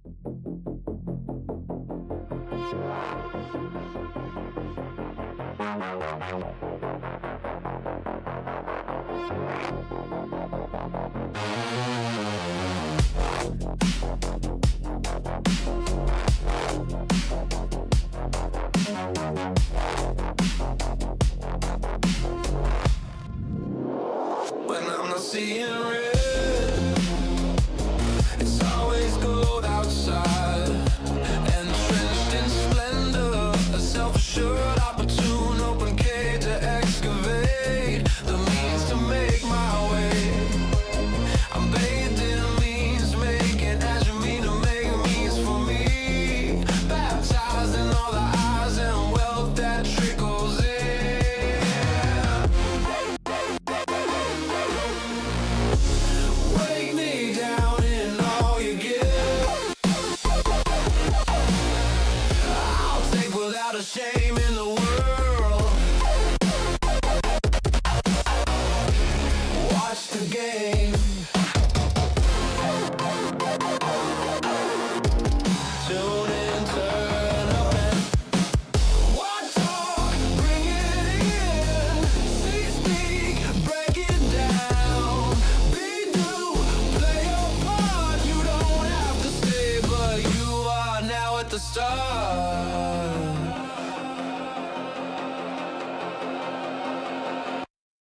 When I'm not seeing red, it's always gold outside, entrenched in splendor, a self-assured, opportune, open cage to excavate the means to make my way. I'm bathed in means making, as you mean to make means for me, baptized in all the eyes and wealth that trickles in. Wake me down in all you give. I'll take without a shame in the world. Watch the game. Tune in, turn up and watch talk, bring it in. See, speak, break it down. Be do, play your part. You don't have to stay, but you are now at the start.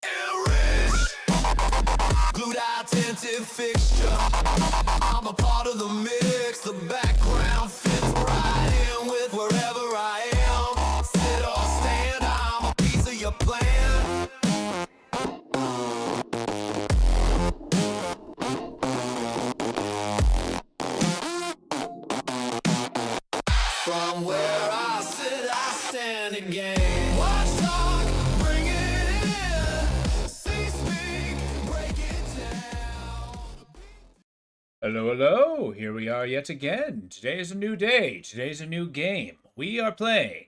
Enriched, glued attentive fixture. I'm a part of the mix. The background fits right in with wherever I am. Sit or stand, I'm a piece of your plan. From where I sit, I stand again. Watch talk, bring it in. See, speak, break it down. Hello, hello. Here we are yet again. Today is a new day. Today's a new game. We are playing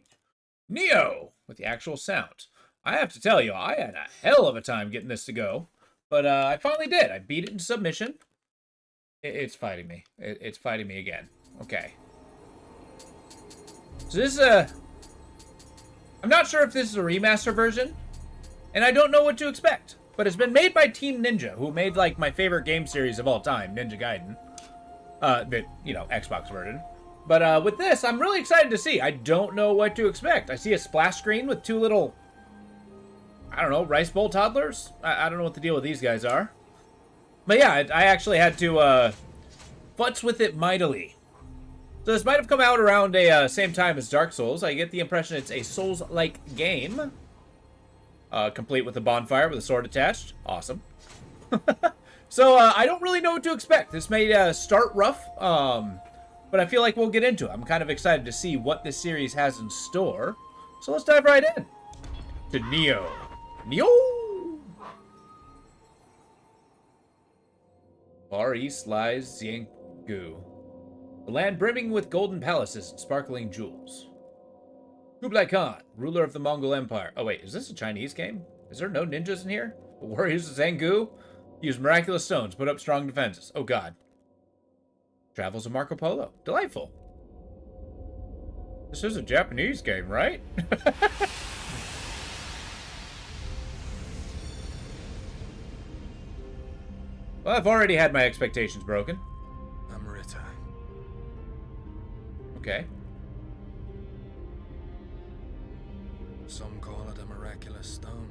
Nioh with the actual sound. I have to tell you, I had a hell of a time getting this to go, but I finally did. I beat it in submission. It's fighting me. It's fighting me again. Okay. So this is I'm not sure if this is a remaster version, and I don't know what to expect. But it's been made by Team Ninja, who made, like, my favorite game series of all time, Ninja Gaiden. The, Xbox version. But with this, I'm really excited to see. I don't know what to expect. I see a splash screen with two little, I don't know, rice bowl toddlers? I don't know what the deal with these guys are. But yeah, I actually had to futz with it mightily. So this might have come out around a same time as Dark Souls. I get the impression it's a Souls-like game. Complete with a bonfire with a sword attached. Awesome. So I don't really know what to expect. This may start rough, but I feel like we'll get into it. I'm kind of excited to see what this series has in store. So let's dive right in to Nioh. Nioh! Far east lies Xianggu, the land brimming with golden palaces and sparkling jewels. Kublai Khan, ruler of the Mongol Empire. Oh wait, is this a Chinese game? Is there no ninjas in here? The warriors of Xianggu use miraculous stones, put up strong defenses. Oh god. Travels of Marco Polo. Delightful. This is a Japanese game, right? Well, I've already had my expectations broken. Amrita. Okay. Some call it a miraculous stone.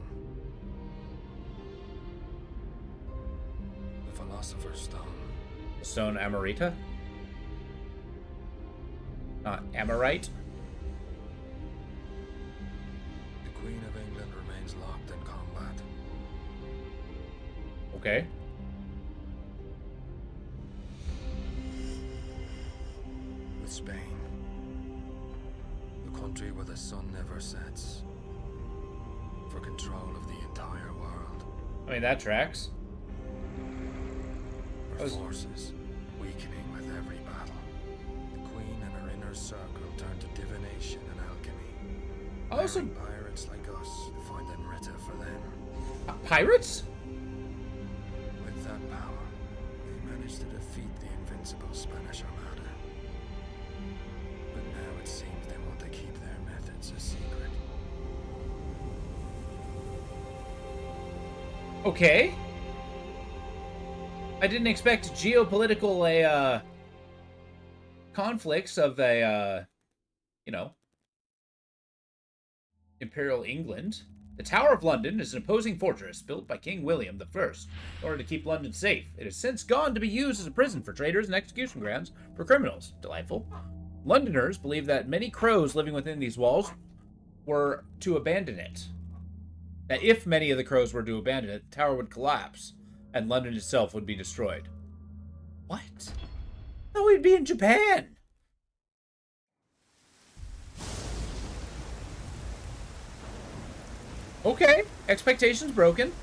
The Philosopher's Stone. Stone Amarita? Not Amorite? The Queen of England remains locked in combat. Okay. With Spain. The country where the sun never sets. For control of the entire world. I mean, that tracks. Her forces weakening with every battle. The Queen and her inner circle turn to divination and alchemy. Awesome. Daring pirates like us to find Amrita for them. Pirates? With that power, they managed to defeat the invincible Spanish Armada. Okay. I didn't expect geopolitical conflicts of you know, Imperial England. The Tower of London is an imposing fortress built by King William the First in order to keep London safe. It has since gone to be used as a prison for traitors and execution grounds for criminals. Delightful. Londoners believe that many crows living within these walls were to abandon it. That if many of the crows were to abandon it, the tower would collapse and London itself would be destroyed. What? No, we'd be in Japan. Okay, expectations broken.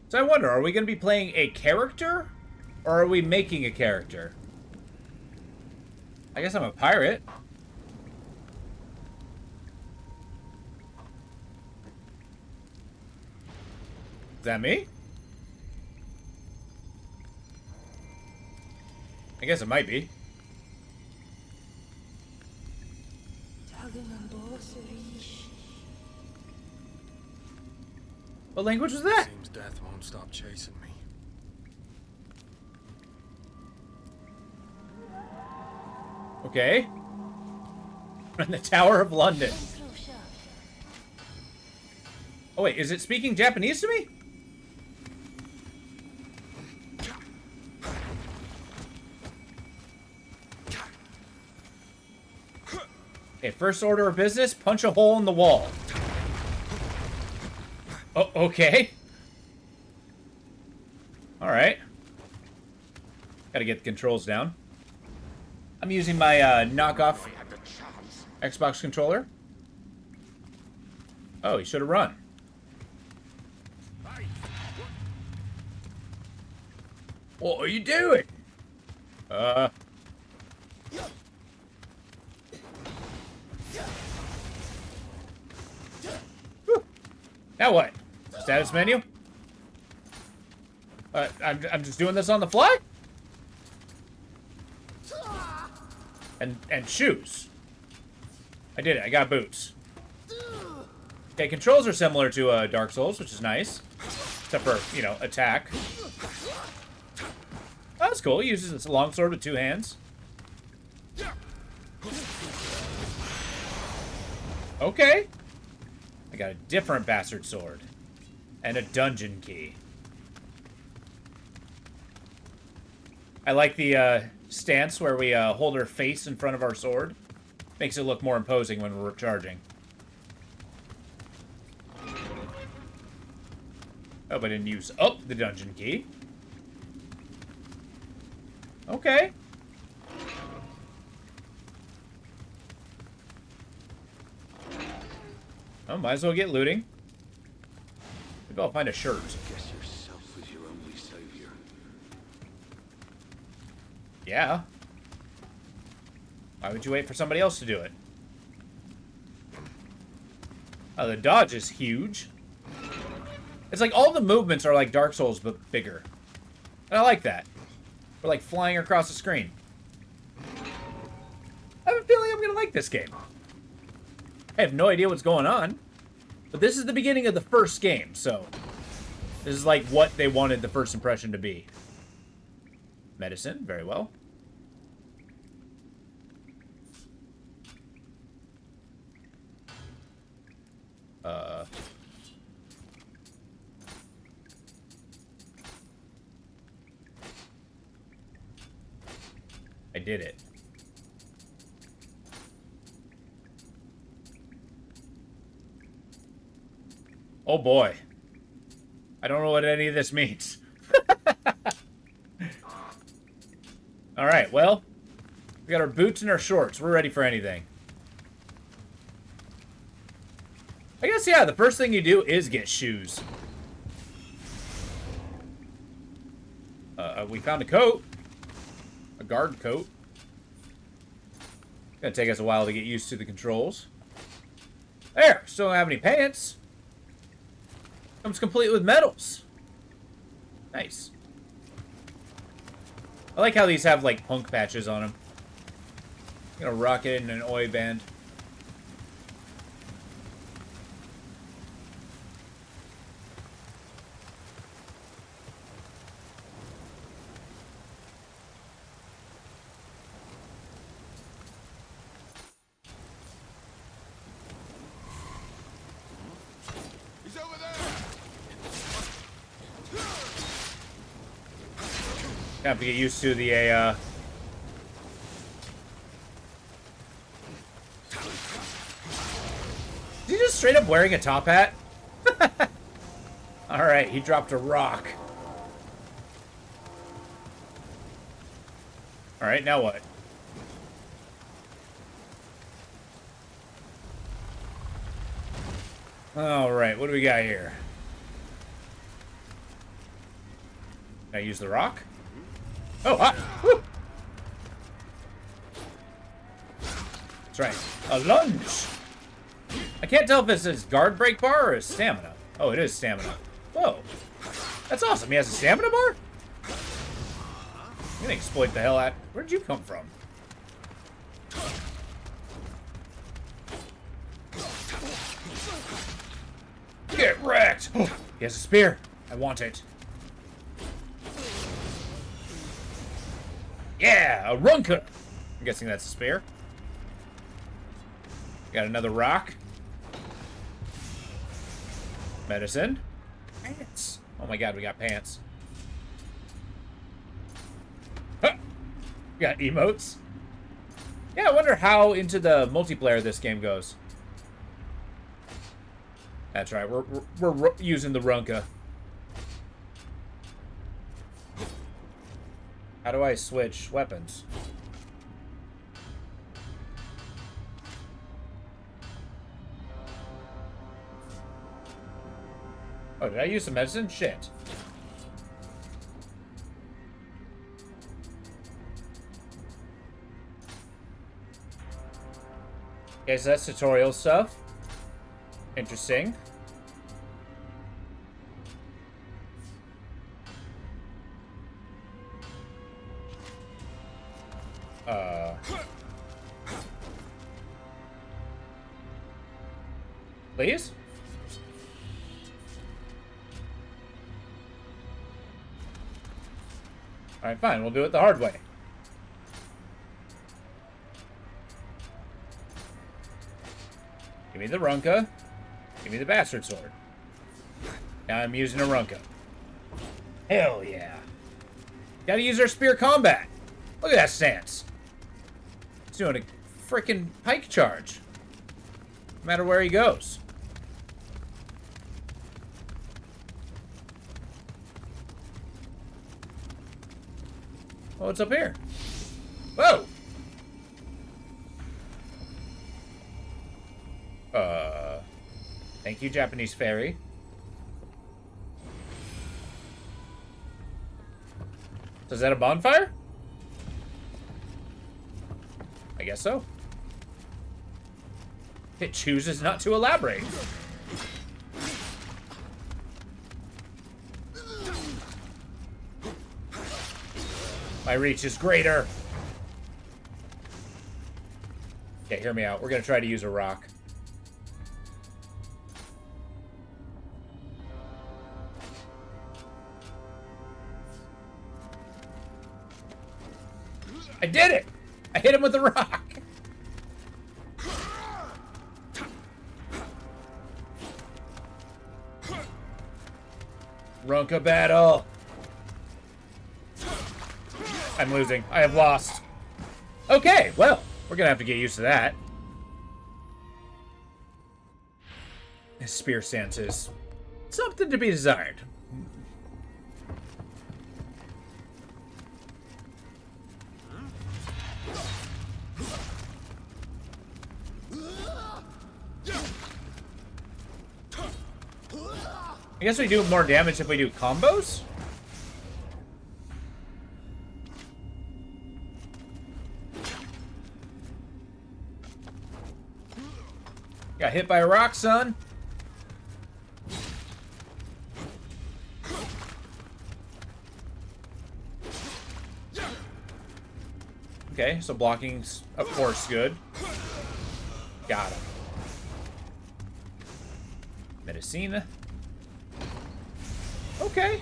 So I wonder, are we going to be playing a character? Or are we making a character? I guess I'm a pirate. Is that me? I guess it might be. What language was that? Seems death won't stop chasing me. Okay. We're in the Tower of London. Oh wait, is it speaking Japanese to me? Okay, first order of business, punch a hole in the wall. Oh, okay. Alright. Gotta get the controls down. I'm using my knockoff Xbox controller. Oh, he should have run. What are you doing? Whew. Now what? Status menu? I'm just doing this on the fly? And shoes. I did it. I got boots. Okay, controls are similar to Dark Souls, which is nice. Except for, you know, attack. Oh, that's cool. He uses this longsword with two hands. Okay. I got a different bastard sword. And a dungeon key. I like the stance where we hold our face in front of our sword. Makes it look more imposing when we're charging. Oh, but I didn't use up the dungeon key. Okay. Oh, might as well get looting. Maybe I'll find a shirt. Guess yourself is your only savior. Yeah. Why would you wait for somebody else to do it? Oh, the dodge is huge. It's like all the movements are like Dark Souls, but bigger. And I like that. We're like flying across the screen. I have a feeling I'm gonna like this game. I have no idea what's going on. But this is the beginning of the first game, so... This is like what they wanted the first impression to be. Medicine, very well. I did it. Oh boy. I don't know what any of this means. Alright, well. We got our boots and our shorts. We're ready for anything. I guess, yeah, the first thing you do is get shoes. We found a coat. A guard coat. Gonna take us a while to get used to the controls. There! Still don't have any pants. Comes complete with medals. Nice. I like how these have, like, punk patches on them. I'm gonna rock it in an Oi band. Have to get used to the Is he just straight up wearing a top hat? Alright, he dropped a rock. Alright, now what? Alright, what do we got here? Can I use the rock? Oh, ah! Woo! That's right. A lunge! I can't tell if this is guard break bar or his stamina. Oh, it is stamina. Whoa. That's awesome. He has a stamina bar? I'm gonna exploit the hell out. Where'd you come from? Get wrecked! Oh, he has a spear. I want it. Yeah, a runka. I'm guessing that's a spear. Got another rock. Medicine. Pants. Oh my god, we got pants. Huh. We got emotes. Yeah, I wonder how into the multiplayer this game goes. That's right, we're using the runka. How do I switch weapons? Oh, did I use some medicine? Shit. Okay, so that's tutorial stuff. Interesting. Please? Alright, fine. We'll do it the hard way. Give me the runka. Give me the bastard sword. Now I'm using a runka. Hell yeah. Gotta use our spear combat. Look at that stance. He's doing a freaking pike charge. No matter where he goes. Oh, what's up here? Whoa! Thank you, Japanese fairy. So is that a bonfire? I guess so. It chooses not to elaborate. My reach is greater. Okay, hear me out. We're gonna try to use a rock. I did it! I hit him with the rock. Runka battle. I'm losing. I have lost. Okay, well, we're gonna have to get used to that. His spear stance is something to be desired. I guess we do more damage if we do combos? Got hit by a rock, son. Okay, so blocking's, of course, good. Got him. Medicina. Okay.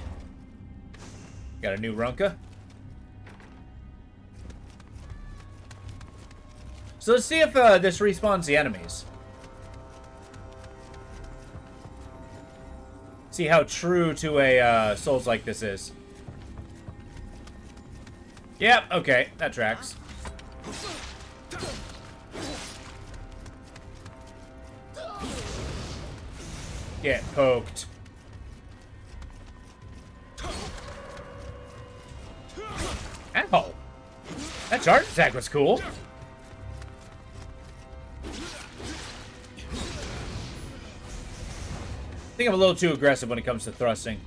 Got a new runka. So let's see if this respawns the enemies. See how true to a Souls like this is. Yep, okay, that tracks. Get poked. Ow! That charge attack was cool. I think I'm a little too aggressive when it comes to thrusting.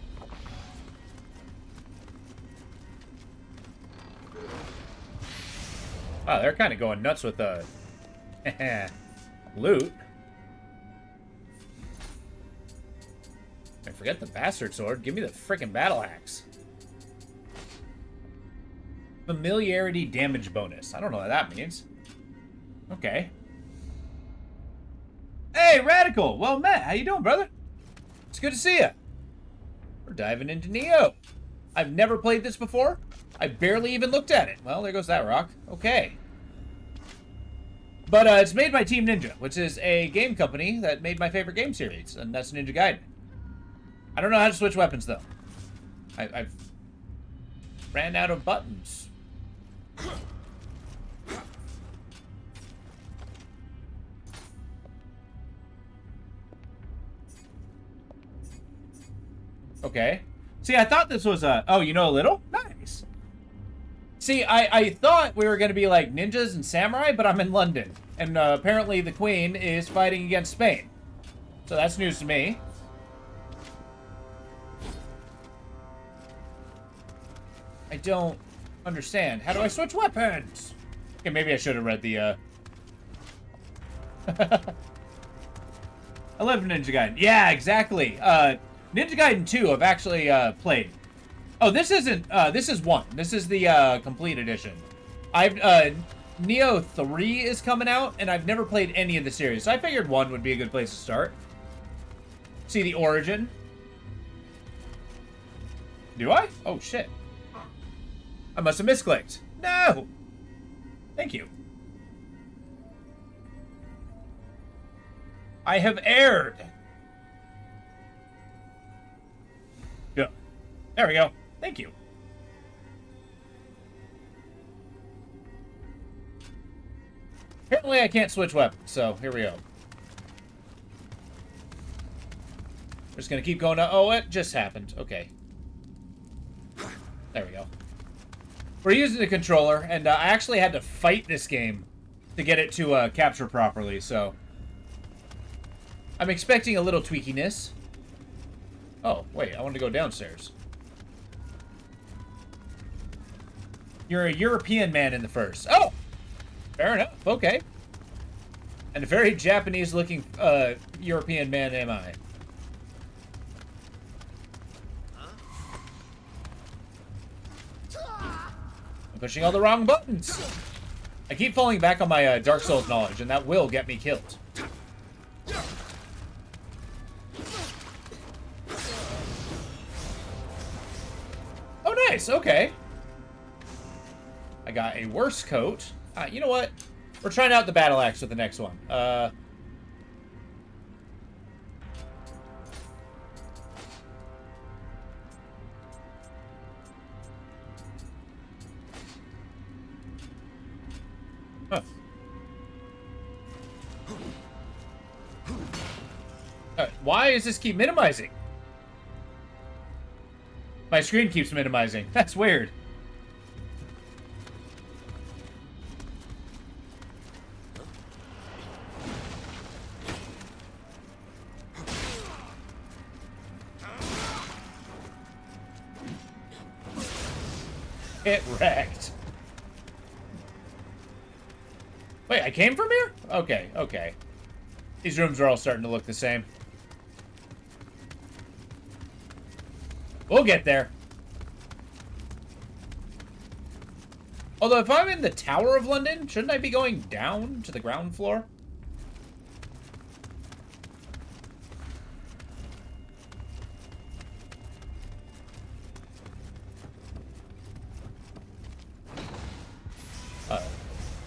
Wow, they're kind of going nuts with the loot. I forget the bastard sword. Give me the frickin' battle axe. Familiarity damage bonus. I don't know what that means. Okay. Hey, Radical! Well met. How you doing, brother? It's good to see you. We're diving into Nioh. I've never played this before. I barely even looked at it. Well, there goes that rock. Okay. But it's made by Team Ninja, which is a game company that made my favorite game series, and that's Ninja Gaiden. I don't know how to switch weapons, though. I've ran out of buttons. Okay. See, I thought this was a... Oh, you know a little? Nice. See, I thought we were going to be like ninjas and samurai, but I'm in London. And apparently the Queen is fighting against Spain. So that's news to me. I don't understand. How do I switch weapons? Okay, maybe I should have read the, I love Ninja Gaiden. Yeah, exactly. Ninja Gaiden 2 I've actually, played. Oh, this isn't, this is 1. This is the, complete edition. I've, Nioh 3 is coming out, and I've never played any of the series, so I figured 1 would be a good place to start. See the origin. Do I? Oh, shit. I must have misclicked. No! Thank you. I have erred. Yeah. There we go. Thank you. Apparently I can't switch weapons, so here we go. We're just gonna keep going. Oh, it just happened. Okay. There we go. We're using the controller, and I actually had to fight this game to get it to capture properly, so... I'm expecting a little tweakiness. Oh, wait, I want to go downstairs. You're a European man in the first. Oh! Fair enough, okay. And a very Japanese-looking European man am I. I'm pushing all the wrong buttons. I keep falling back on my Dark Souls knowledge, and that will get me killed. Oh, nice. Okay. I got a worse coat. You know what? We're trying out the battle axe with the next one. Huh. Why does this keep minimizing? My screen keeps minimizing. That's weird. It wrecked. Wait, I came from here? Okay, okay. These rooms are all starting to look the same. We'll get there. Although, if I'm in the Tower of London, shouldn't I be going down to the ground floor?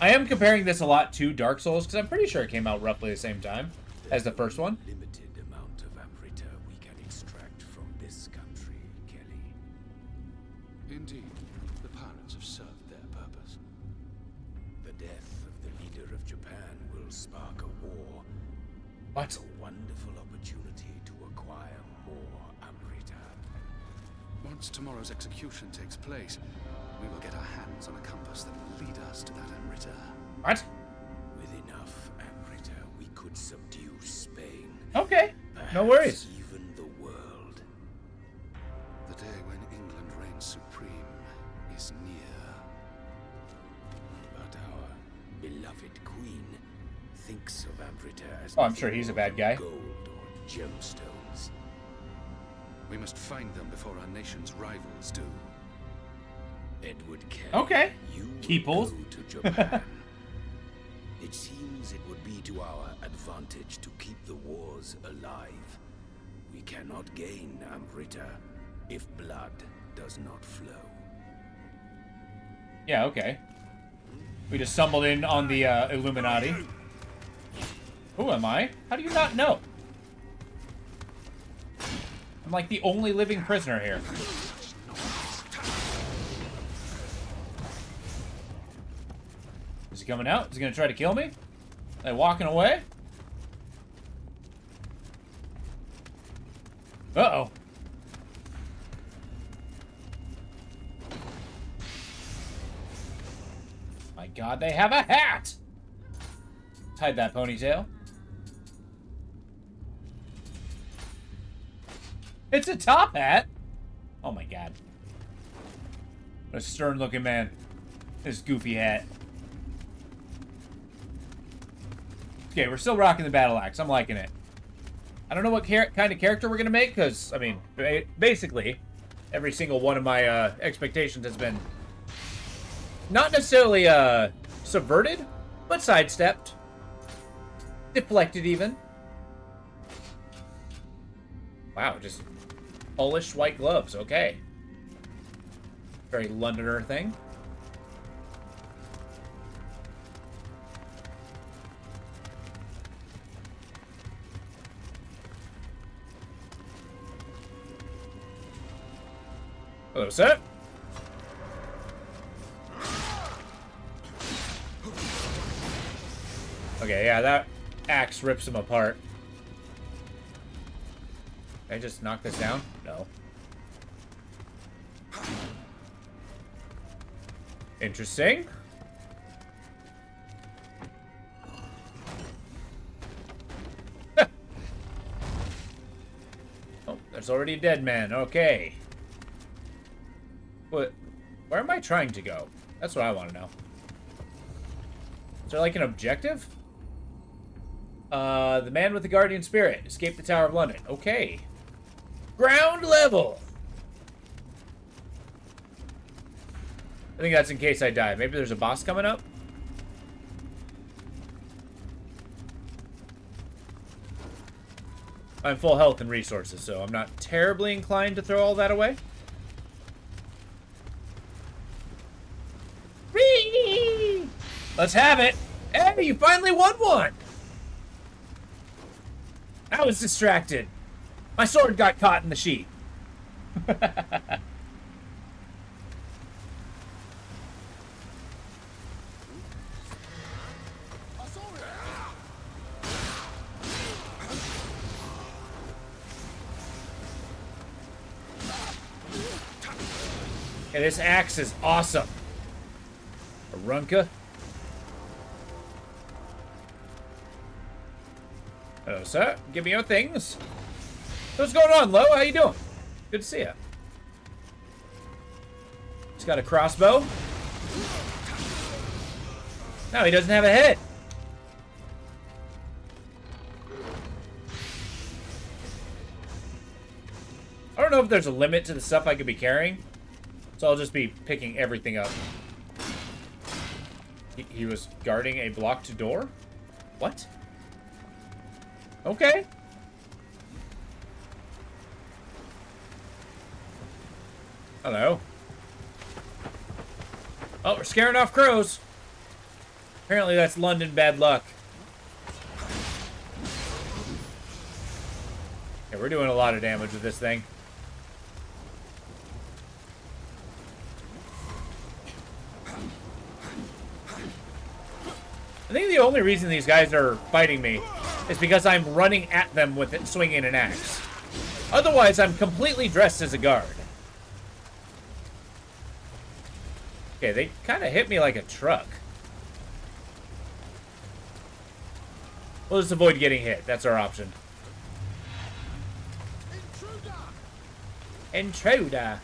I am comparing this a lot to Dark Souls, because I'm pretty sure it came out roughly the same time as the first one. Limited amount of amrita we can extract from this country, Kelly. Indeed, the pirates have served their death of the leader of Japan will spark a war. What? A wonderful opportunity to acquire more Amrita. Once tomorrow's execution takes place, we will get our hands on a compass that will lead us to that Amrita. What? With enough Amrita, we could subdue Spain. Okay. No Perhaps worries. even the world. The day when England reigns supreme is near. But our beloved queen thinks of Amrita as Oh, I'm sure he's a bad guy. gold or gemstones. We must find them before our nation's rivals do. Edward Kelly, Okay. you would Peoples. go to Japan. It seems it would be to our advantage to keep the wars alive. We cannot gain Amrita if blood does not flow. Yeah, okay. We just stumbled in on the Illuminati. Who am I? How do you not know? I'm like the only living prisoner here. Is he coming out? Is he gonna try to kill me? Are they walking away? Uh-oh. My God, they have a hat! Hide that ponytail. It's a top hat! Oh my God. What a stern-looking man. This goofy hat. Okay, we're still rocking the battle axe. I'm liking it. I don't know what kind of character we're gonna make, because, I mean, basically, every single one of my expectations has been not necessarily subverted, but sidestepped. Deflected, even. Wow, just polished white gloves. Okay. Very Londoner thing. Hello, sir. Okay, yeah, that axe rips him apart. Can I just knock this down? No. Interesting. Oh, there's already a dead man. Okay. What? Where am I trying to go? That's what I want to know. Is there like an objective? The man with the guardian spirit escaped the Tower of London. Okay. Ground level. I think that's in case I die. Maybe there's a boss coming up. I'm full health and resources, so I'm not terribly inclined to throw all that away. Whee! Let's have it. Hey, you finally won one. I was distracted. My sword got caught in the sheet. Okay, this axe is awesome. Arunca. Hello, sir. Give me your things. What's going on, Lo? How you doing? Good to see you. He's got a crossbow. No, he doesn't have a head. I don't know if there's a limit to the stuff I could be carrying, so I'll just be picking everything up. He was guarding a blocked door? What? Okay. Hello. Oh, we're scaring off crows. Apparently that's London bad luck. Yeah, we're doing a lot of damage with this thing. I think the only reason these guys are fighting me is because I'm running at them with it, swinging an axe. Otherwise, I'm completely dressed as a guard. Okay, they kind of hit me like a truck. We'll just avoid getting hit. That's our option. Intruder.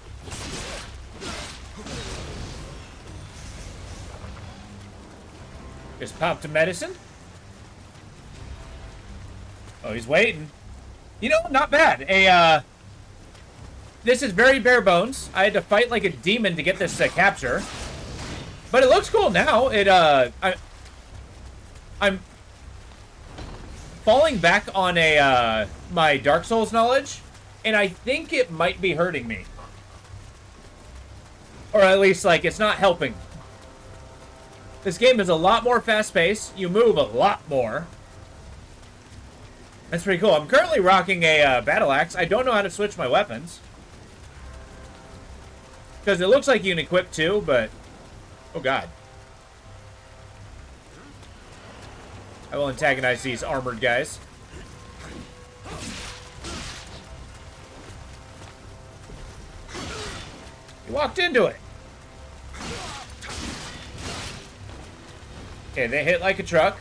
Just popped a medicine. Oh, he's waiting. You know, not bad. This is very bare bones. I had to fight like a demon to get this capture. But it looks cool now. I'm falling back on my Dark Souls knowledge, and I think it might be hurting me. Or at least, like, it's not helping. This game is a lot more fast-paced. You move a lot more. That's pretty cool. I'm currently rocking a battle axe. I don't know how to switch my weapons. Because it looks like you can equip two, but... Oh, God. I will antagonize these armored guys. He walked into it. Okay, they hit like a truck.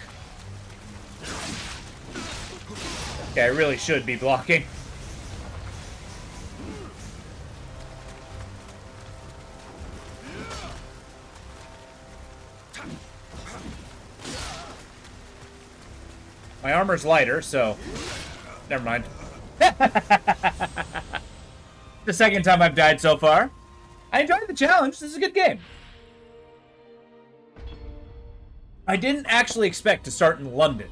Okay, I really should be blocking. My armor's lighter, so... Never mind. The second time I've died so far. I enjoyed the challenge. This is a good game. I didn't actually expect to start in London.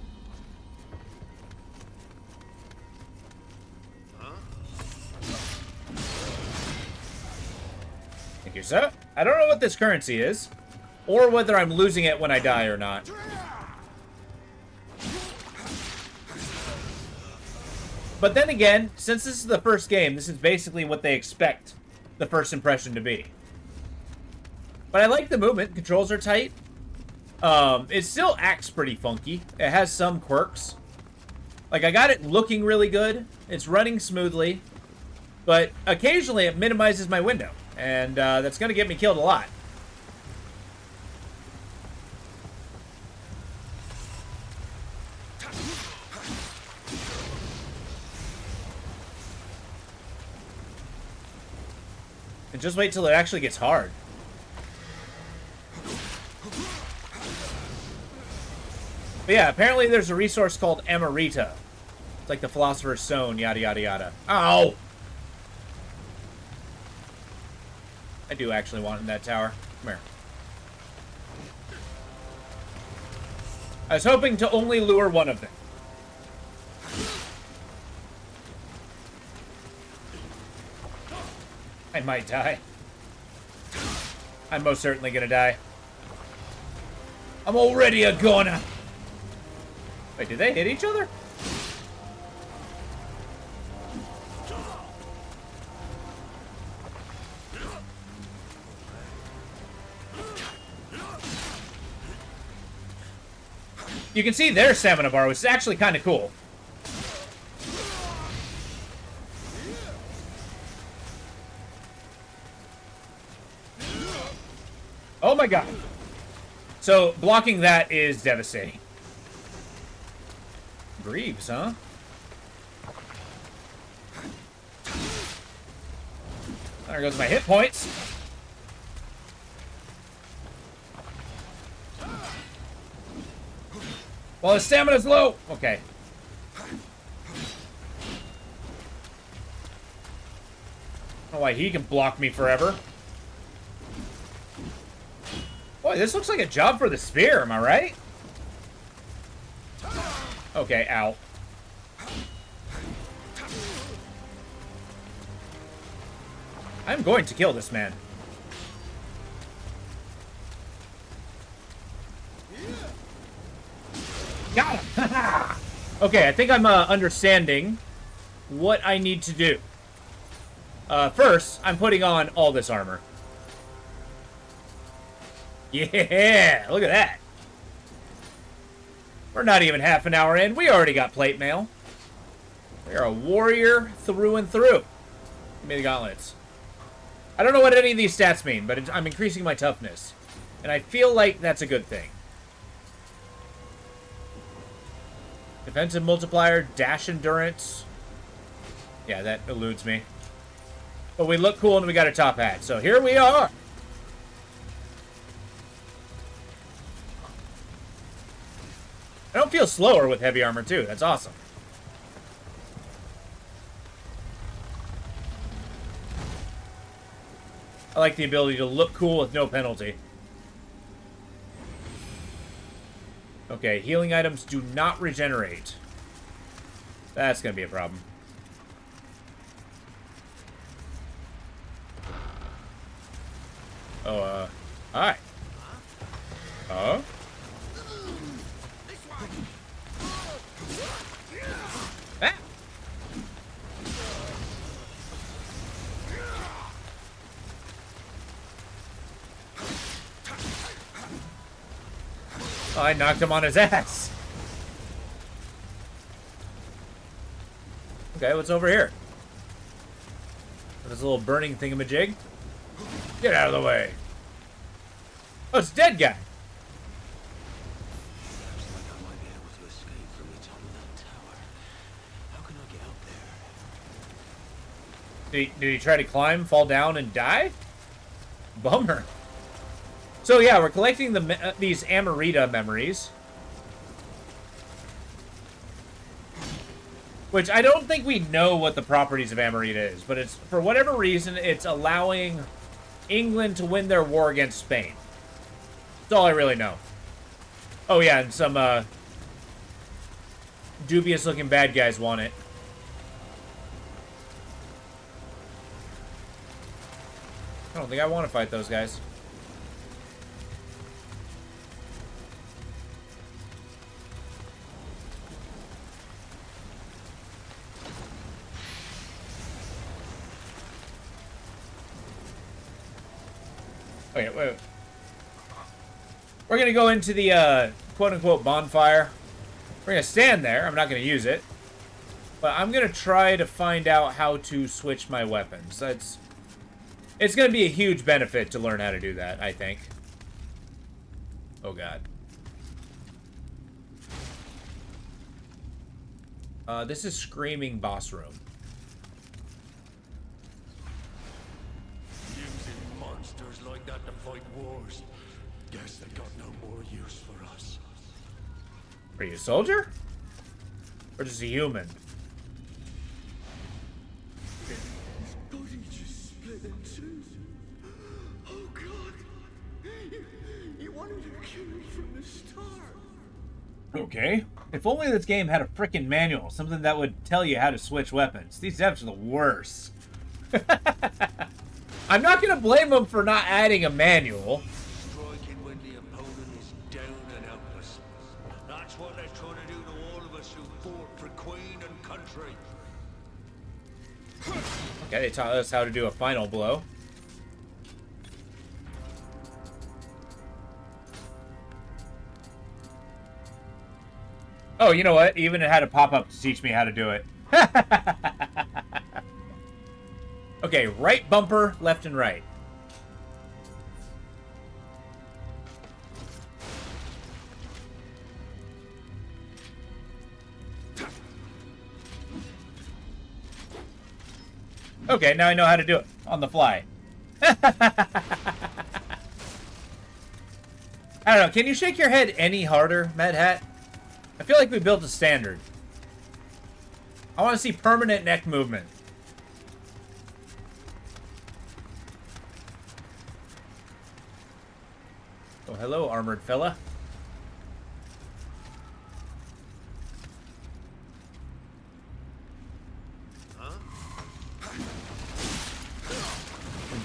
Thank you, sir. I don't know what this currency is, or whether I'm losing it when I die or not. But then again, since this is the first game, this is basically what they expect the first impression to be. But I like the movement. Controls are tight. It still acts pretty funky. It has some quirks. Like, I got it looking really good. It's running smoothly. But occasionally it minimizes my window. And that's going to get me killed a lot. And just wait till it actually gets hard. But yeah, apparently there's a resource called Amarita. It's like the Philosopher's Stone, yada, yada, yada. Ow! I do actually want in that tower. Come here. I was hoping to only lure one of them. I might die. I'm most certainly gonna die. I'm already a goner. Wait, did they hit each other? You can see their stamina bar, which is actually kind of cool. Oh my god. So, blocking that is devastating. Greaves, huh? There goes my hit points. Well, his stamina's low. Okay. I don't know why he can block me forever. Boy, this looks like a job for the spear, am I right? Okay, ow. I'm going to kill this man. Got him! Okay, I think I'm understanding what I need to do. First, I'm putting on all this armor. Yeah! Look at that! We're not even half an hour in. We already got plate mail. We are a warrior through and through. Give me the gauntlets. I don't know what any of these stats mean, but I'm increasing my toughness. And I feel like that's a good thing. Defensive multiplier, dash endurance. Yeah, that eludes me. But we look cool and we got a top hat. So here we are. I don't feel slower with heavy armor too. That's awesome. I like the ability to look cool with no penalty. Okay, healing items do not regenerate. That's gonna be a problem. Oh, hi. Oh? Ah! Oh, I knocked him on his ass. Okay, what's over here? This little burning thingamajig. Get out of the way. Oh, it's a dead guy. Looks like I might be able to escape from the top of that tower. How can I get up there? Did he try to climb, fall down, and die? Bummer. So yeah, we're collecting these Amarita memories. Which I don't think we know what the properties of Amarita is, but it's, for whatever reason, it's allowing England to win their war against Spain. That's all I really know. Oh yeah, and some dubious-looking bad guys want it. I don't think I want to fight those guys. Okay, wait. We're gonna go into the quote-unquote bonfire. We're gonna stand there. I'm not gonna use it, but I'm gonna try to find out how to switch my weapons. It's gonna be a huge benefit to learn how to do that, I think. Oh god. This is Screaming Boss Room. Using monsters like that to fight wars. Guess they got no more use for us. Are you a soldier? Or just a human? His body just split in two. Oh god. You wanted to kill me from the start. Okay. If only this game had a frickin' manual. Something that would tell you how to switch weapons. These devs are the worst. I'm not gonna blame them for not adding a manual. Striking when the opponent is down and helpless. That's what they're trying to do to all of us who fought for Queen and country. Okay, they taught us how to do a final blow. Oh, you know what? Even it had a pop-up to teach me how to do it. Okay, right bumper, left and right. Okay, now I know how to do it on the fly. I don't know. Can you shake your head any harder, Mad Hat? I feel like we built a standard. I want to see permanent neck movement. Oh, hello, armored fella.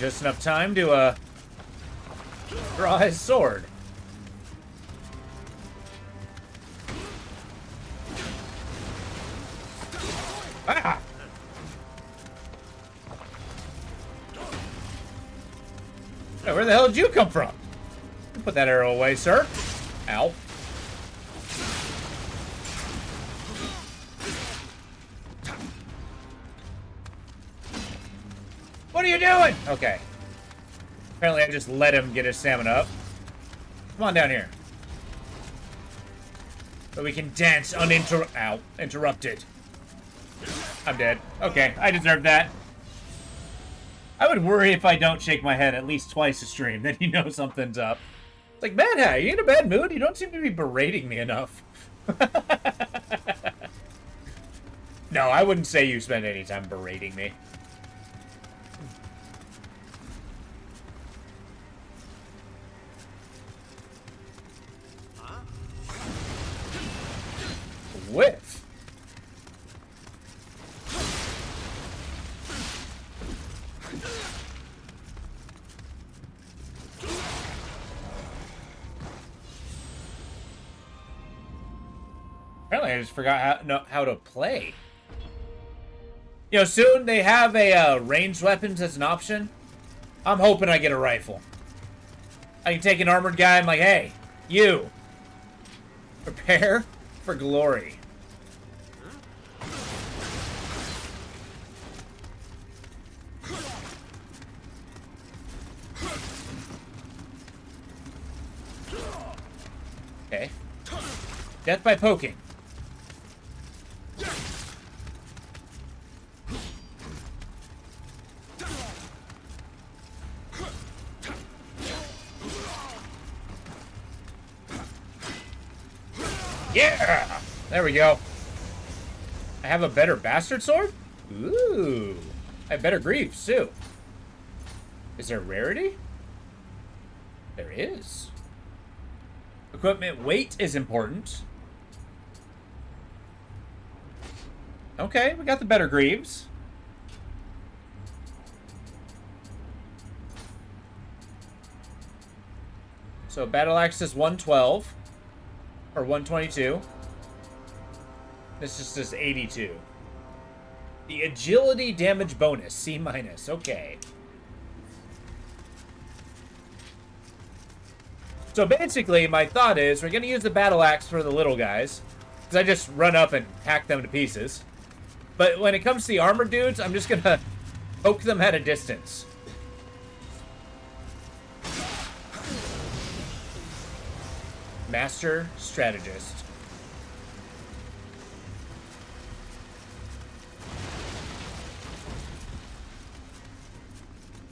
Just enough time to draw his sword. Ah! Hey, where the hell did you come from? Put that arrow away, sir. Ow. on! Okay. Apparently I just let him get his stamina up. Come on down here. So we can dance uninterrupted. I'm dead. Okay, I deserve that. I would worry if I don't shake my head at least twice a stream, then you know something's up. It's like, Mad Hat, are you in a bad mood? You don't seem to be berating me enough. No, I wouldn't say you spend any time berating me. Whiff. Apparently, I just forgot how to play. You know, soon they have a ranged weapons as an option. I'm hoping I get a rifle. I can take an armored guy. I'm like, hey, you, prepare for glory. Okay. Death by poking. Yeah! There we go. I have a better bastard sword? Ooh. I have better greaves, too. Is there rarity? There is. Equipment weight is important. Okay, we got the better greaves. So battle axe is 112. Or 122. This just says 82. The agility damage bonus, C-. Okay. So basically, my thought is we're going to use the battle axe for the little guys. Because I just run up and hack them to pieces. But when it comes to the armored dudes, I'm just going to poke them at a distance. Master Strategist.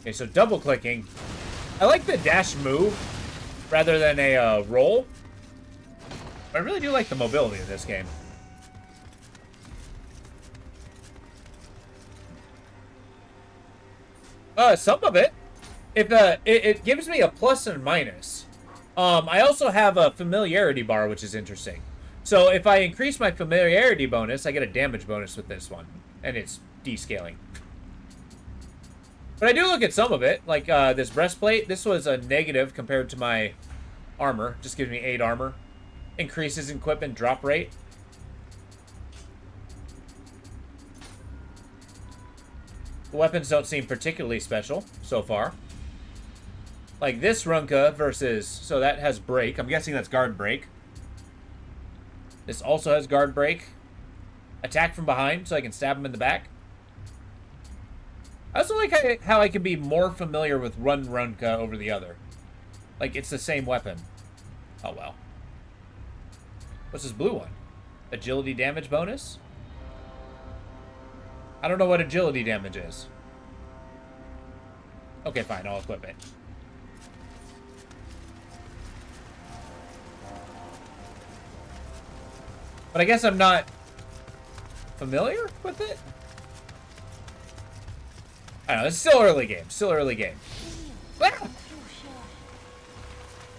Okay, so double clicking. I like the dash move rather than a roll. I really do like the mobility in this game. Some of it. If it gives me a plus and minus. I also have a familiarity bar, which is interesting. So if I increase my familiarity bonus, I get a damage bonus with this one. And it's descaling. But I do look at some of it. Like this breastplate. This was a negative compared to my armor. Just gives me 8 armor. Increases equipment drop rate. The weapons don't seem particularly special so far. Like this Runka versus... So that has break. I'm guessing that's guard break. This also has guard break. Attack from behind so I can stab him in the back. I also like how I can be more familiar with one Runka over the other. Like it's the same weapon. Oh well. What's this blue one? Agility damage bonus? I don't know what agility damage is. Okay, fine. I'll equip it. But I guess I'm not familiar with it? I don't know. It's still early game. Still early game. Ah!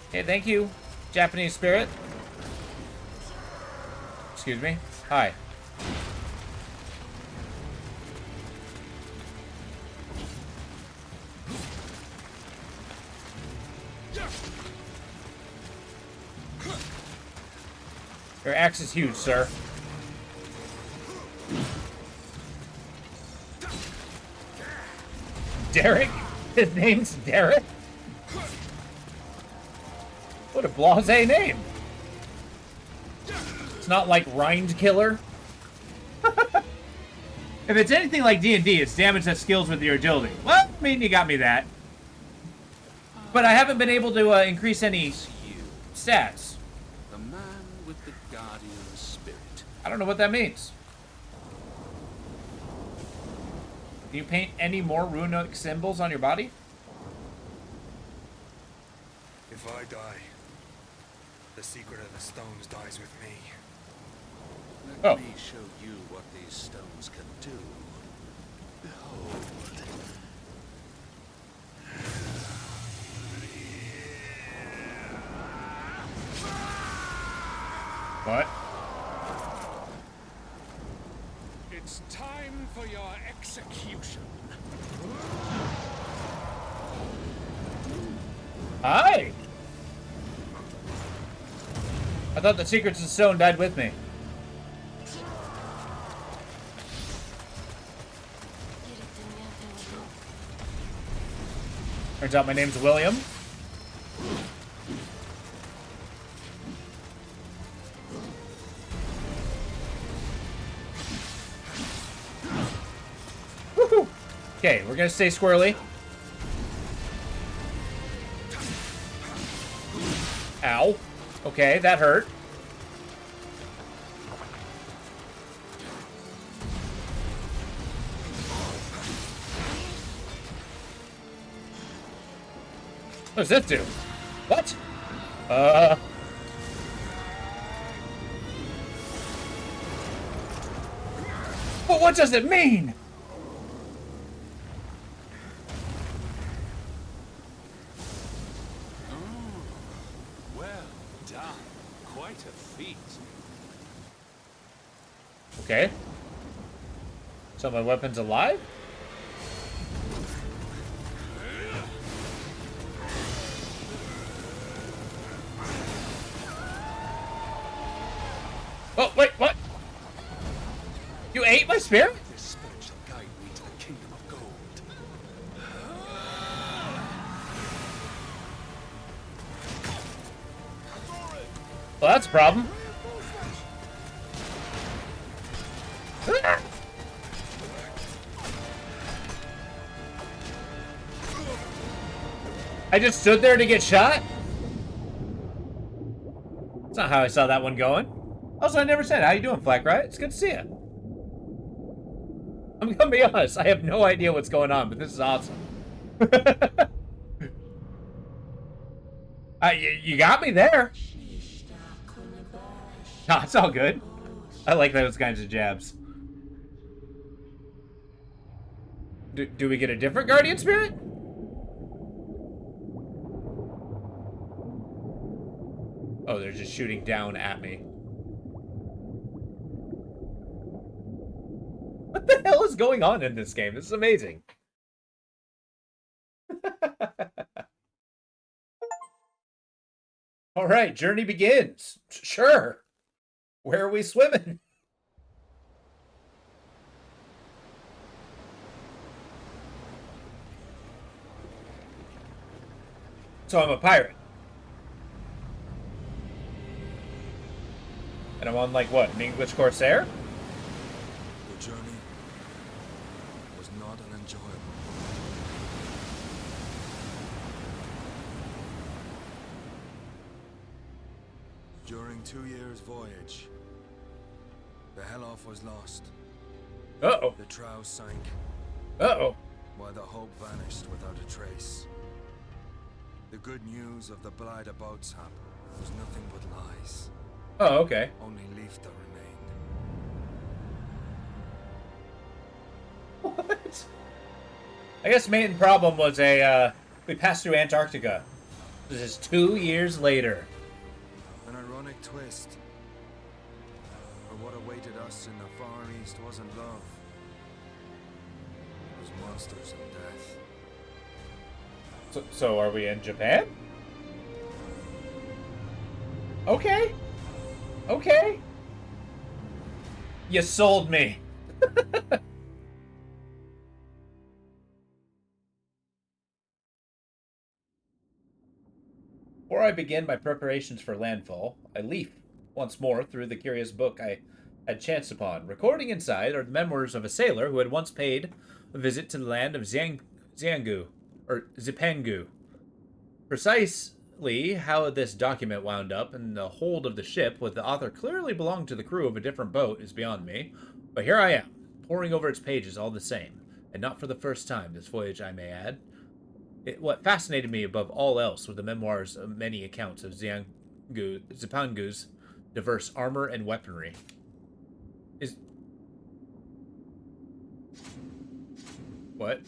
Okay, thank you, Japanese spirit. Excuse me. Hi. Your axe is huge, sir. Derek? His name's Derek? What a blasé name. It's not like Rind Killer. If it's anything like D&D, it's damage that scales with your agility. Well, I mean, you got me that. But I haven't been able to increase any stats. The man with the guardian spirit. I don't know what that means. Can you paint any more runic symbols on your body? If I die, the secret of the stones dies with me. Let me show you what these stones can do. Behold. What? It's time for your execution. Hi! I thought the secrets of stone died with me. Turns out my name's William. Woohoo! Okay, we're gonna stay squirrely. Ow. Okay, that hurt. What does this do? What? But what does it mean? Well done. Quite a feat. Okay. So my weapon's alive? Oh, wait, what? You ate my spirit? This spirit shall guide me to the kingdom of gold. Well, that's a problem. I just stood there to get shot? That's not how I saw that one going. Also, I never said, how you doing, Flack Riot? It's good to see you. I'm gonna be honest, I have no idea what's going on, but this is awesome. You got me there. No, it's all good. I like those kinds of jabs. Do we get a different guardian spirit? Oh, they're just shooting down at me. What the hell is going on in this game? This is amazing. All right, journey begins. Sure. Where are we swimming? So I'm a pirate. And I'm on, like, what, an English Corsair? The journey was not unenjoyable. During 2 years' voyage, the Helloff was lost. Uh-oh. The trow sank, Uh-oh. while the hope vanished without a trace. The good news of the Blythe Boatshap was nothing but lies. Oh, okay. Only Leifta remained. What? I guess main problem was we passed through Antarctica. This is 2 years later. An ironic twist. For what awaited us in the Far East wasn't love. It was monsters and death. So are we in Japan? Okay. Okay. You sold me. Before I begin my preparations for landfall, I leaf once more through the curious book I had chanced upon. Recording inside are the memoirs of a sailor who had once paid a visit to the land of Xiangu, or Zipangu. Precisely how this document wound up in the hold of the ship with the author clearly belonged to the crew of a different boat is beyond me, but here I am, poring over its pages all the same, and not for the first time this voyage, I may add. What fascinated me above all else were the memoirs of many accounts of Zipangu's diverse armor and weaponry. What?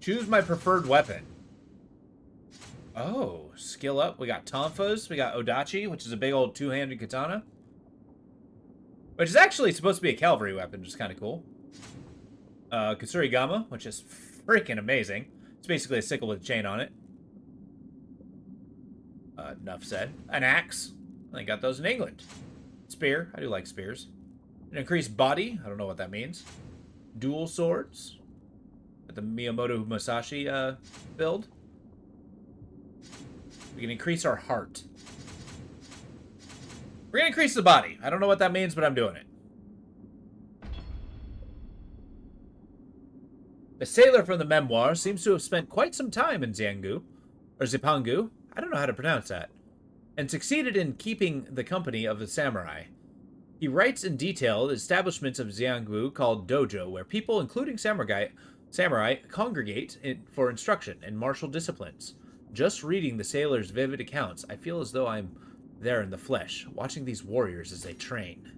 Choose my preferred weapon. Oh, skill up. We got Tonfas. We got Odachi, which is a big old two-handed katana. Which is actually supposed to be a cavalry weapon, which is kind of cool. Katsurigama, which is freaking amazing. It's basically a sickle with a chain on it. Enough said. An axe. I got those in England. Spear. I do like spears. An increased body. I don't know what that means. Dual swords. Got the Miyamoto Musashi build. We can increase our heart. We're going to increase the body. I don't know what that means, but I'm doing it. The sailor from the memoir seems to have spent quite some time in Xiangu, or Zipangu, I don't know how to pronounce that, and succeeded in keeping the company of the samurai. He writes in detail the establishments of Xiangu called dojo, where people, including samurai congregate for instruction in martial disciplines. Just reading the sailor's vivid accounts, I feel as though I'm there in the flesh, watching these warriors as they train.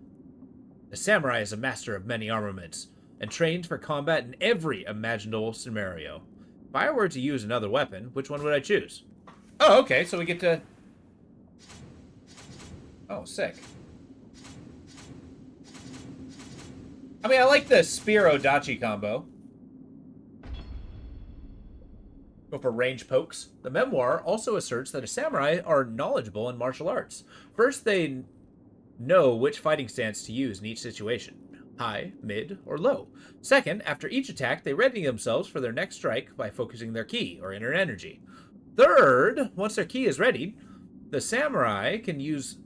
The samurai is a master of many armaments, and trained for combat in every imaginable scenario. If I were to use another weapon, which one would I choose? Oh, okay, so we get to... Oh, sick. I mean, I like the Spear-Odachi combo. Go for range pokes. The memoir also asserts that a samurai are knowledgeable in martial arts. First, they know which fighting stance to use in each situation. High, mid, or low. Second, after each attack, they ready themselves for their next strike by focusing their ki, or inner energy. Third, once their ki is readied, the samurai can use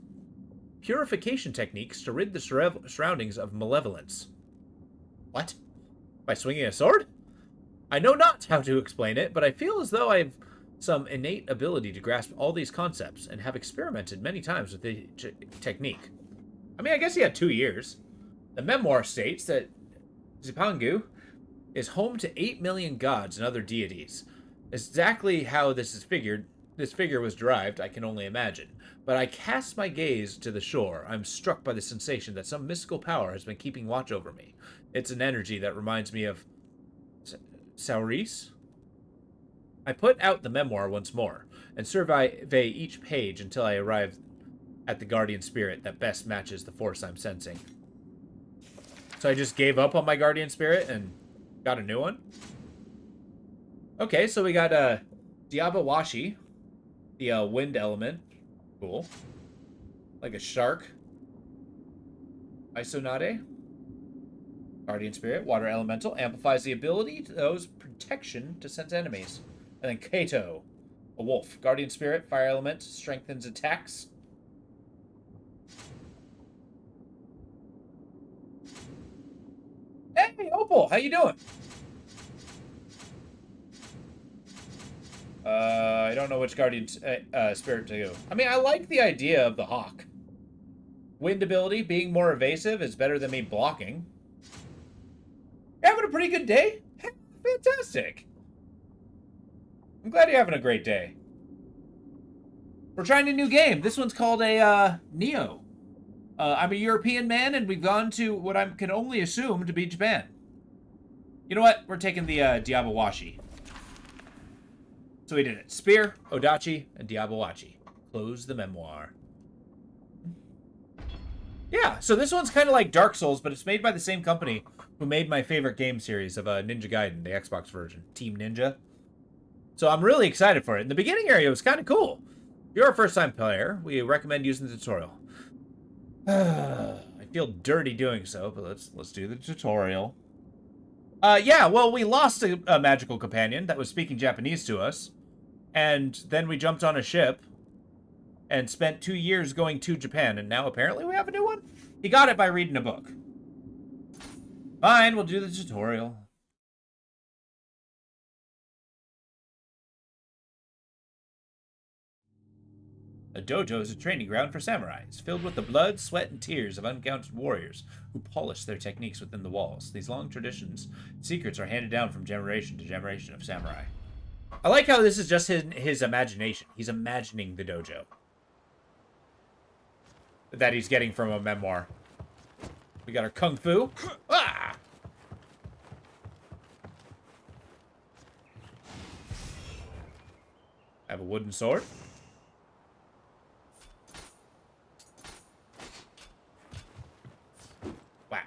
purification techniques to rid the surroundings of malevolence. What? By swinging a sword? I know not how to explain it, but I feel as though I have some innate ability to grasp all these concepts and have experimented many times with the technique. I mean, I guess he had 2 years. The memoir states that Zipangu is home to 8 million gods and other deities. Exactly how this figure was derived, I can only imagine. But I cast my gaze to the shore. I'm struck by the sensation that some mystical power has been keeping watch over me. It's an energy that reminds me of Sauris? I put out the memoir once more, and survey each page until I arrive at the guardian spirit that best matches the force I'm sensing. So I just gave up on my guardian spirit and got a new one? Okay, so we got Diabawashi, the wind element. Cool. Like a shark. Isonade. Guardian Spirit, Water Elemental, amplifies the ability to those protection to sense enemies. And then Kato, a wolf. Guardian Spirit, Fire Element, strengthens attacks. Hey, Opal, how you doing? I don't know which Guardian Spirit to go. I mean, I like the idea of the Hawk. Wind ability, being more evasive, is better than me blocking. You're having a pretty good day? Fantastic. I'm glad you're having a great day. We're trying a new game. This one's called a Nioh. I'm a European man, and we've gone to what I can only assume to be Japan. You know what? We're taking the Diabawashi. So we did it. Spear, Odachi, and Diabawashi. Close the memoir. Yeah, so this one's kind of like Dark Souls, but it's made by the same company who made my favorite game series of Ninja Gaiden, the Xbox version, Team Ninja. So I'm really excited for it. And the beginning area was kind of cool. If you're a first-time player, we recommend using the tutorial. I feel dirty doing so, but let's do the tutorial. Yeah, well, we lost a magical companion that was speaking Japanese to us. And then we jumped on a ship. and spent 2 years going to Japan, and now apparently we have a new one? He got it by reading a book. Fine, we'll do the tutorial. A dojo is a training ground for samurais, filled with the blood, sweat, and tears of uncounted warriors who polish their techniques within the walls. These long traditions, secrets are handed down from generation to generation of samurai. I like how this is just his imagination. He's imagining the dojo that he's getting from a memoir. We got our kung fu. Ah! I have a wooden sword. Wow.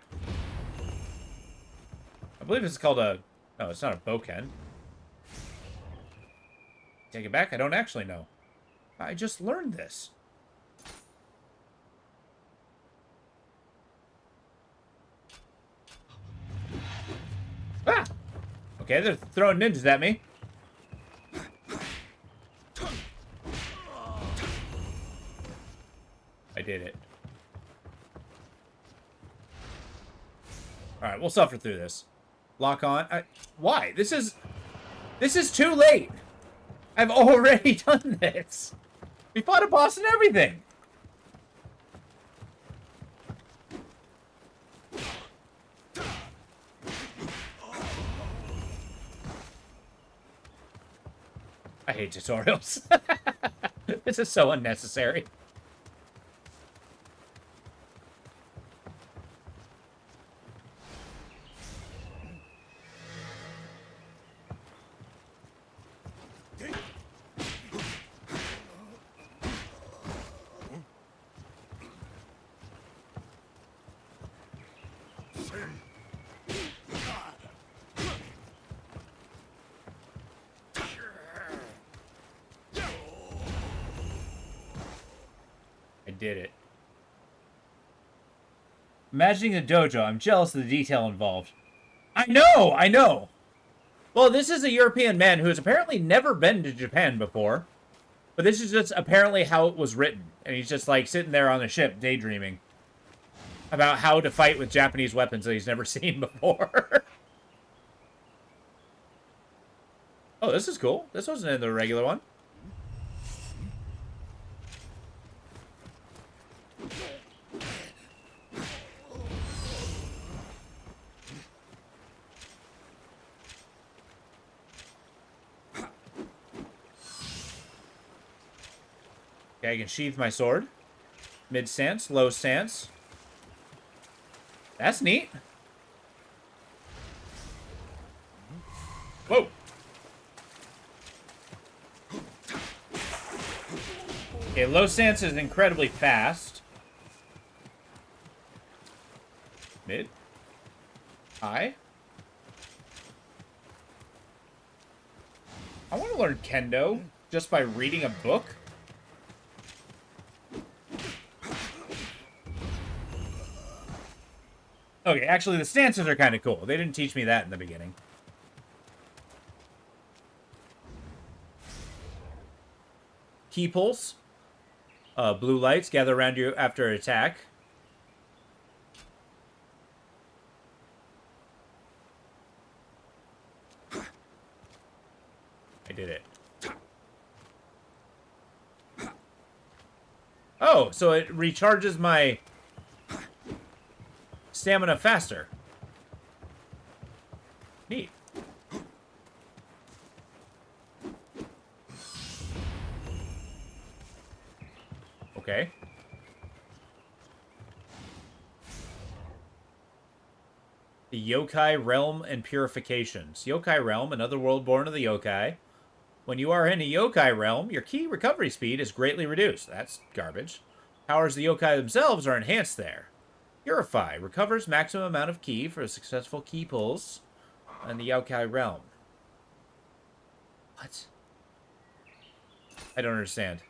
I believe it's called a... No, it's not a boken. Take it back? I don't actually know. I just learned this. Ah! Okay, they're throwing ninjas at me. I did it. Alright, we'll suffer through this. Lock on. Why? This is too late. I've already done this. We fought a boss and everything. I hate tutorials. This is so unnecessary. Did it. Imagining a dojo, I'm jealous of the detail involved. I know! Well, this is a European man who has apparently never been to Japan before. But this is just apparently how it was written. And he's just like sitting there on the ship daydreaming about how to fight with Japanese weapons that he's never seen before. Oh, this is cool. This wasn't in the regular one. Okay, I can sheath my sword. Mid stance, low stance. That's neat. Whoa. Okay, low stance is incredibly fast. Mid. High. I want to learn kendo just by reading a book. Okay, actually, the stances are kind of cool. They didn't teach me that in the beginning. Key pulse. Blue lights gather around you after attack. I did it. Oh, so it recharges my stamina faster. Neat. Okay. The Yokai Realm and Purifications. Yokai Realm, another world born of the yokai. When you are in a yokai realm, your ki recovery speed is greatly reduced. That's garbage. Powers of the yokai themselves are enhanced there. Purify. Recovers maximum amount of ki for successful ki pulls in the yokai realm. What? I don't understand.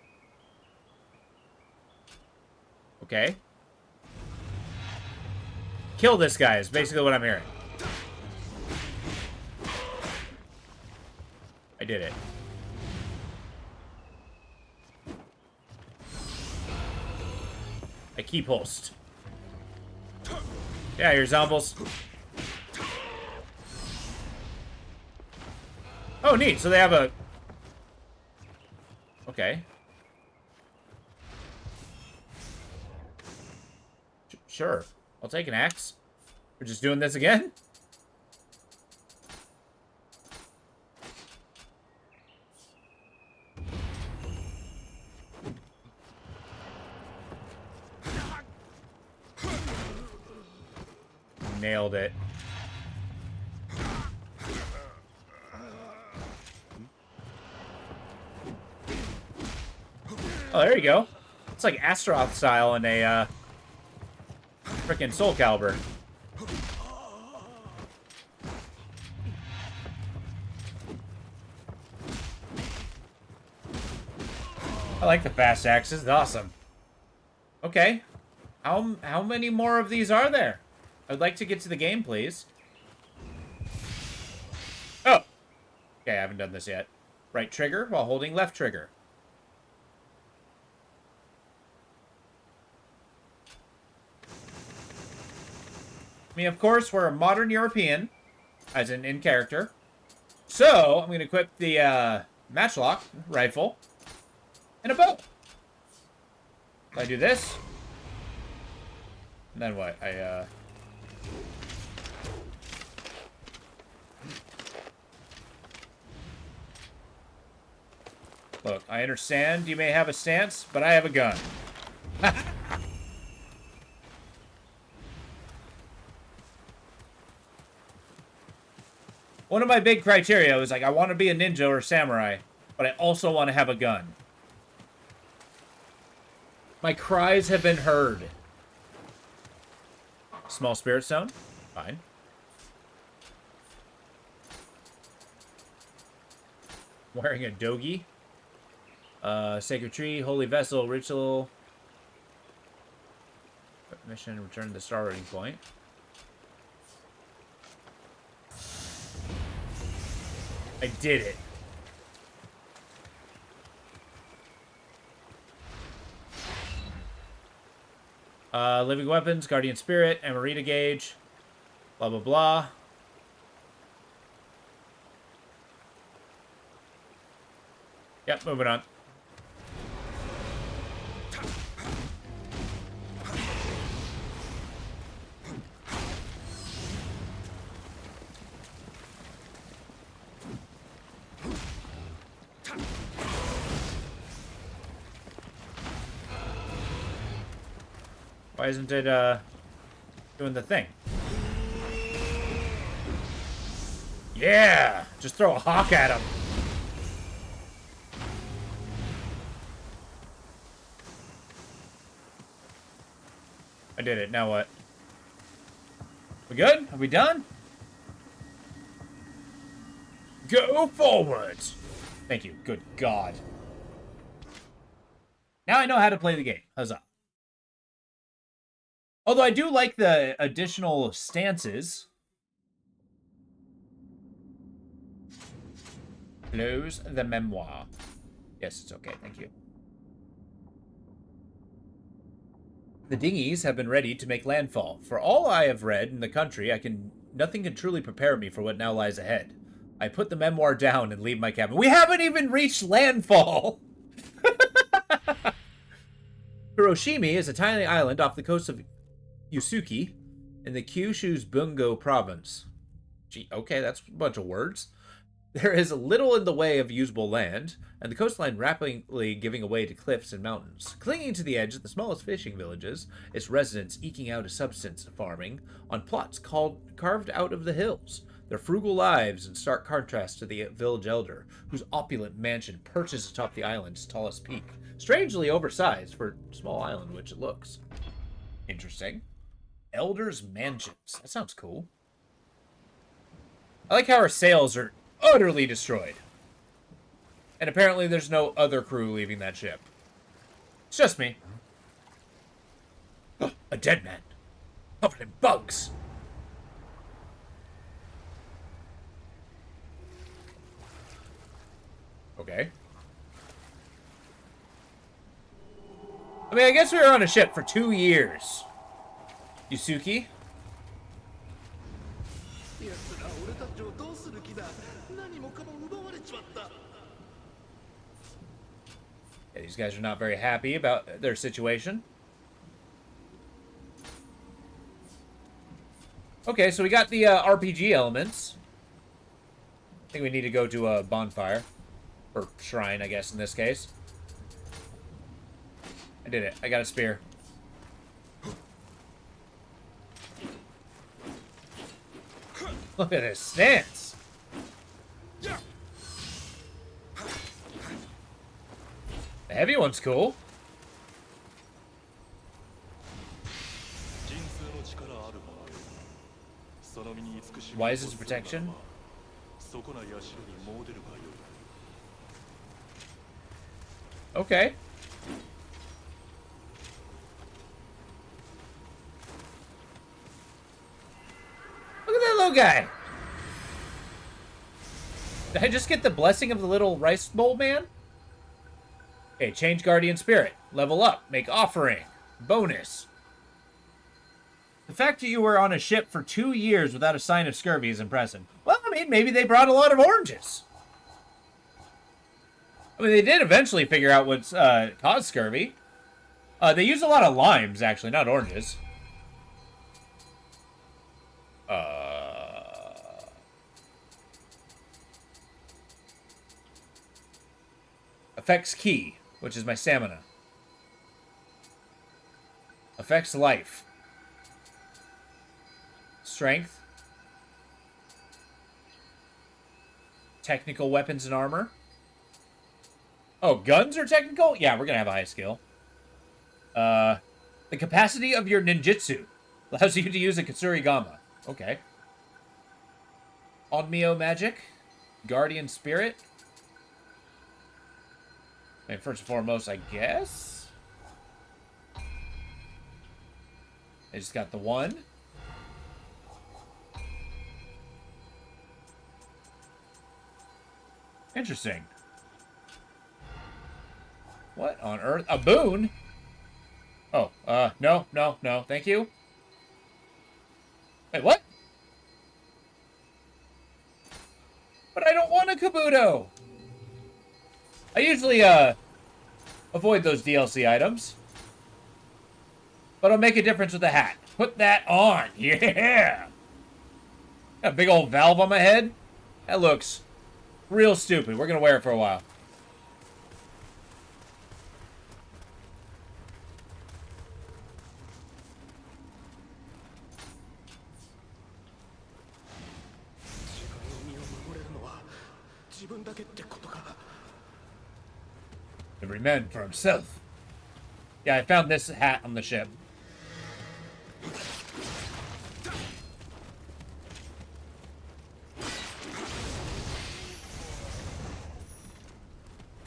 Okay. Kill this guy is basically what I'm hearing. I did it. I keep host. Yeah, you're zombies. Oh, neat. So they have a... Okay. Sure. I'll take an axe. We're just doing this again? Nailed it. Oh, there you go. It's like Astaroth style in a frickin' Soul Calibur. I like the fast axes. It's awesome. Okay. How many more of these are there? I'd like to get to the game, please. Oh. Okay, I haven't done this yet. Right trigger while holding left trigger. I mean, of course, we're a modern European, as in character. So, I'm going to equip the matchlock rifle and a bow. I do this. And then what? Look, I understand you may have a stance, but I have a gun. One of my big criteria is like, I want to be a ninja or a samurai, but I also want to have a gun. My cries have been heard. Small spirit stone? Fine. Wearing a dogi. Sacred tree, holy vessel, ritual. Mission, return to the starting point. I did it. Living weapons, guardian spirit, Amarita gauge, blah blah blah. Yep, moving on. Why isn't it, doing the thing? Yeah! Just throw a hawk at him. I did it. Now what? We good? Are we done? Go forward! Thank you. Good God. Now I know how to play the game. Huzzah. Although I do like the additional stances. Close the memoir. Yes, it's okay. Thank you. The dinghies have been ready to make landfall. For all I have read in the country, nothing can truly prepare me for what now lies ahead. I put the memoir down and leave my cabin. We haven't even reached landfall! Hiroshima is a tiny island off the coast of Yusuki in the Kyushu's Bungo province. Gee, okay, that's a bunch of words. There is little in the way of usable land, and the coastline rapidly giving away to cliffs and mountains. Clinging to the edge of the smallest fishing villages, its residents eking out a subsistence farming on plots carved out of the hills. Their frugal lives in stark contrast to the village elder, whose opulent mansion perches atop the island's tallest peak. Strangely oversized for a small island which it looks. Interesting. Elder's mansions. That sounds cool. I like how our sails are utterly destroyed. And apparently there's no other crew leaving that ship. It's just me. A dead man. Covered in bugs. Okay. I mean, I guess we were on a ship for 2 years. Yusuke? 奴ら俺たちをどうする気だ。何もかも奪われちまった。 Yeah, these guys are not very happy about their situation. Okay, so we got the RPG elements. I think we need to go to a bonfire. Or shrine, I guess, in this case. I did it. I got a spear. Look at his stance. The heavy one's cool. Why is this protection? Okay. Look at that little guy. Did I just get the blessing of the little rice bowl man? Okay, change Guardian Spirit. Level up. Make offering. Bonus. The fact that you were on a ship for 2 years without a sign of scurvy is impressive. Well, I mean, maybe they brought a lot of oranges. I mean, they did eventually figure out what's caused scurvy. They used a lot of limes, actually, not oranges. Affects Ki, which is my stamina. Affects life. Strength. Technical weapons and armor. Oh, guns are technical? Yeah, we're gonna have a high skill. The capacity of your ninjutsu allows you to use a Katsurigama. Okay. Nioh magic. Guardian spirit. I mean, first and foremost, I guess. I just got the one. Interesting. What on earth? A boon? Oh, no, no, no. Thank you. Wait, what? But I don't want a Kabuto. I usually, avoid those DLC items. But I'll make a difference with the hat. Put that on. Yeah! Got a big old valve on my head. That looks real stupid. We're gonna wear it for a while. Every man for himself. Yeah, I found this hat on the ship.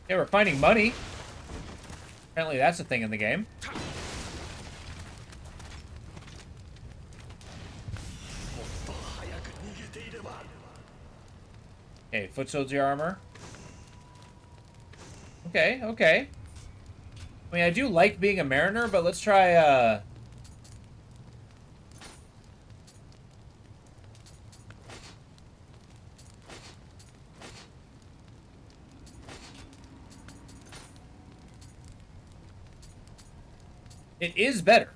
Yeah, we're finding money. Apparently that's a thing in the game. Okay, foot soldier armor. Okay, okay. I mean, I do like being a mariner, but let's try, It is better.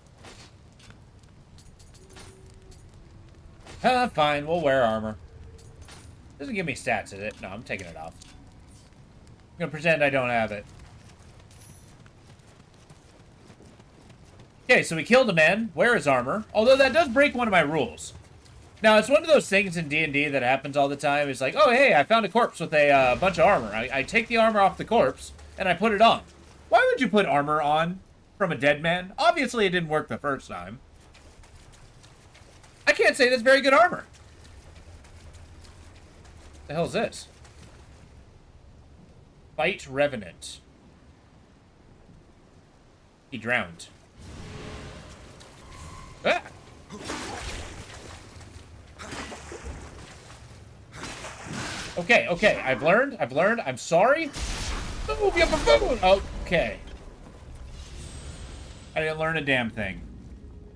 Fine, we'll wear armor. Doesn't give me stats, is it? No, I'm taking it off. I'm gonna pretend I don't have it. Okay, so we killed a man. Wear his armor. Although that does break one of my rules. Now, it's one of those things in D&D that happens all the time. It's like, oh, hey, I found a corpse with a bunch of armor. I take the armor off the corpse, and I put it on. Why would you put armor on from a dead man? Obviously, it didn't work the first time. I can't say that's very good armor. What the hell is this? Fight Revenant. He drowned. Ah! Okay, okay, I've learned, I'm sorry. Move, you buffoon! Okay. I didn't learn a damn thing.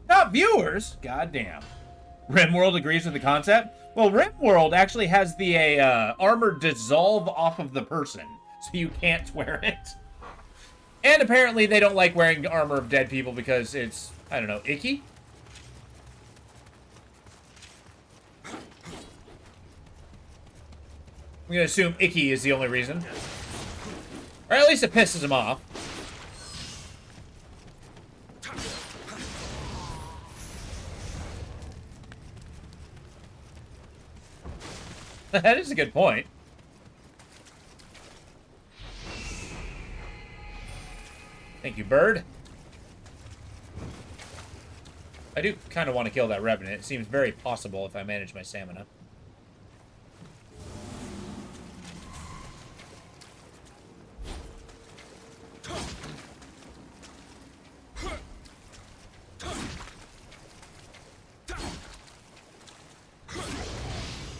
Not viewers. Goddamn. RimWorld agrees with the concept. Well, RimWorld actually has the armor dissolve off of the person, so you can't wear it. And apparently they don't like wearing armor of dead people because it's, I don't know, icky? I'm gonna assume icky is the only reason. Or at least it pisses him off. That is a good point. Thank you, bird. I do kind of want to kill that revenant. It seems very possible if I manage my stamina.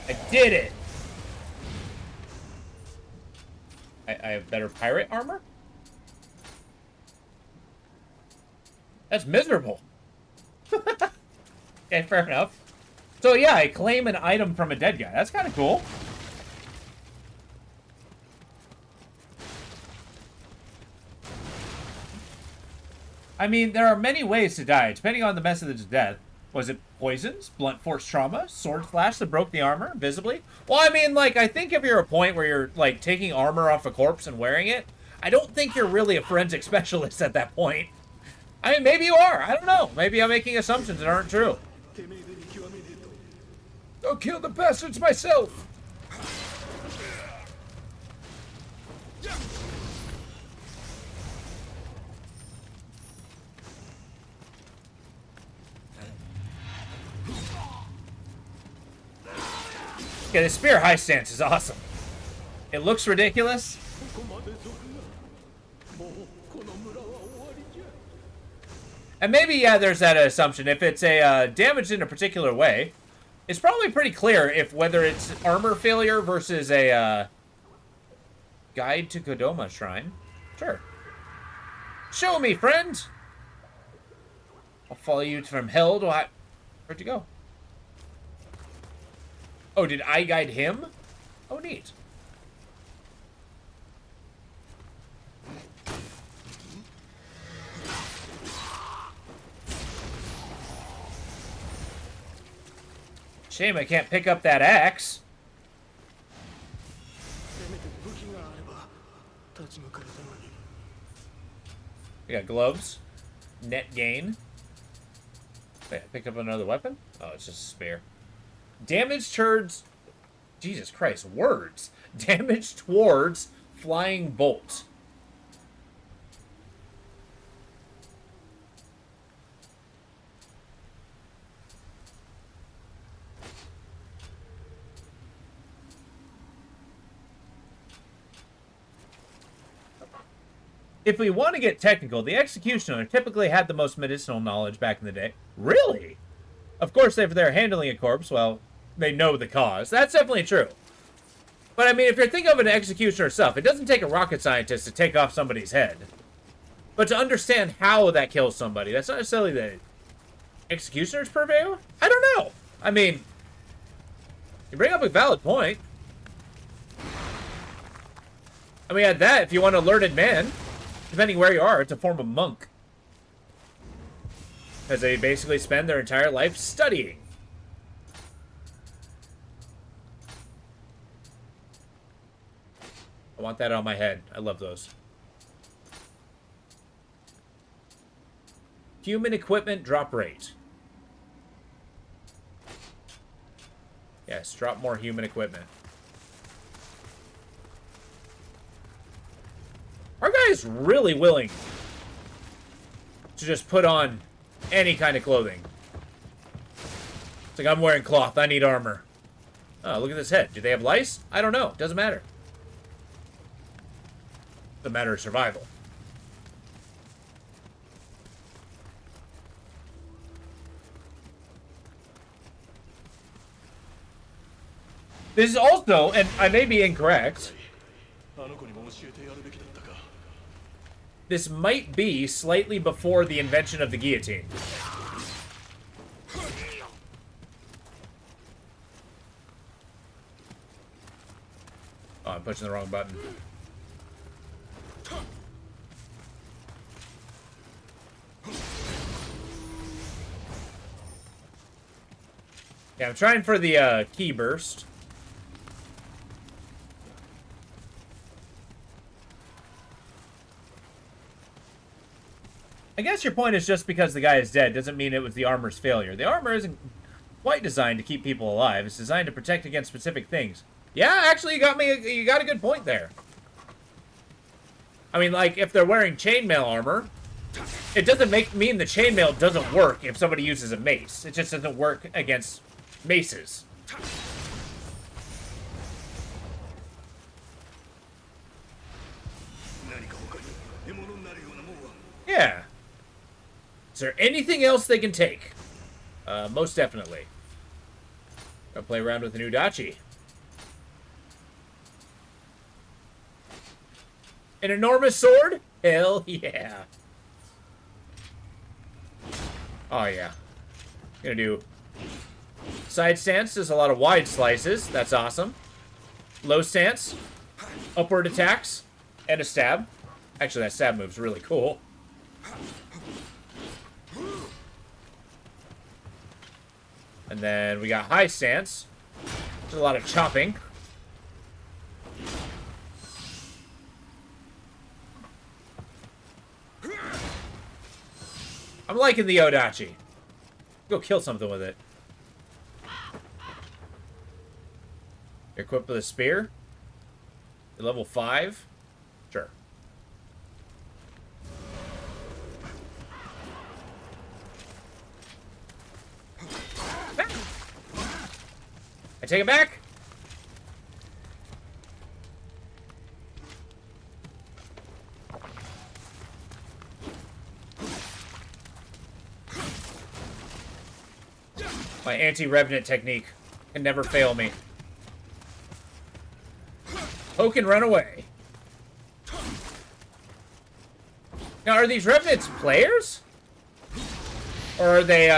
I did it! I have better pirate armor? That's miserable. Okay, fair enough. So yeah, I claim an item from a dead guy. That's kind of cool. I mean, there are many ways to die, depending on the method of death. Was it poisons, blunt force trauma, sword slash that broke the armor visibly? Well, I mean, like, I think if you're a point where you're, like, taking armor off a corpse and wearing it, I don't think you're really a forensic specialist at that point. I mean, maybe you are. I don't know. Maybe I'm making assumptions that aren't true. I'll kill the bastards myself. Yeah, the spear high stance is awesome. It looks ridiculous. And maybe, yeah, there's that assumption. If it's a damaged in a particular way, it's probably pretty clear if whether it's armor failure versus a guide to Kodama Shrine. Sure. Show me, friend. I'll follow you from hell to where'd you go? Oh, did I guide him? Oh, neat. Shame I can't pick up that axe. We got gloves. Net gain. Wait, I picked up another weapon? Oh, it's just a spear. Damage towards... Jesus Christ, words. Damage towards flying bolt. If we want to get technical, the executioner typically had the most medicinal knowledge back in the day. Really? Of course, if they're handling a corpse, well, they know the cause. That's definitely true. But I mean, if you're thinking of an executioner itself, it doesn't take a rocket scientist to take off somebody's head. But to understand how that kills somebody, that's not necessarily the executioner's purview? I don't know. I mean, you bring up a valid point. I mean, at that, if you want a learned man, depending where you are, it's a form of monk. Because they basically spend their entire life studying. I want that on my head. I love those. Human equipment drop rate. Yes, drop more human equipment. Our guy is really willing to just put on any kind of clothing. It's like, I'm wearing cloth. I need armor. Oh, look at this head. Do they have lice? I don't know. Doesn't matter. It's a matter of survival. This is also, and I may be incorrect, this might be slightly before the invention of the guillotine. Oh, I'm pushing the wrong button. Yeah, I'm trying for the key burst. I guess your point is just because the guy is dead doesn't mean it was the armor's failure. The armor isn't quite designed to keep people alive. It's designed to protect against specific things. Yeah, actually, you got a good point there. I mean, like, if they're wearing chainmail armor, it doesn't mean the chainmail doesn't work if somebody uses a mace. It just doesn't work against maces. Yeah. Is there anything else they can take? Most definitely. Gotta play around with the new Dachi. An enormous sword? Hell yeah. Oh yeah. Gonna do side stance, does a lot of wide slices. That's awesome. Low stance, upward attacks, and a stab. Actually, that stab move's really cool. And then we got high stance. There's a lot of chopping. I'm liking the Odachi. Go kill something with it. You're equipped with a spear? You're level 5? Sure. I take it back? My anti-revenant technique can never fail me. Poke and run away. Now, are these revenants players? Or are they,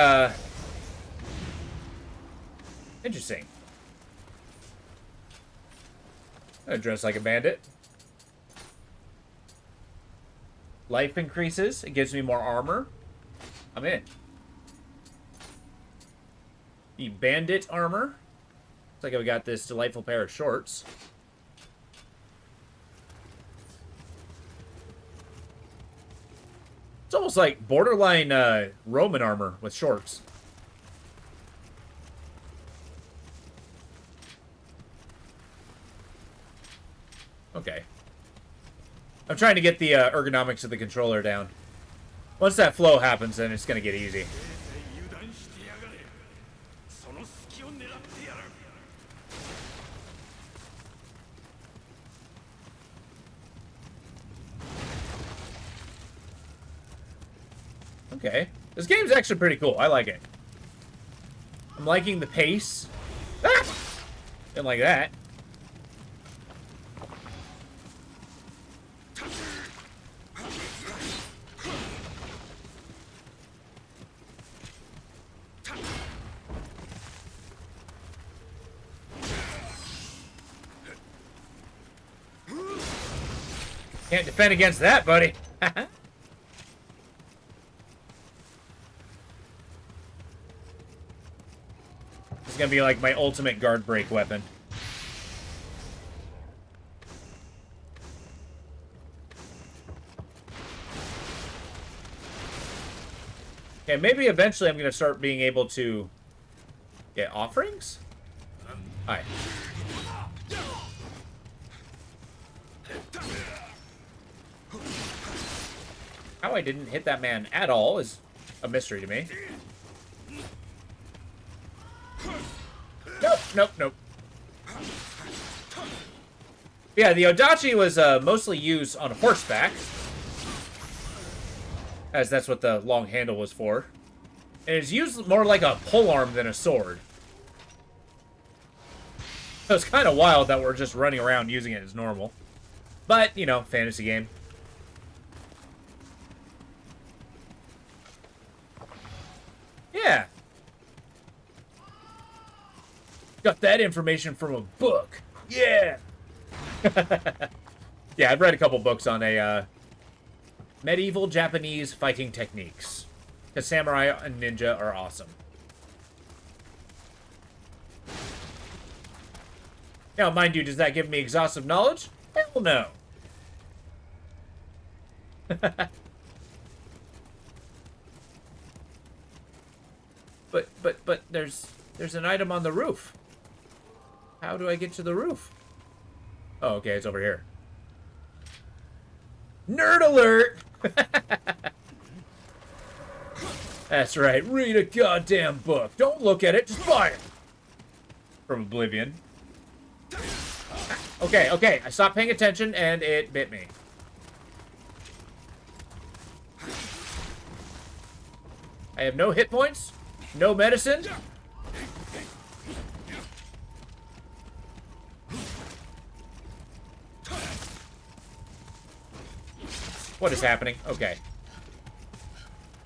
interesting. I dress like a bandit. Life increases. It gives me more armor. I'm in. The bandit armor. Looks like I've got this delightful pair of shorts. It's almost like borderline Roman armor with shorts. Okay. I'm trying to get the ergonomics of the controller down. Once that flow happens, then it's going to get easy. Okay. This game's actually pretty cool. I like it. I'm liking the pace. Ah! Didn't like that. Can't defend against that, buddy. This is gonna be like my ultimate guard break weapon. Okay, maybe eventually I'm gonna start being able to get offerings? Hi. How I didn't hit that man at all is a mystery to me. Nope, nope, nope. Yeah, the Odachi was mostly used on horseback, as that's what the long handle was for. And it's used more like a polearm than a sword. So it's kind of wild that we're just running around using it as normal. But, you know, fantasy game. Got that information from a book. Yeah. Yeah, I've read a couple books on medieval Japanese fighting techniques. Because samurai and ninja are awesome. Now, mind you, does that give me exhaustive knowledge? Hell no. But there's an item on the roof. How do I get to the roof? Oh, okay, it's over here. Nerd alert! That's right, read a goddamn book. Don't look at it, just buy it. From Oblivion. Okay, I stopped paying attention and it bit me. I have no hit points, no medicine. What is happening? Okay.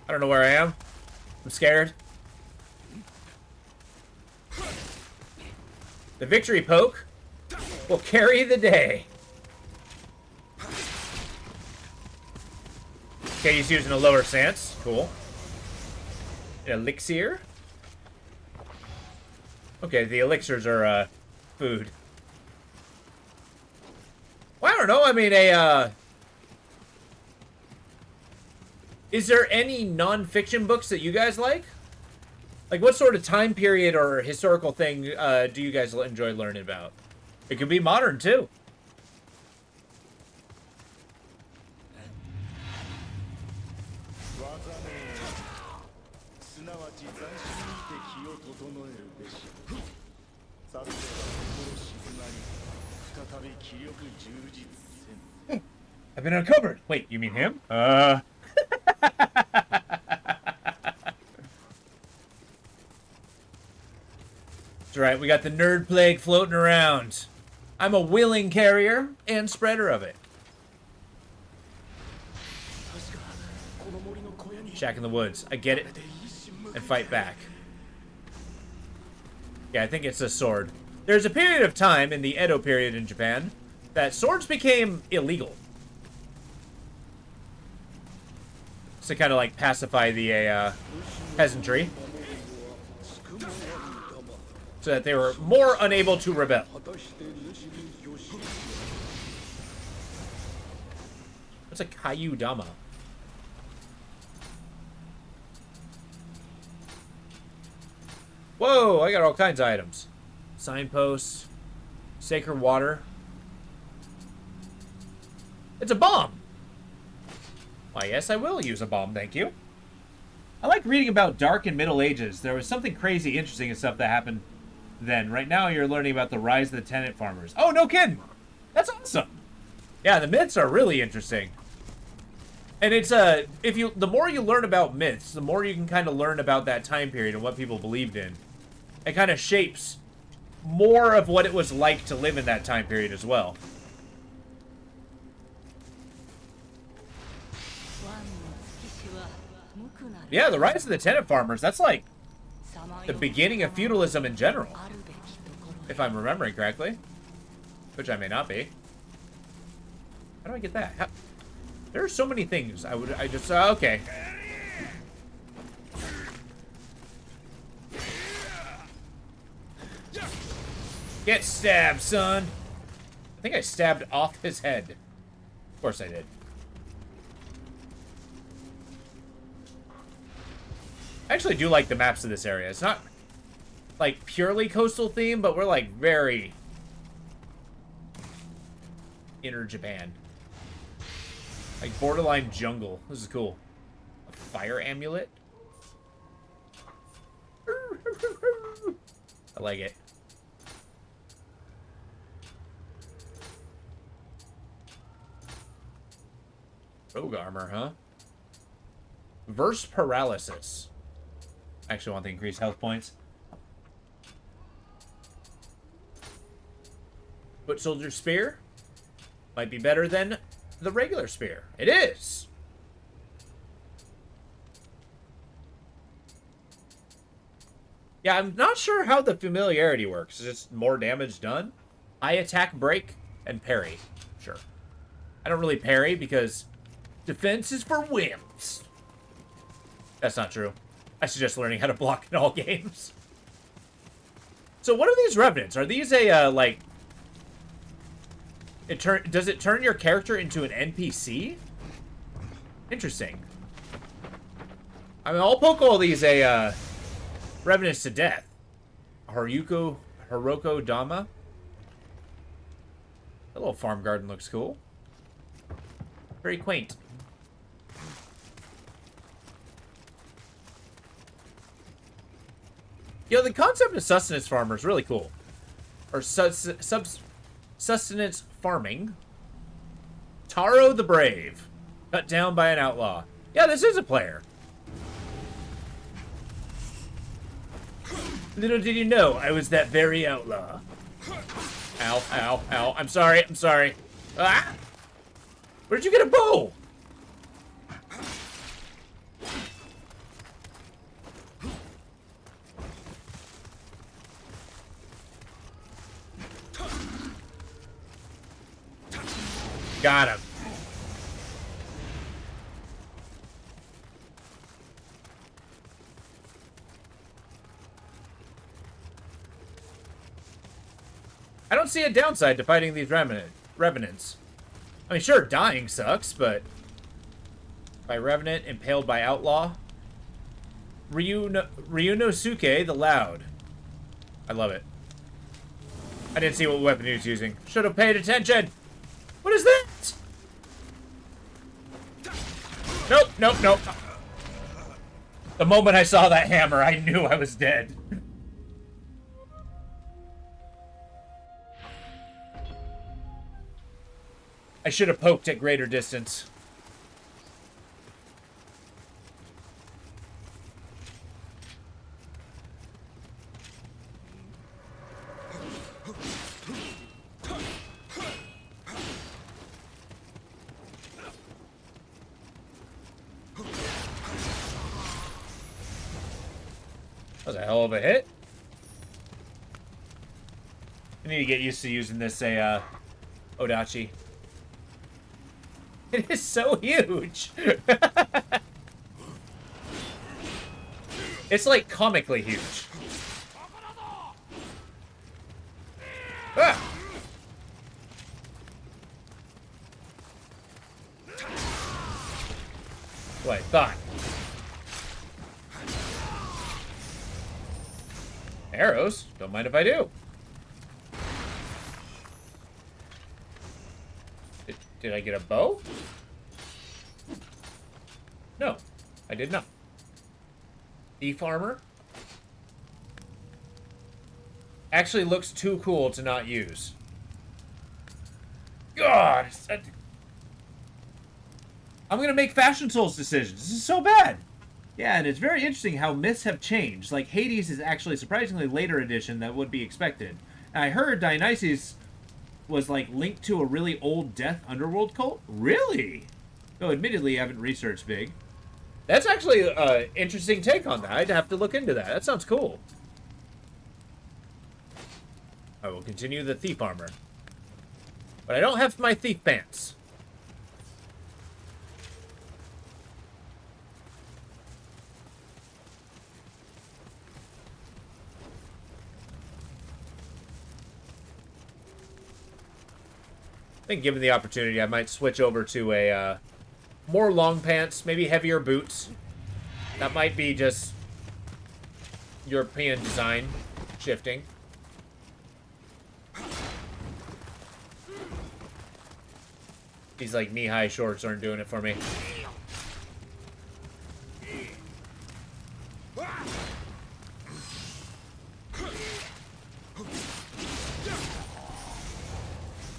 I don't know where I am. I'm scared. The victory poke will carry the day. Okay, he's using a lower stance. Cool. An elixir. Okay, the elixirs are, food. Well, I don't know. I mean, is there any non-fiction books that you guys like? Like, what sort of time period or historical thing do you guys enjoy learning about? It could be modern, too. I've been uncovered. Wait, you mean him? That's right, we got the nerd plague floating around. I'm a willing carrier and spreader of it. Shack in the woods. I get it. And fight back. Yeah, I think it's a sword. There's a period of time in the Edo period in Japan that swords became illegal. To kind of like pacify the peasantry. So that they were more unable to rebel. What's a Kaiju Dama? Whoa, I got all kinds of items. Signposts. Sacred water. It's a bomb! Why, yes, I will use a bomb, thank you. I like reading about Dark and Middle Ages. There was something crazy interesting and stuff that happened then. Right now, you're learning about the rise of the tenant farmers. Oh, no kidding! That's awesome! Yeah, the myths are really interesting. And it's, the more you learn about myths, the more you can kind of learn about that time period and what people believed in. It kind of shapes more of what it was like to live in that time period as well. Yeah, the rise of the tenant farmers, that's like the beginning of feudalism in general. If I'm remembering correctly. Which I may not be. How do I get that? There are so many things. Okay. Get stabbed, son. I think I stabbed off his head. Of course I did. I actually do like the maps of this area. It's not, like, purely coastal theme, but we're, like, very inner Japan. Like, borderline jungle. This is cool. A fire amulet? I like it. Rogue armor, huh? Verse paralysis. I actually want the increased health points. Foot soldier spear. Might be better than the regular spear. It is! Yeah, I'm not sure how the familiarity works. Is it just more damage done? I attack, break, and parry. Sure. I don't really parry because defense is for wimps. That's not true. I suggest learning how to block in all games. So what are these revenants? Are these a, like... Does it turn your character into an NPC? Interesting. I mean, I'll poke all these, revenants to death. Hiroko Dama. The little farm garden looks cool. Very quaint. You know, the concept of sustenance farmer is really cool. Or sustenance farming. Taro the Brave. Cut down by an outlaw. Yeah, this is a player. Little did you know, I was that very outlaw. Ow, ow, ow. I'm sorry, I'm sorry. Ah! Where'd you get a bow? Got him. I don't see a downside to fighting these revenants. I mean, sure, dying sucks, but... By revenant, impaled by outlaw. Ryunosuke the Loud. I love it. I didn't see what weapon he was using. Should have paid attention. What is that? Nope, nope, nope. The moment I saw that hammer, I knew I was dead. I should have poked at greater distance. That was a hell of a hit. I need to get used to using this, Odachi. It is so huge. It's like comically huge. Ah! What I thought. Arrows? Don't mind if I do. Did I get a bow? No, I did not. Thief armor? Actually looks too cool to not use. God! I'm gonna make Fashion Souls decisions. This is so bad! Yeah, and it's very interesting how myths have changed. Like, Hades is actually a surprisingly later edition than would be expected. And I heard Dionysus was, like, linked to a really old death underworld cult? Really? Though, admittedly, I haven't researched big. That's actually an interesting take on that. I'd have to look into that. That sounds cool. I will continue the thief armor. But I don't have my thief pants. I think given the opportunity, I might switch over to a more long pants, maybe heavier boots. That might be just European design shifting. These like knee-high shorts aren't doing it for me.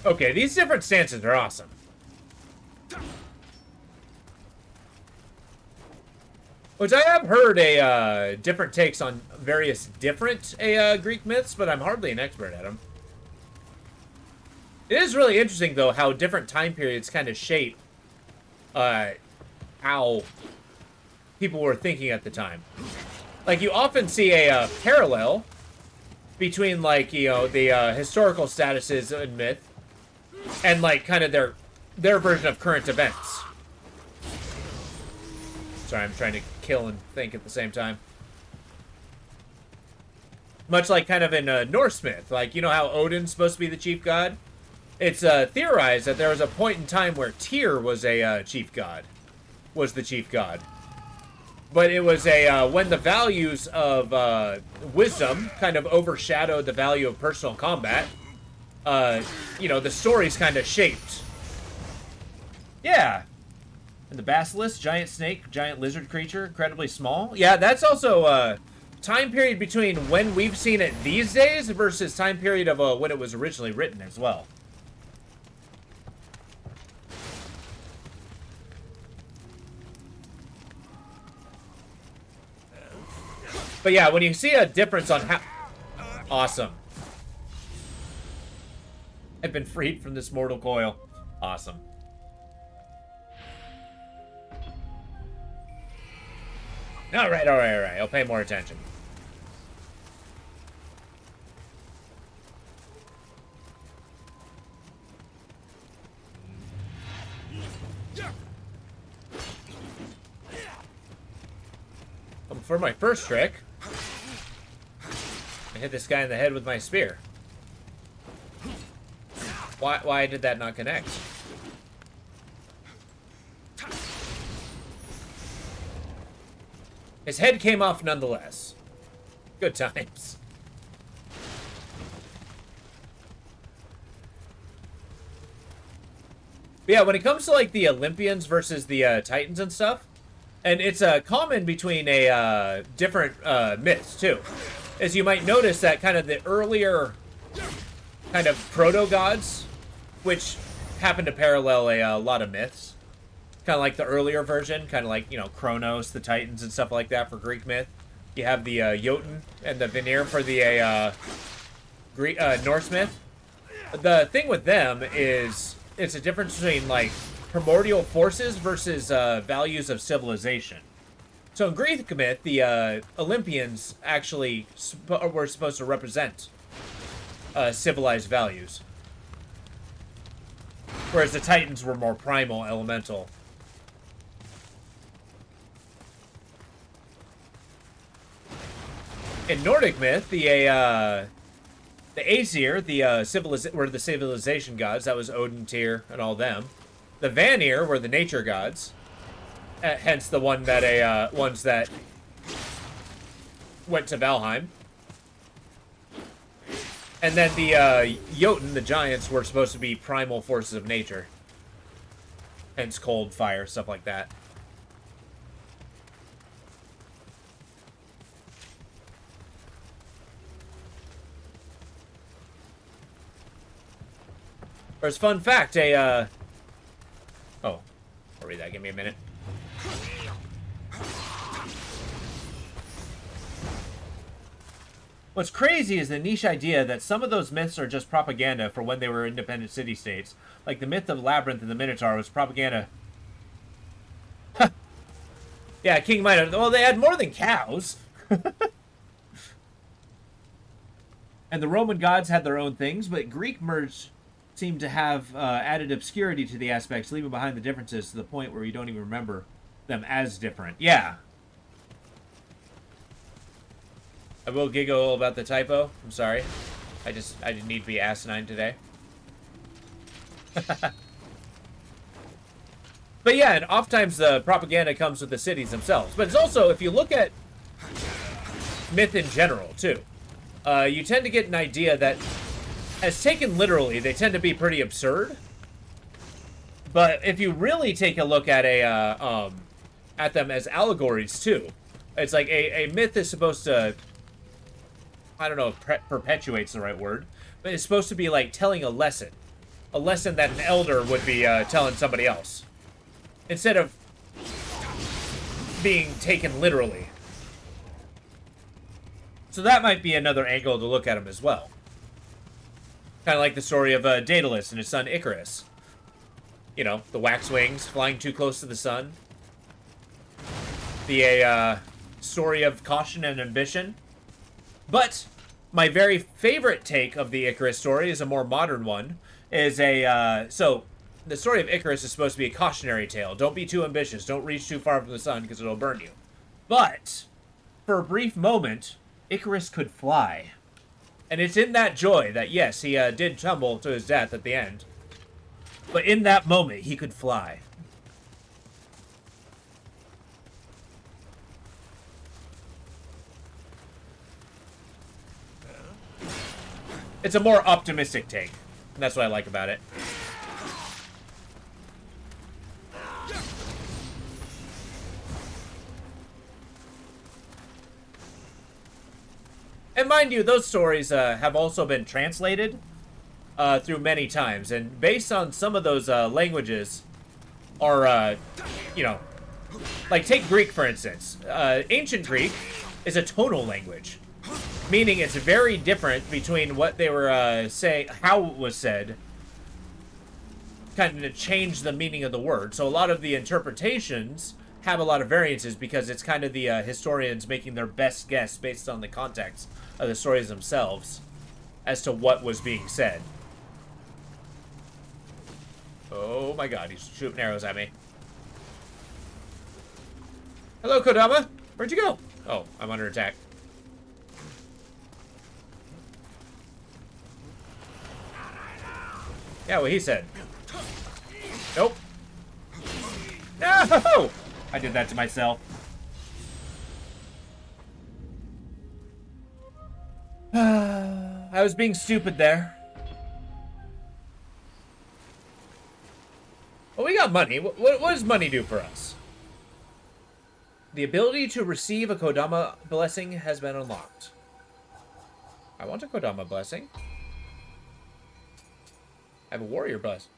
Okay, these different stances are awesome. Which I have heard different takes on various different Greek myths, but I'm hardly an expert at them. It is really interesting, though, how different time periods kind of shape how people were thinking at the time. Like, you often see a parallel between, like, you know, the historical statuses in myth and, like, kind of their version of current events. Sorry, I'm trying to kill and think at the same time. Much like kind of in Norse myth. Like, you know how Odin's supposed to be the chief god? It's theorized that there was a point in time where Tyr was a chief god. Was the chief god. But it was when the values of wisdom kind of overshadowed the value of personal combat, you know, the story's kind of shaped. Yeah. And the basilisk, giant snake, giant lizard creature, incredibly small. Yeah, that's also time period between when we've seen it these days versus time period of when it was originally written as well. But yeah, when you see a difference on how... Awesome. I've been freed from this mortal coil. Awesome. Alright. I'll pay more attention. For my first trick, I hit this guy in the head with my spear. Why did that not connect? His head came off nonetheless. Good times. But yeah, when it comes to like the Olympians versus the Titans and stuff, and it's common between a different myths too, as you might notice that kind of the earlier kind of proto-gods, which happen to parallel a lot of myths, kind of like the earlier version, kind of like, you know, Kronos, the Titans and stuff like that for Greek myth. You have the Jotun and the Vanir for the Norse myth. The thing with them is it's a difference between like primordial forces versus values of civilization. So in Greek myth, the Olympians actually were supposed to represent civilized values, whereas the Titans were more primal, elemental. In Nordic myth, the Aesir, were the civilization gods. That was Odin, Tyr, and all them. The Vanir were the nature gods, hence the ones that went to Valheim. And then the Jotun, the giants, were supposed to be primal forces of nature, hence cold, fire, stuff like that. There's fun fact, oh, I'll read that, give me a minute. What's crazy is the niche idea that some of those myths are just propaganda for when they were independent city-states. Like the myth of Labyrinth and the Minotaur was propaganda. Yeah, King might have, well, they had more than cows. And the Roman gods had their own things, but Greek merge seem to have added obscurity to the aspects, leaving behind the differences to the point where you don't even remember them as different. Yeah. I will giggle about the typo. I'm sorry. I didn't need to be asinine today. But yeah, and oftentimes the propaganda comes with the cities themselves. But it's also, if you look at myth in general, too, you tend to get an idea that, as taken literally, they tend to be pretty absurd. But if you really take a look at at them as allegories too, it's like a myth is supposed to, I don't know if perpetuate's the right word, but it's supposed to be like telling a lesson that an elder would be telling somebody else, instead of being taken literally. So that might be another angle to look at them as well. Kind of like the story of Daedalus and his son Icarus. You know, the wax wings, flying too close to the sun. The story of caution and ambition. But my very favorite take of the Icarus story is a more modern one. So the story of Icarus is supposed to be a cautionary tale. Don't be too ambitious. Don't reach too far from the sun because it'll burn you. But for a brief moment, Icarus could fly. And it's in that joy that, yes, he did tumble to his death at the end. But in that moment, he could fly. It's a more optimistic take. And that's what I like about it. And mind you, those stories have also been translated through many times. And based on some of those languages are, you know, like take Greek, for instance. Ancient Greek is a tonal language. Meaning it's very different between what they were saying, how it was said, kind of to change the meaning of the word. So a lot of the interpretations have a lot of variances because it's kind of the historians making their best guess based on the context of the stories themselves as to what was being said. Oh my god, he's shooting arrows at me. Hello, Kodama. Where'd you go? Oh, I'm under attack. Yeah, what he said. Nope. No! I did that to myself. I was being stupid there. Well, we got money. What does money do for us? The ability to receive a Kodama blessing has been unlocked. I want a Kodama blessing. I have a warrior blessing.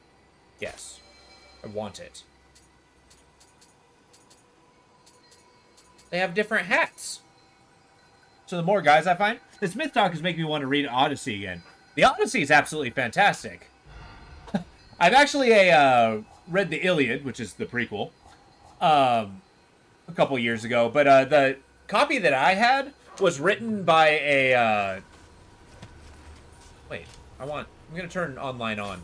Yes. I want it. They have different hats. So the more guys I find... This myth talk is making me want to read Odyssey again. The Odyssey is absolutely fantastic. I've actually read the Iliad, which is the prequel, a couple years ago. But the copy that I had was written by a... Wait, I'm going to turn online on.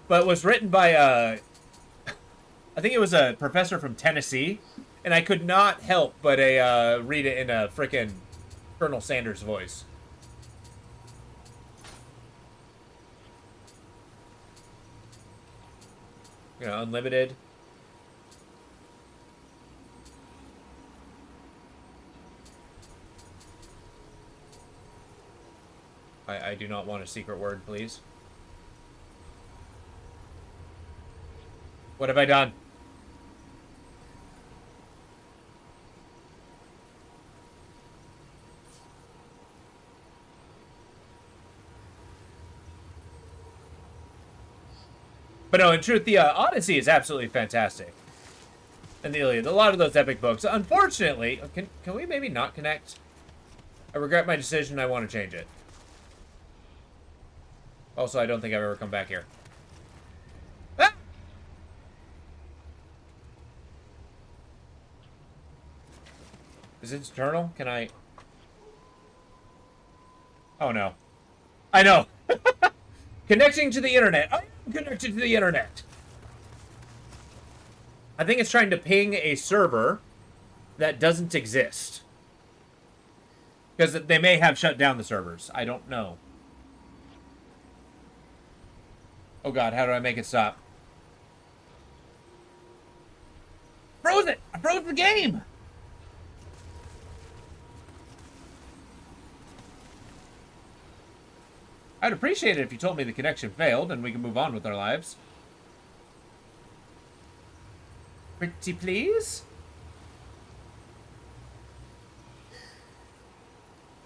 But it was written by I think it was a professor from Tennessee. And I could not help but read it in a frickin' Colonel Sanders voice. You know, unlimited. I do not want a secret word, please. What have I done? But no, in truth, the Odyssey is absolutely fantastic. And the Iliad, a lot of those epic books. Unfortunately, can we maybe not connect? I regret my decision. I want to change it. Also, I don't think I've ever come back here. Ah! Is it eternal? Can I... Oh, no. I know. Connecting to the internet. I am connected to the internet. I think it's trying to ping a server that doesn't exist. Because they may have shut down the servers. I don't know. Oh god, how do I make it stop? Froze it! I froze the game! I'd appreciate it if you told me the connection failed and we can move on with our lives. Pretty please?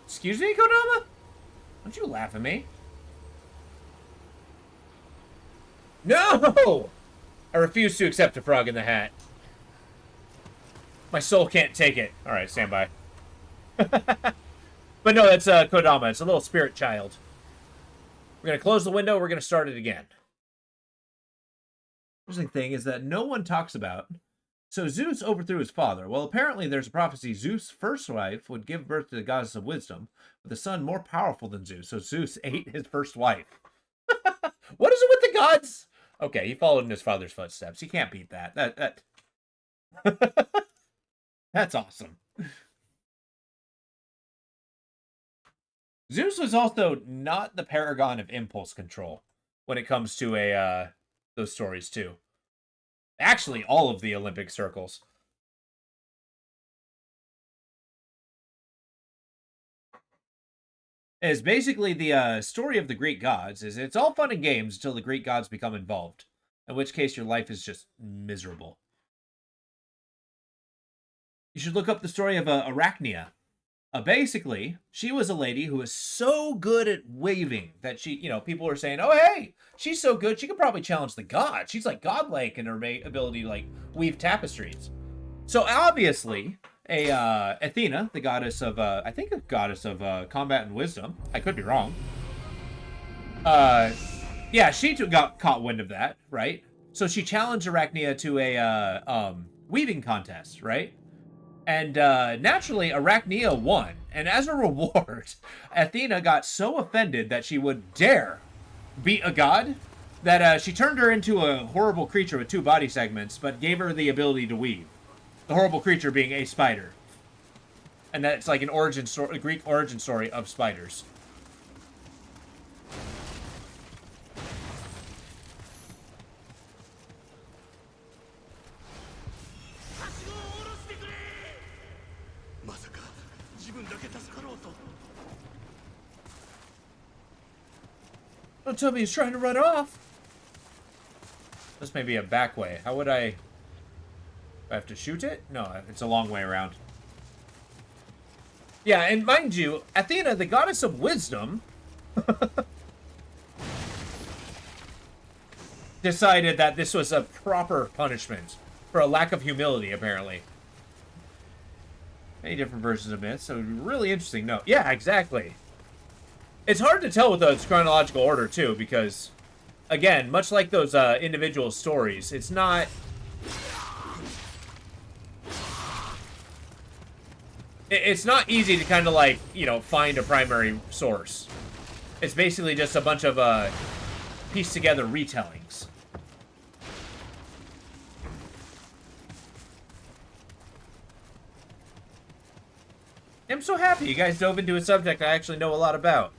Excuse me, Kodama? Don't you laugh at me. No! I refuse to accept a frog in the hat. My soul can't take it. Alright, stand by. But no, that's Kodama. It's a little spirit child. We're going to close the window. We're going to start it again. The interesting thing is that no one talks about So Zeus overthrew his father. Well, apparently there's a prophecy Zeus' first wife would give birth to the goddess of wisdom, with a son more powerful than Zeus. So Zeus ate his first wife. What is it with the gods? Okay, he followed in his father's footsteps. He can't beat that. That's awesome. Zeus was also not the paragon of impulse control when it comes to those stories too. Actually, all of the Olympic circles. Is basically the story of the Greek gods. Is it's all fun and games until the Greek gods become involved, in which case your life is just miserable. You should look up the story of Arachnia. Basically, she was a lady who was so good at waving that she, people were saying, oh, hey, she's so good, she could probably challenge the gods. She's like godlike in her ability to, like, weave tapestries. So, obviously, Athena, the goddess of, I think a goddess of combat and wisdom. I could be wrong. Yeah, she got caught wind of that, right? So she challenged Arachnia to a weaving contest, right? And naturally, Arachnia won. And as a reward, Athena got so offended that she would dare beat a god that she turned her into a horrible creature with 2 body segments, but gave her the ability to weave. The horrible creature being a spider. And that's like an origin story, a Greek origin story of spiders. Don't tell me he's trying to run off. This may be a back way. How would I... Do I have to shoot it? No, it's a long way around. Yeah, and mind you, Athena, the goddess of wisdom, decided that this was a proper punishment for a lack of humility, apparently. Many different versions of myths, so it would be really interesting. No, yeah, exactly. It's hard to tell with its chronological order, too, because, again, much like those individual stories, it's not... It's not easy to kind of, like, find a primary source. It's basically just a bunch of pieced together retellings. I'm so happy you guys dove into a subject I actually know a lot about.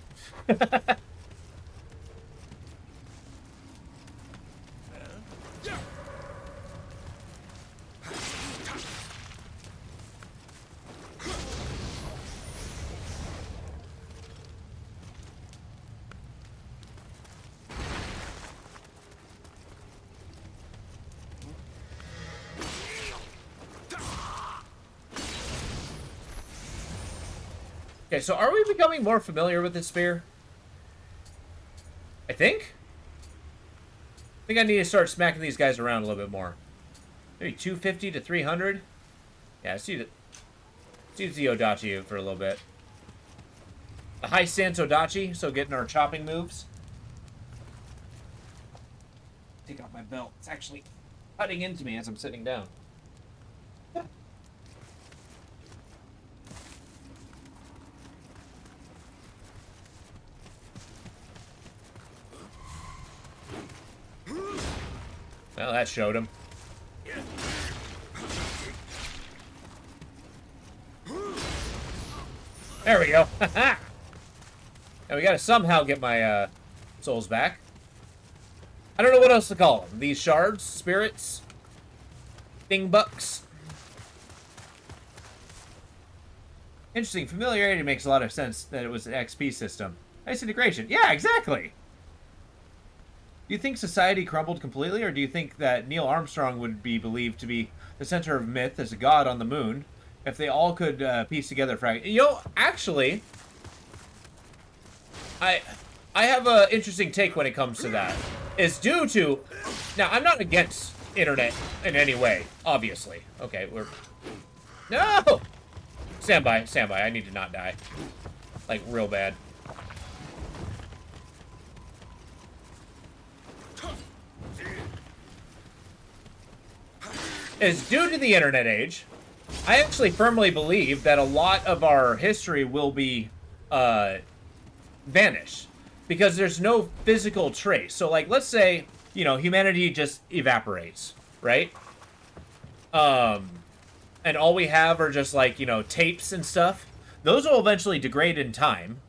Okay, so are we becoming more familiar with this spear? I think I need to start smacking these guys around a little bit more. Maybe 250 to 300? Yeah, let's use the Odachi for a little bit. The high stance Odachi, so getting our chopping moves. Take off my belt. It's actually cutting into me as I'm sitting down. Well, that showed him. There we go. And we gotta somehow get my souls back. I don't know what else to call them. These shards, spirits, thingbucks. Interesting. Familiarity makes a lot of sense that it was an XP system. Nice integration. Yeah, exactly. Do you think society crumbled completely, or do you think that Neil Armstrong would be believed to be the center of myth as a god on the moon if they all could piece together fragments? Actually, I have an interesting take when it comes to that. It's due to... Now, I'm not against internet in any way, obviously. Okay, we're... No! Stand by, stand by. I need to not die. Like, real bad. is due to the internet age. I actually firmly believe that a lot of our history will be vanish because there's no physical trace. So, like, let's say, you know, humanity just evaporates, right? And all we have are just, like, you know, tapes and stuff. Those will eventually degrade in time.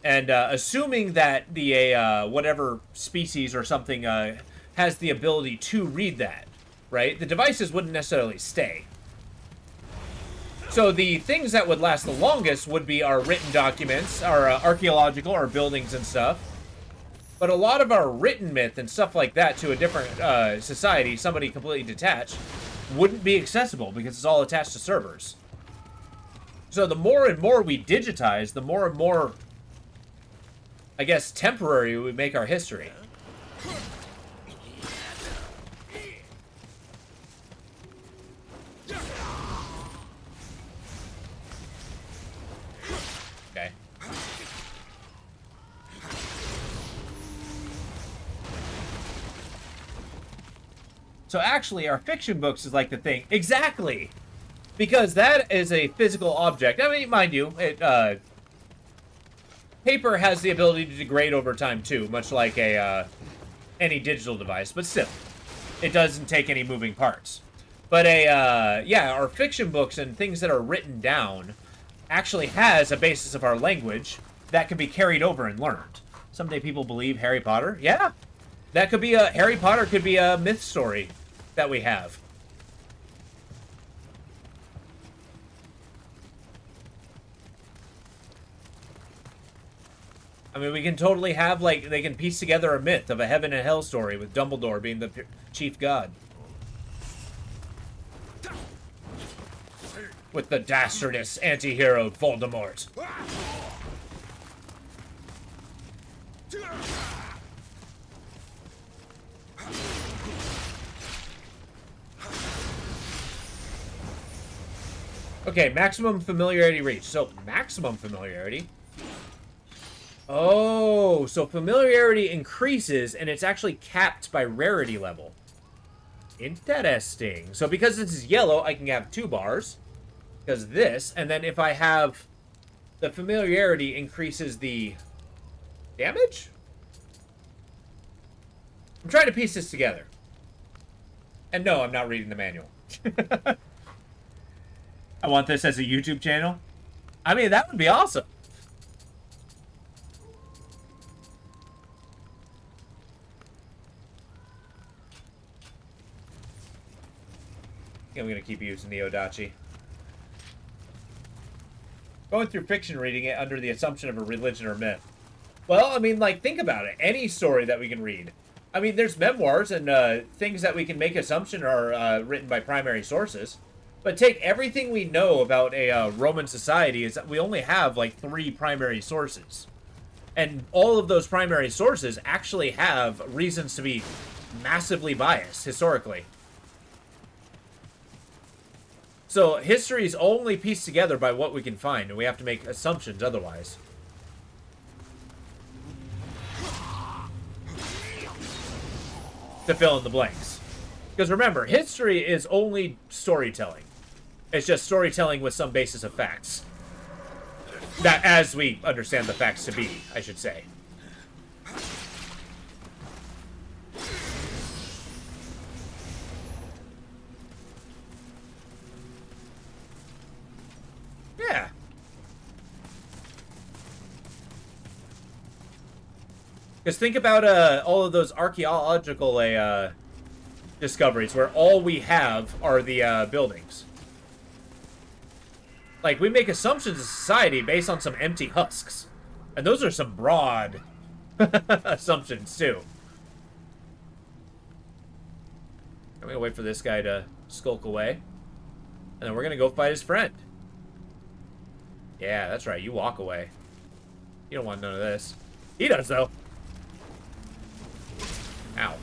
And assuming that the whatever species or something has the ability to read that, right? The devices wouldn't necessarily stay. So the things that would last the longest would be our written documents, our archaeological, our buildings and stuff. But a lot of our written myth and stuff like that to a different society, somebody completely detached, wouldn't be accessible because it's all attached to servers. So the more and more we digitize, the more and more, I guess, temporary we make our history. Okay. So actually, our fiction books is like the thing. Exactly! Because that is a physical object. I mean, mind you, paper has the ability to degrade over time too, much like any digital device, but still, it doesn't take any moving parts. But yeah, our fiction books and things that are written down actually has a basis of our language that can be carried over and learned. Someday people believe Harry Potter. Yeah, that could be Harry Potter could be a myth story that we have. I mean, we can totally have, like, they can piece together a myth of a heaven and hell story with Dumbledore being the chief god. With the dastardous anti-hero Voldemort. Okay, maximum familiarity reach. So, maximum familiarity? Oh, so familiarity increases, and it's actually capped by rarity level. Interesting. So because this is yellow, I can have 2 bars. Because this, and then if I have the familiarity increases the damage? I'm trying to piece this together. And no, I'm not reading the manual. I want this as a YouTube channel. I mean, that would be awesome. I'm going to keep using Nioh Dachi. Going through fiction, reading it under the assumption of a religion or myth. Well, I mean, like, think about it. Any story that we can read. I mean, there's memoirs and things that we can make assumption are written by primary sources. But take everything we know about a Roman society is that we only have, like, 3 primary sources. And all of those primary sources actually have reasons to be massively biased, historically. So, history is only pieced together by what we can find, and we have to make assumptions otherwise. To fill in the blanks. Because remember, history is only storytelling. It's just storytelling with some basis of facts. That, as we understand the facts to be, I should say. Yeah. Because think about all of those archaeological discoveries where all we have are the buildings. Like, we make assumptions of society based on some empty husks. And those are some broad assumptions, too. I'm going to wait for this guy to skulk away. And then we're going to go fight his friend. Yeah, that's right. You walk away. You don't want none of this. He does, though. Ow.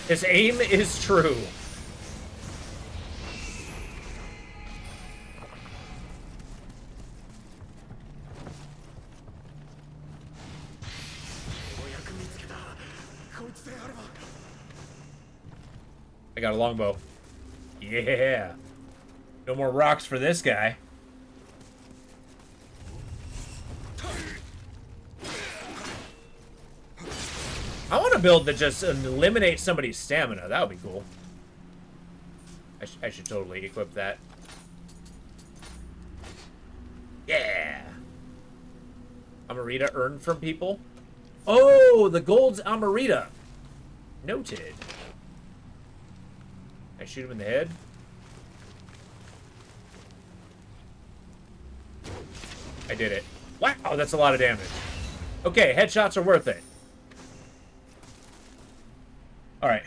His aim is true. I got a longbow. Yeah. No more rocks for this guy. I want a build that just eliminates somebody's stamina. That would be cool. I should totally equip that. Yeah. Amarita earned from people. Oh, the gold's Amarita. Noted. I shoot him in the head. I did it. Wow, that's a lot of damage. Okay, headshots are worth it. Alright.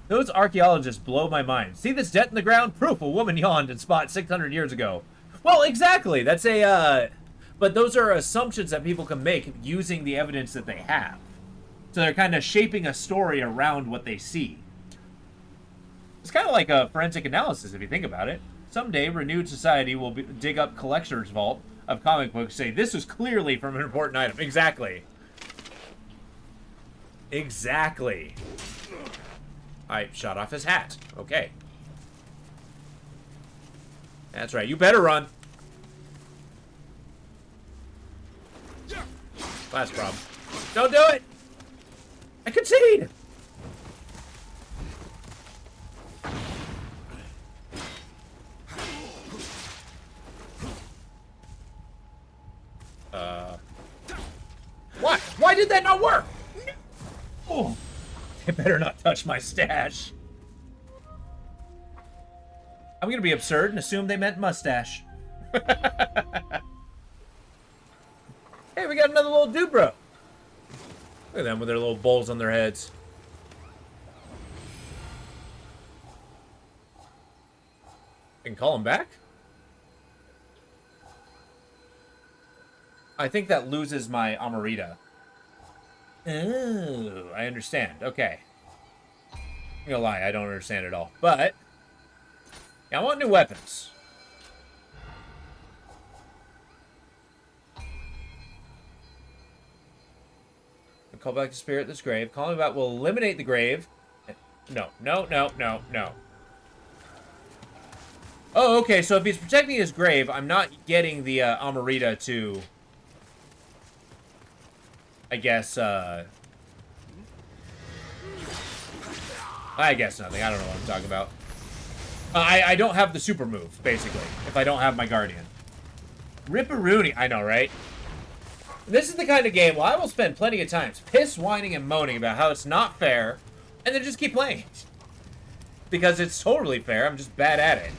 Those archaeologists blow my mind. See this dent in the ground? Proof a woman yawned in spot 600 years ago. Well, exactly. That's a, but those are assumptions that people can make using the evidence that they have. So they're kind of shaping a story around what they see. It's kind of like a forensic analysis if you think about it. Someday, renewed society will dig up collector's vault of comic books, say, this was clearly from an important item. Exactly. Exactly. I shot off his hat. Okay. That's right. You better run. Last problem. Don't do it! I concede! What? Why did that not work? Oh, they better not touch my stash. I'm gonna be absurd and assume they meant mustache. Hey, we got another little dude, bro. Look at them with their little bowls on their heads. I can call him back? I think that loses my Amarita. Oh, I understand. Okay. I'm gonna lie, I don't understand at all. But, yeah, I want new weapons. Call back the spirit of this grave. Calling about will eliminate the grave. No, no, no, no, no. Oh, okay, so if he's protecting his grave, I'm not getting the Amarita to... I guess nothing. I don't know what I'm talking about. I don't have the super move, basically, if I don't have my Guardian. Ripperoonie. I know, right? This is the kind of game where I will spend plenty of times whining and moaning about how it's not fair, and then just keep playing it. Because it's totally fair, I'm just bad at it.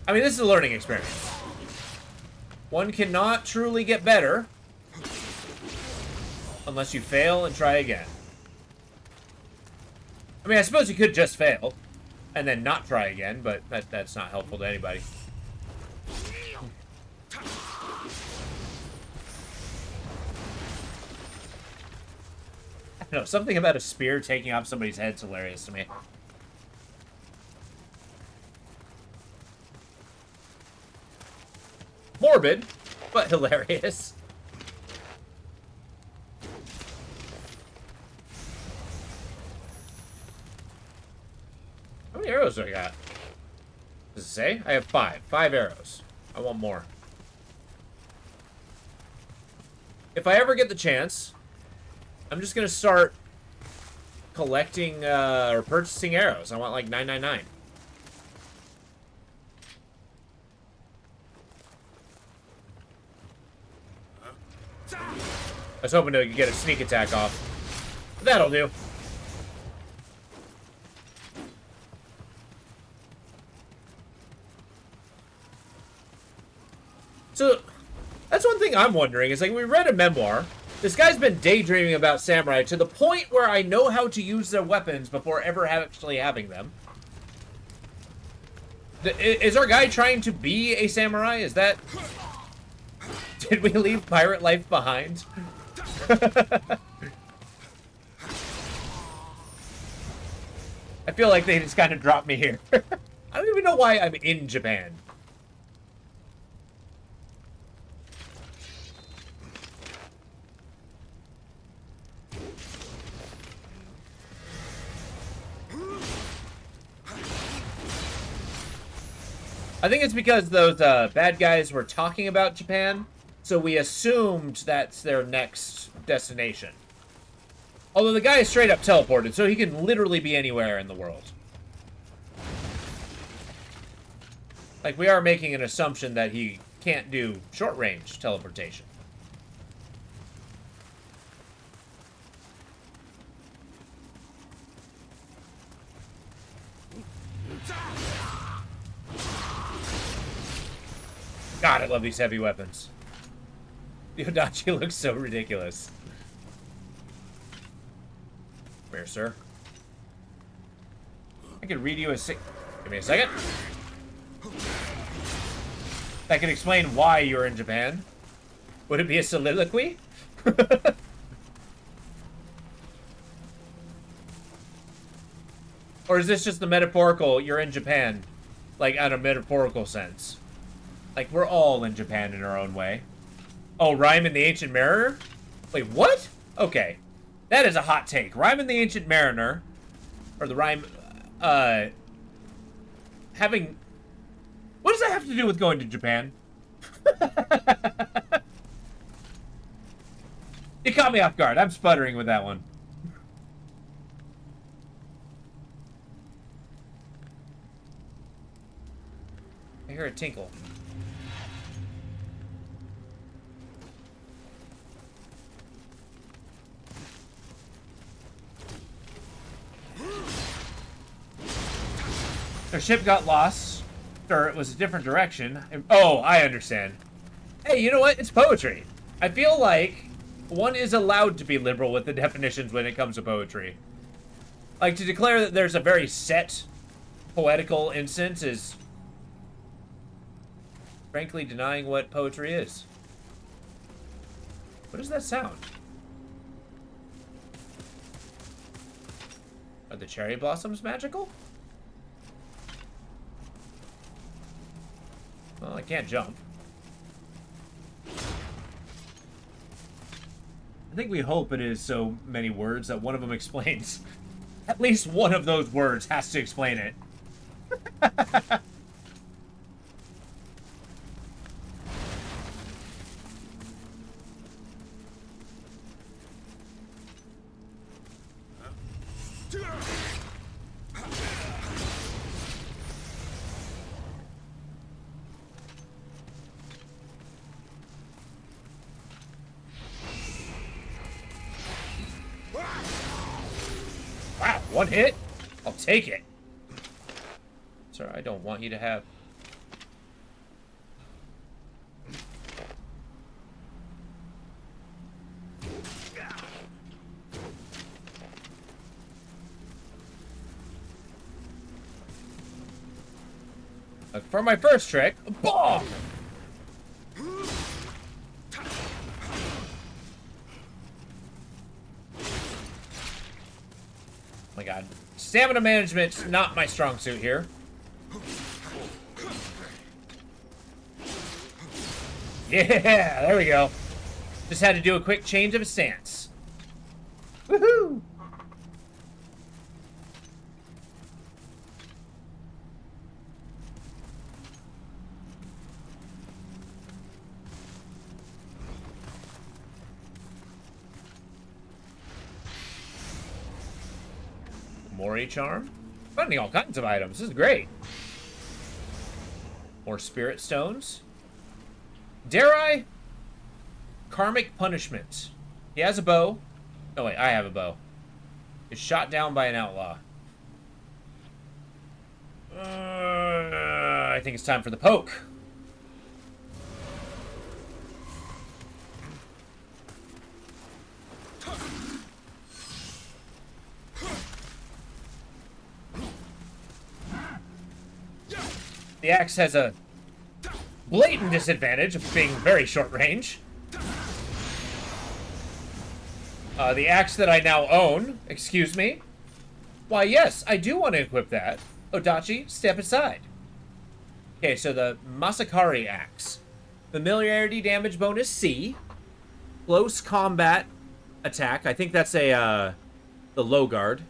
I mean, this is a learning experience. One cannot truly get better unless you fail and try again. I mean, I suppose you could just fail and then not try again, but that's not helpful to anybody. I don't know, something about a spear taking off somebody's head's hilarious to me. Morbid, but hilarious. How many arrows do I got? Does it say? I have 5. 5 arrows. I want more. If I ever get the chance, I'm just gonna start collecting or purchasing arrows. I want like 999. I was hoping to get a sneak attack off. That'll do. So, that's one thing I'm wondering, is like, we read a memoir. This guy's been daydreaming about samurai to the point where I know how to use their weapons before ever actually having them. Is our guy trying to be a samurai? Is that... Did we leave pirate life behind? I feel like they just kind of dropped me here. I don't even know why I'm in Japan. I think it's because those bad guys were talking about Japan, so we assumed that's their next destination. Although the guy is straight up teleported, so he can literally be anywhere in the world. Like, we are making an assumption that he can't do short-range teleportation. God, I love these heavy weapons. The Odachi looks so ridiculous. Come here, sir. I could read you a Give me a second. That could explain why you're in Japan. Would it be a soliloquy? Or is this just the metaphorical, you're in Japan, like, out of metaphorical sense? Like, we're all in Japan in our own way. Oh, Rhyme in the Ancient Mariner? Wait, what? Okay. That is a hot take. Rhyme in the Ancient Mariner, or the Rhyme, having... What does that have to do with going to Japan? You caught me off guard. I'm sputtering with that one. I hear a tinkle. Their ship got lost, or it was a different direction. Oh, I understand. Hey, you know what? It's poetry. I feel like one is allowed to be liberal with the definitions when it comes to poetry. Like, to declare that there's a very set poetical instance is frankly denying what poetry is. What does that sound? Are the cherry blossoms magical? Well, I can't jump. I think we hope it is so many words that one of them explains. At least one of those words has to explain it. Wow, one hit? I'll take it. Sir, I don't want you to have... For my first trick, BOOM! Oh my god. Stamina management's not my strong suit here. Yeah, there we go. Just had to do a quick change of stance. Woohoo! Mori charm? Finding all kinds of items. This is great. More spirit stones. Dare I? Karmic punishment. He has a bow. Oh wait, I have a bow. Is shot down by an outlaw. I think it's time for the poke. The axe has a blatant disadvantage of being very short range. The axe that I now own, excuse me. Why, yes, I do want to equip that. Odachi, step aside. Okay, so the Masakari axe. Familiarity damage bonus C. Close combat attack. I think that's a, the low guard.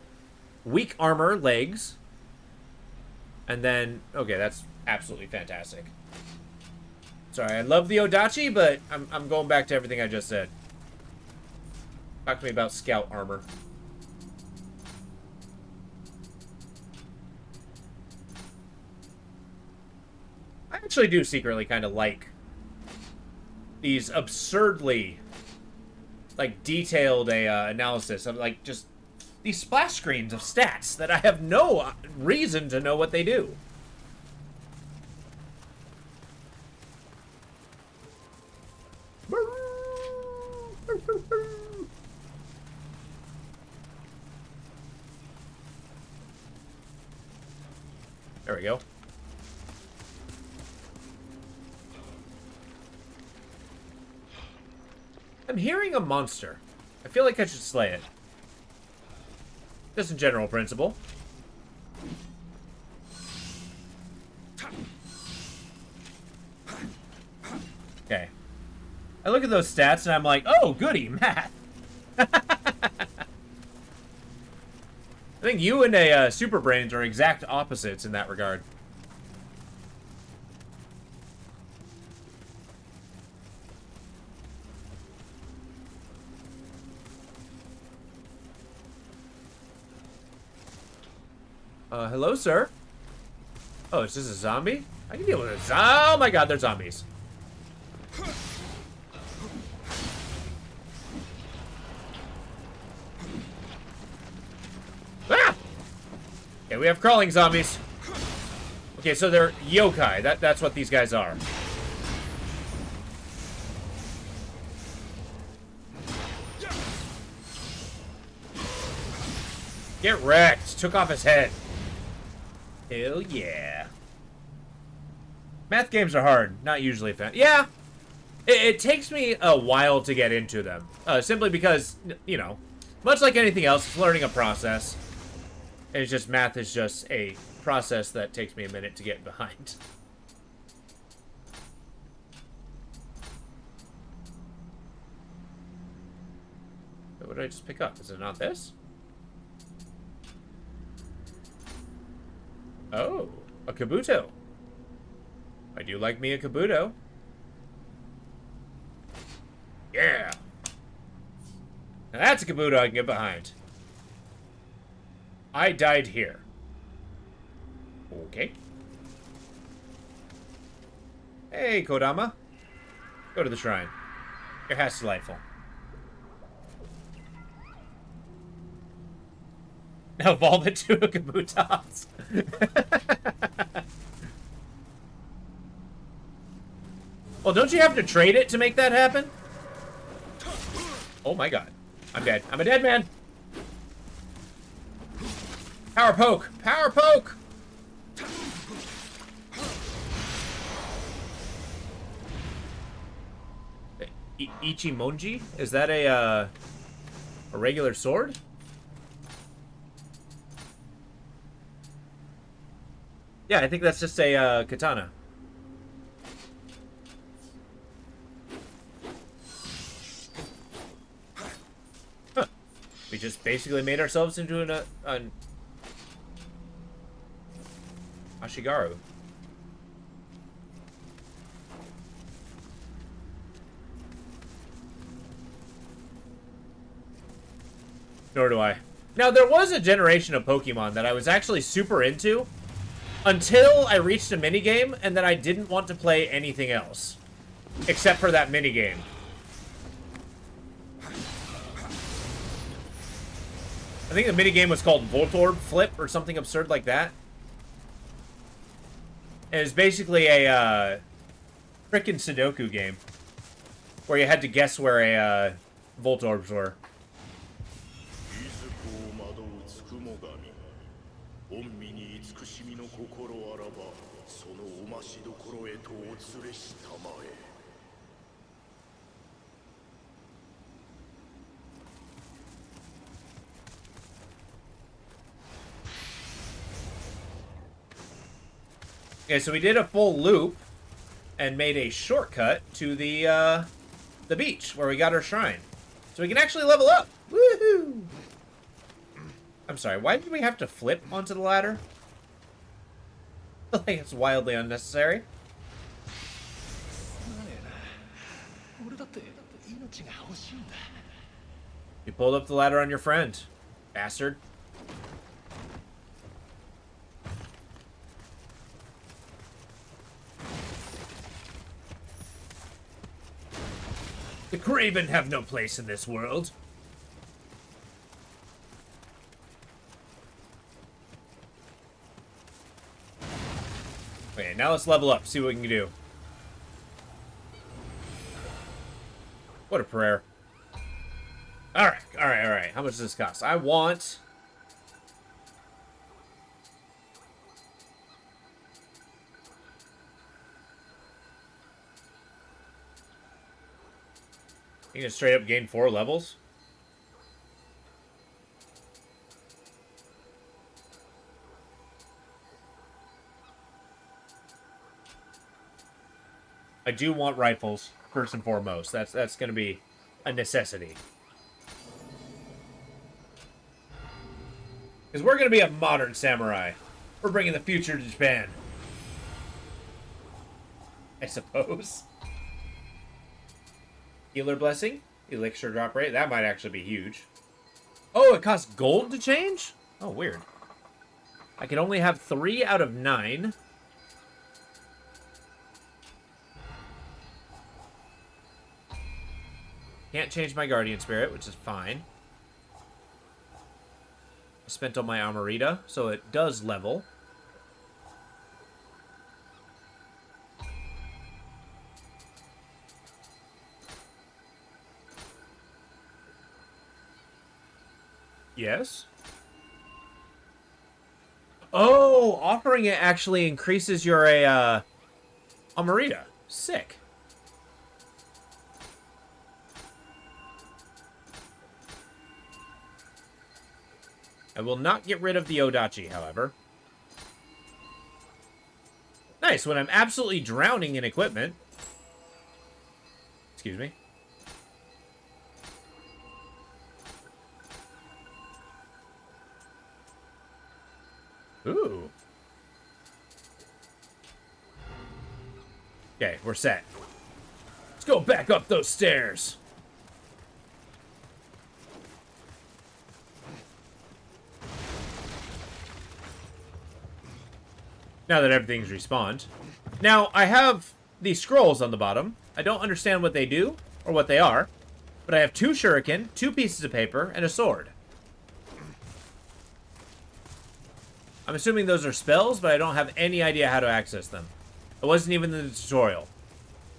Weak armor, legs. And then, okay, that's absolutely fantastic. Sorry, I love the Odachi, but I'm going back to everything I just said. Talk to me about scout armor. I actually do secretly kind of like these absurdly, like, detailed analysis of, like, just these splash screens of stats that I have no reason to know what they do. There we go. I'm hearing a monster. I feel like I should slay it. Just in general principle. Okay. I look at those stats and I'm like, oh, goody, math. I think you and a Super Brains are exact opposites in that regard. Hello, sir. Oh, is this a zombie? I can deal with it. Oh my god, they're zombies. Ah! Okay, we have crawling zombies. Okay, so they're yokai. That's what these guys are. Get wrecked. Took off his head. Hell yeah. Math games are hard. Not usually fun. Yeah. It takes me a while to get into them. Simply because, you know, much like anything else, it's learning a process. And it's just, math is just a process that takes me a minute to get behind. What did I just pick up? Is it not this? Oh, a Kabuto. I do like me a Kabuto. Yeah. Now that's a Kabuto I can get behind. I died here. Okay. Hey, Kodama. Go to the shrine. Your hat's delightful. Now evolve it to a Kabutops. Well, don't you have to trade it to make that happen? Oh my god. I'm dead. I'm a dead man. Power poke. Power poke. Ichimonji? Is that a regular sword? Yeah, I think that's just a katana. Huh. We just basically made ourselves into an Ashigaru. Nor do I. Now, there was a generation of Pokemon that I was actually super into until I reached a minigame, and then I didn't want to play anything else. Except for that minigame. I think the minigame was called Voltorb Flip or something absurd like that. And it was basically a frickin' Sudoku game. Where you had to guess where a Voltorbs were. Okay, so we did a full loop and made a shortcut to the beach where we got our shrine. So we can actually level up. Woohoo! I'm sorry, why did we have to flip onto the ladder? I feel like it's wildly unnecessary. You pulled up the ladder on your friend, bastard. The Craven have no place in this world. Okay, now let's level up, see what we can do. What a prayer. Alright, alright, alright. How much does this cost? I want... You can straight up gain 4 levels? I do want rifles, first and foremost. That's going to be a necessity. Because we're going to be a modern samurai. We're bringing the future to Japan. I suppose. Healer blessing. Elixir drop rate. That might actually be huge. Oh, it costs gold to change? Oh, weird. I can only have 3 out of 9. Can't change my guardian spirit, which is fine. I spent on my Amarita, so it does level. Yes. Oh, offering it actually increases your Amarita. Sick. I will not get rid of the Odachi, however. Nice, when I'm absolutely drowning in equipment. Excuse me. Ooh. Okay, we're set. Let's go back up those stairs. Now that everything's respawned. Now, I have these scrolls on the bottom. I don't understand what they do, or what they are. But I have 2 shuriken, 2 pieces of paper, and a sword. I'm assuming those are spells, but I don't have any idea how to access them. It wasn't even in the tutorial.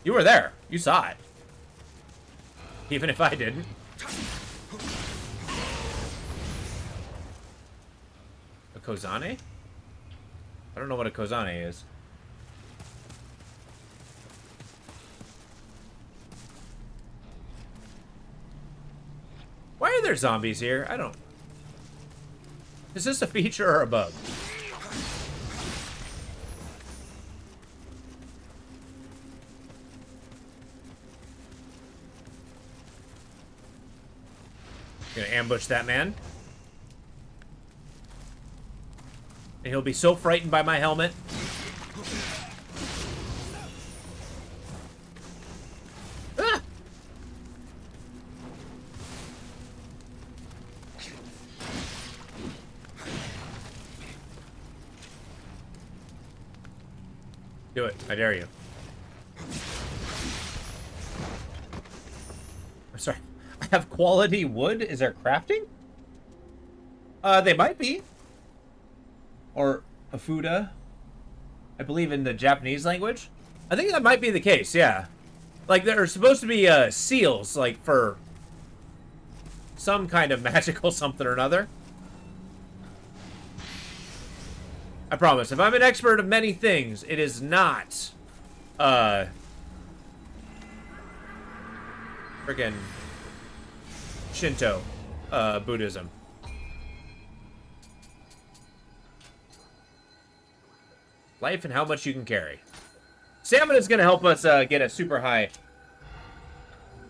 You were there. You saw it. Even if I didn't. A Kozane? I don't know what a Kozane is. Why are there zombies here? I don't... Is this a feature or a bug? Gonna ambush that man. And he'll be so frightened by my helmet. Ah! Do it. I dare you. I'm sorry. I have quality wood? Is there crafting? They might be. Or Afuda, I believe in the Japanese language. I think that might be the case, yeah. Like, there are supposed to be seals, like, for some kind of magical something or another. I promise, if I'm an expert of many things, it is not, freaking Shinto, Buddhism. Life and how much you can carry. Stamina is going to help us get a super high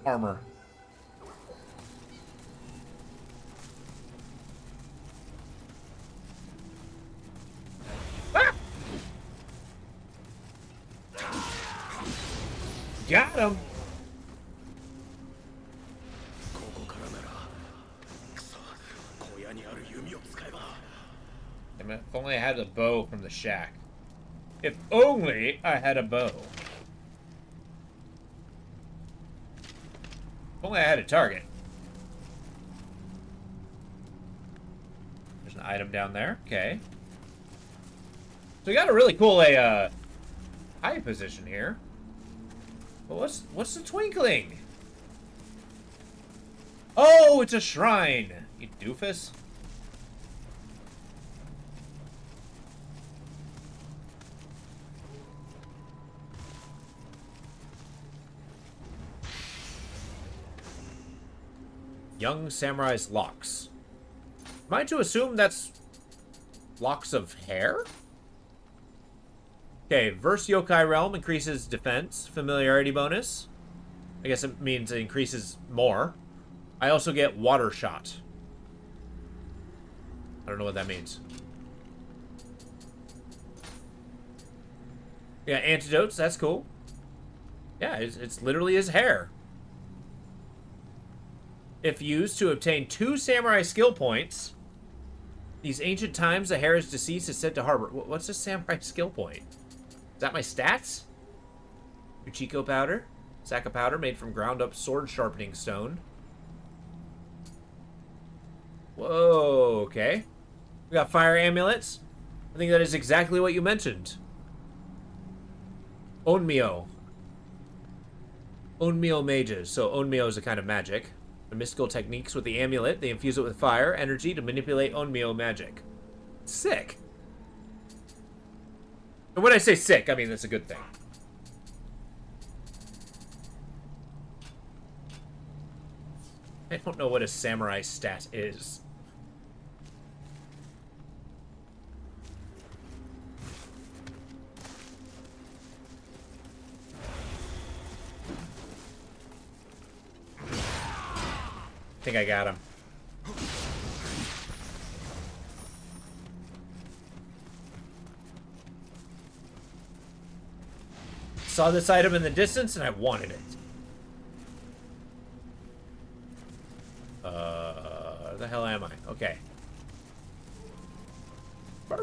armor. Ah! Got him. ここからならくそ小屋にある弓を使えば Damn it, if only I had a bow from the shack. If only I had a bow. If only I had a target. There's an item down there. Okay. So we got a really cool eye position here. But what's the twinkling? Oh, it's a shrine. You doofus. Young Samurai's locks. Am I to assume that's locks of hair? Okay, Verse Yokai Realm increases defense, familiarity bonus. I guess it means it increases more. I also get Water Shot. I don't know what that means. Yeah, antidotes, that's cool. Yeah, it's literally his hair. If used to obtain 2 samurai skill points, these ancient times the hair is deceased is said to harbor. What's a samurai skill point? Is that my stats? Uchiko powder, sack of powder made from ground up sword sharpening stone. Whoa, okay. We got fire amulets. I think that is exactly what you mentioned. Onmyo. Onmyo mages. So Onmyo is a kind of magic. The mystical techniques with the amulet, they infuse it with fire energy to manipulate Onmyo magic. Sick. And when I say sick, I mean that's a good thing. I don't know what a samurai stat is. I think I got him. Saw this item in the distance and I wanted it. Where the hell am I? Okay. I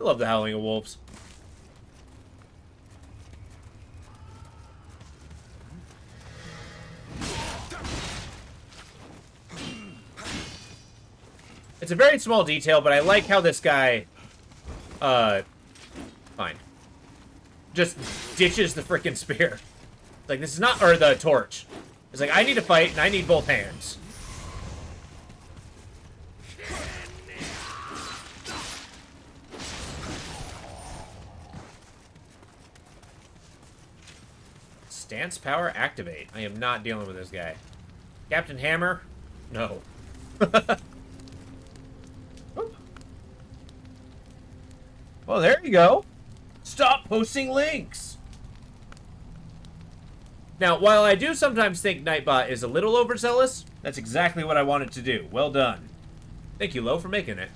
love the howling of wolves. It's a very small detail, but I like how this guy, fine. Just ditches the frickin' spear. Like, this is not, or the torch. It's like, I need to fight, and I need both hands. Stance power activate. I am not dealing with this guy. Captain Hammer? No. Well, there you go. Stop posting links. Now, while I do sometimes think Nightbot is a little overzealous, that's exactly what I wanted to do. Well done. Thank you, Lo, for making it.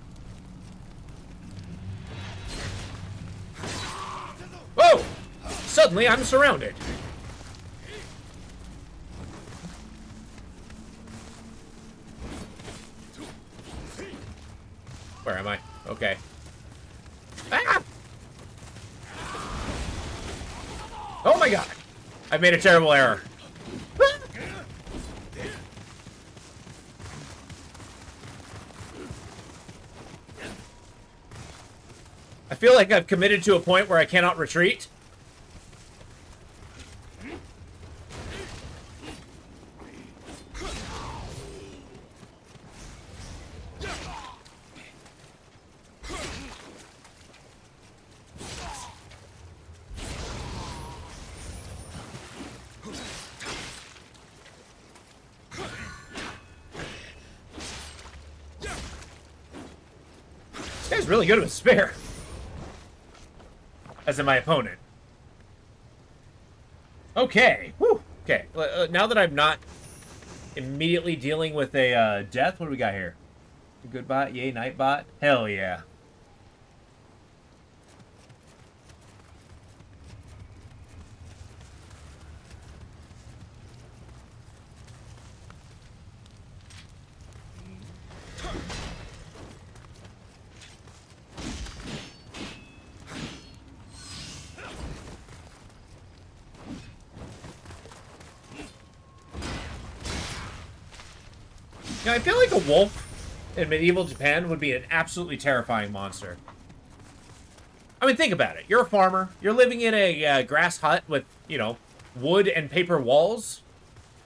Whoa! Suddenly, I'm surrounded. Where am I? Okay. Ah! Oh my god! I've made a terrible error. Ah! I feel like I've committed to a point where I cannot retreat. This guy's really good with spear. As in my opponent. Okay. Whew. Okay. Now that I'm not immediately dealing with a death, what do we got here? A good bot? Yay, Nightbot? Hell yeah. Now, I feel like a wolf in medieval Japan would be an absolutely terrifying monster. I mean, think about it. You're a farmer. You're living in a grass hut with, you know, wood and paper walls.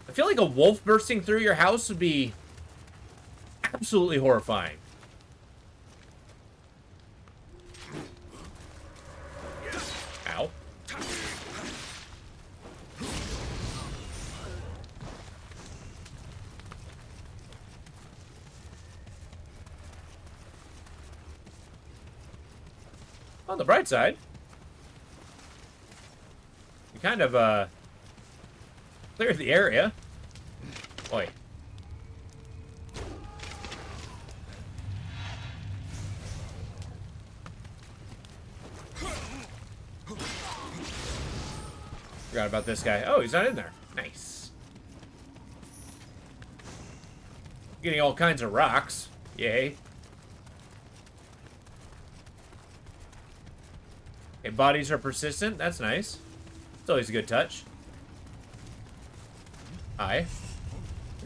I feel like a wolf bursting through your house would be absolutely horrifying. Ow. On the bright side, we kind of, cleared the area. Boy. Forgot about this guy. Oh, he's not in there. Nice. Getting all kinds of rocks. Yay. Okay, bodies are persistent. That's nice. It's always a good touch. Hi.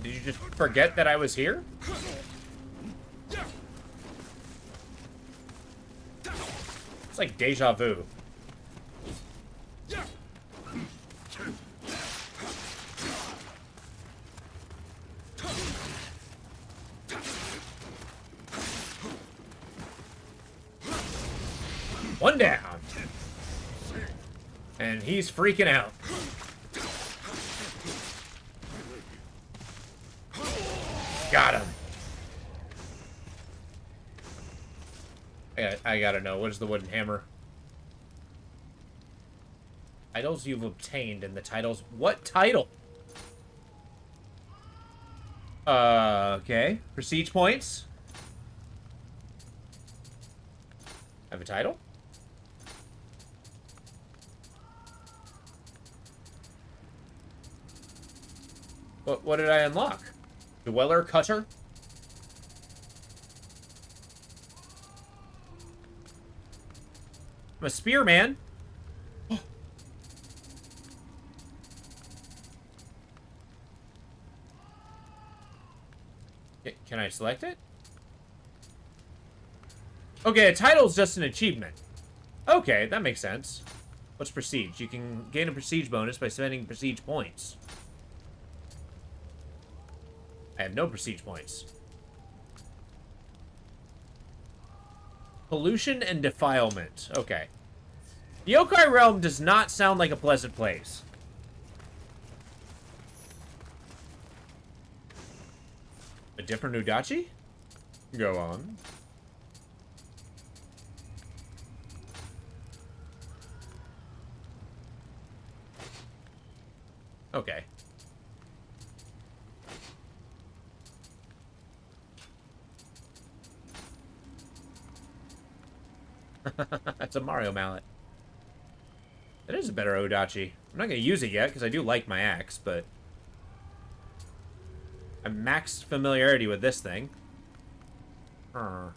Did you just forget that I was here? It's like deja vu. One down. And he's freaking out. Got him. I gotta know. What is the wooden hammer? Titles you've obtained in the titles. What title? Okay. Prestige points. I have a title? What did I unlock? Dweller Cutter? I'm a spearman. Can I select it? Okay, a title's just an achievement. Okay, that makes sense. What's prestige? You can gain a prestige bonus by spending prestige points. I have no prestige points. Pollution and defilement. Okay. The Yokai Realm does not sound like a pleasant place. A different Udachi? Go on. Okay. That's a Mario mallet. That is a better Odachi. I'm not going to use it yet, because I do like my axe, but... I'm maxed familiarity with this thing. How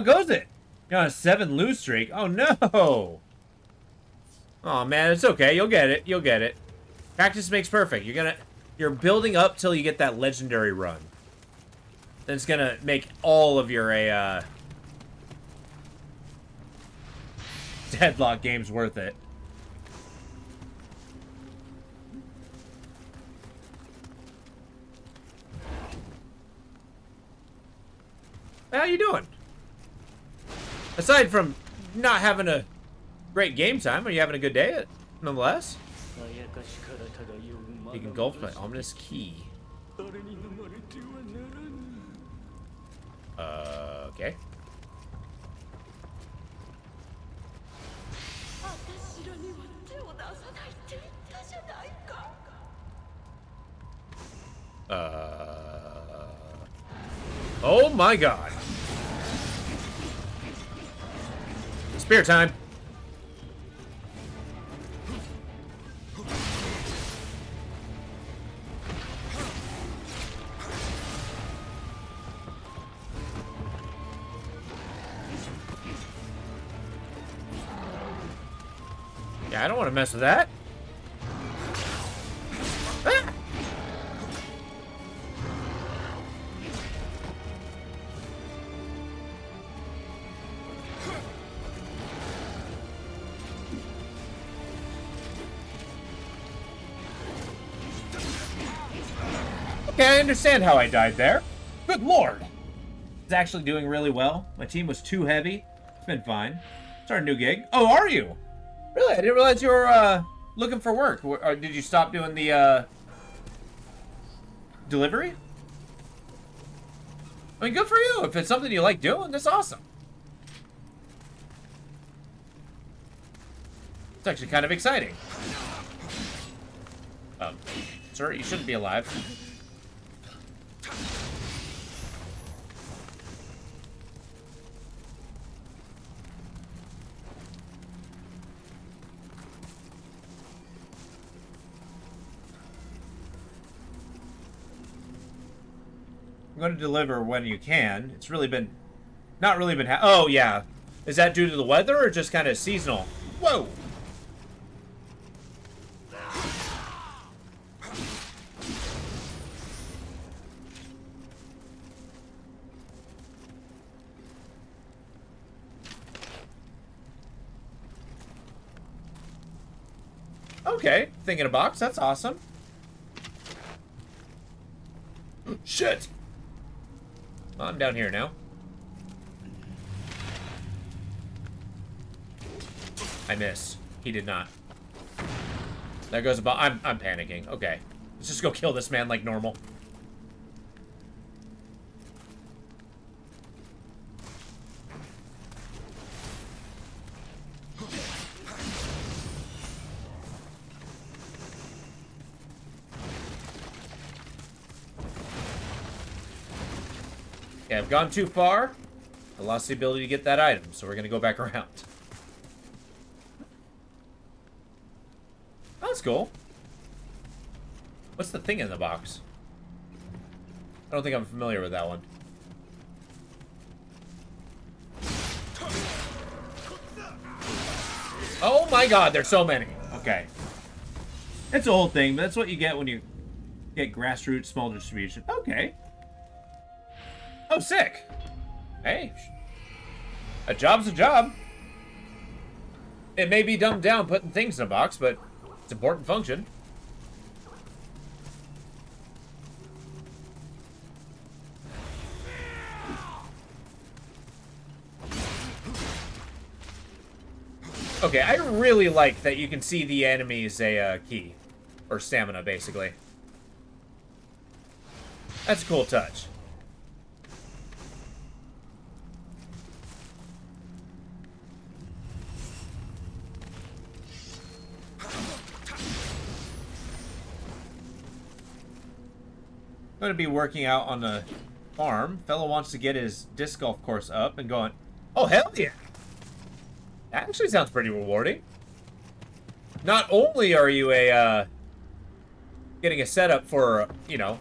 goes it? You're on a 7 lose streak. Oh, no! Oh, man, it's okay. You'll get it. You'll get it. Practice makes perfect. You're building up till you get that legendary run. Then it's gonna make all of your, Deadlock games worth it. How you doing? Aside from not having a great game time, are you having a good day, nonetheless? You can engulfed by ominous key. Okay. Oh my god. Spear time. Yeah, I don't want to mess with that. Ah! Okay, I understand how I died there. Good lord. It's actually doing really well. My team was too heavy. It's been fine. Start a new gig. Oh, are you? Really? I didn't realize you were looking for work. Or did you stop doing the delivery? I mean, good for you. If it's something you like doing, that's awesome. It's actually kind of exciting. Sir, you shouldn't be alive. I'm going to deliver when you can. It's really been... Not really been... Oh, yeah. Is that due to the weather or just kind of seasonal? Whoa! Okay, thing in a box. That's awesome. Shit! Well, I'm down here now. I miss. He did not. There goes a ball. I'm panicking. Okay. Let's just go kill this man like normal. Yeah, I've gone too far. I lost the ability to get that item, so we're gonna go back around. Oh, that's cool. What's the thing in the box? I don't think I'm familiar with that one. Oh my god, there's so many. Okay. It's a whole thing, but that's what you get when you get grassroots small distribution. Okay. Oh, sick. Hey. A job's a job. It may be dumbed down putting things in a box, but it's an important function. Okay, I really like that you can see the enemy's key. Or stamina, basically. That's a cool touch. Going to be working out on the farm. Fellow wants to get his disc golf course up and going, oh, hell yeah. That actually sounds pretty rewarding. Not only are you getting a setup for, you know,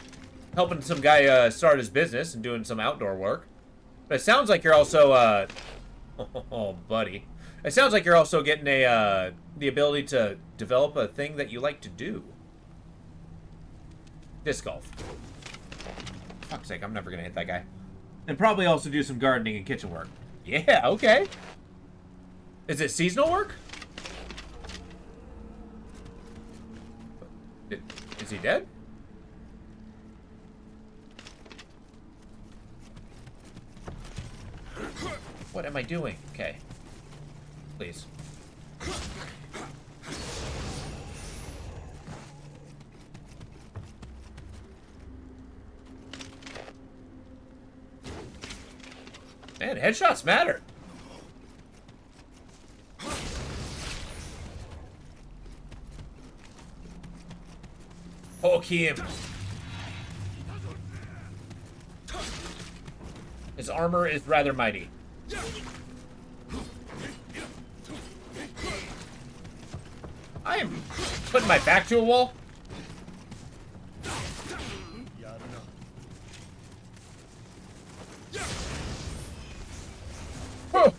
helping some guy start his business and doing some outdoor work, but it sounds like you're also, oh, buddy. It sounds like you're also getting the ability to develop a thing that you like to do. Disc golf. Fuck's sake, I'm never gonna hit that guy. And probably also do some gardening and kitchen work. Yeah, okay. Is it seasonal work? Is he dead? What am I doing? Okay. Please. Man, headshots matter. Poke him. His armor is rather mighty. I am putting my back to a wall. Whoa.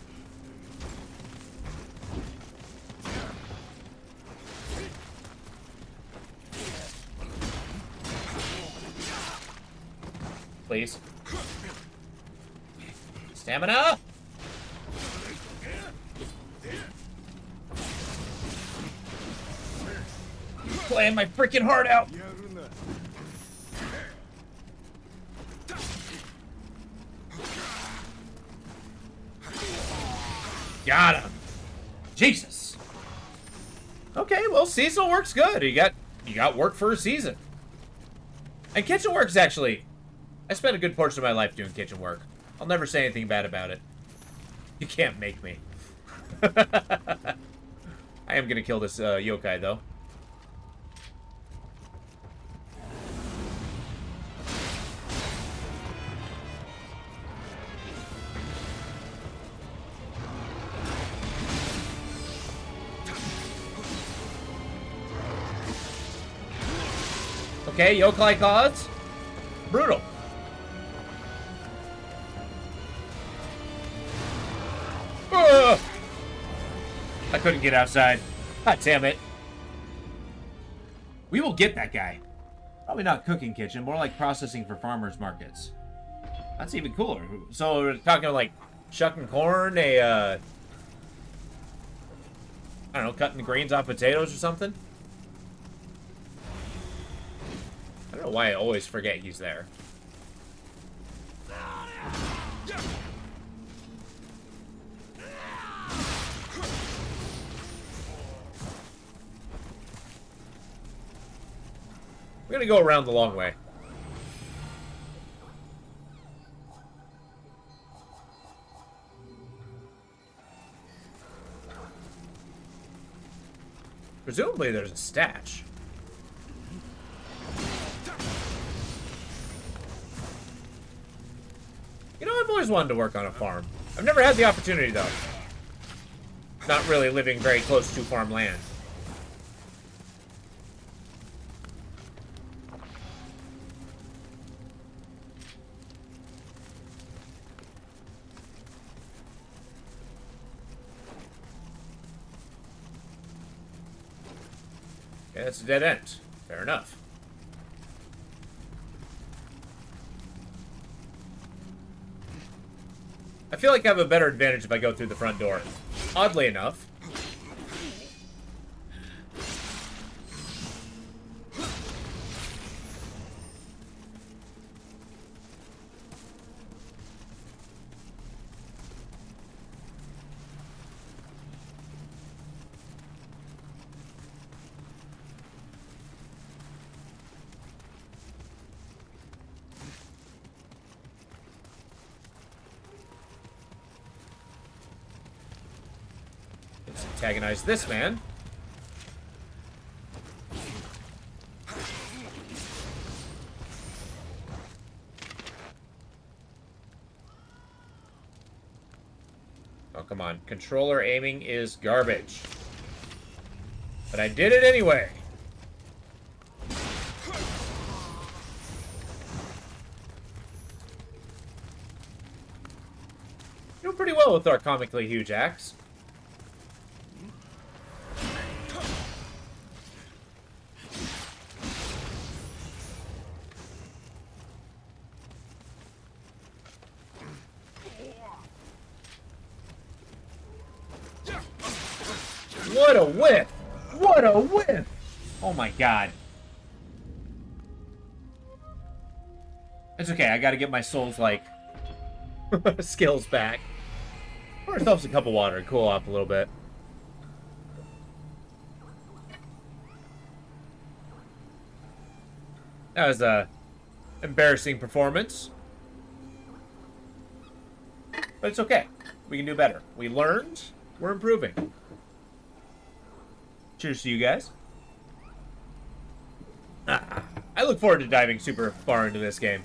Please. Stamina! Playing my freaking heart out. Got him. Jesus. Okay, well, seasonal work's good. You got work for a season. And kitchen work's actually... I spent a good portion of my life doing kitchen work. I'll never say anything bad about it. You can't make me. I am gonna kill this yokai, though. Okay, yokai claws. Brutal. Ugh. I couldn't get outside. God damn it. We will get that guy. Probably not cooking kitchen, more like processing for farmers markets. That's even cooler. So we're talking like shucking corn, I don't know, cutting the grains off potatoes or something. I don't know why I always forget he's there. We're gonna go around the long way. Presumably there's a statch. You know, I've always wanted to work on a farm. I've never had the opportunity, though. Not really living very close to farmland. Okay, that's a dead end. Fair enough. I feel like I have a better advantage if I go through the front door. Oddly enough. Let's antagonize this man. Oh, come on. Controller aiming is garbage. But I did it anyway. Doing pretty well with our comically huge axe. What a whiff! What a whiff! Oh my god. It's okay, I gotta get my soul's, like, skills back. Pour ourselves a cup of water and cool off a little bit. That was a embarrassing performance. But it's okay. We can do better. We learned. We're improving. Cheers to you guys. I look forward to diving super far into this game.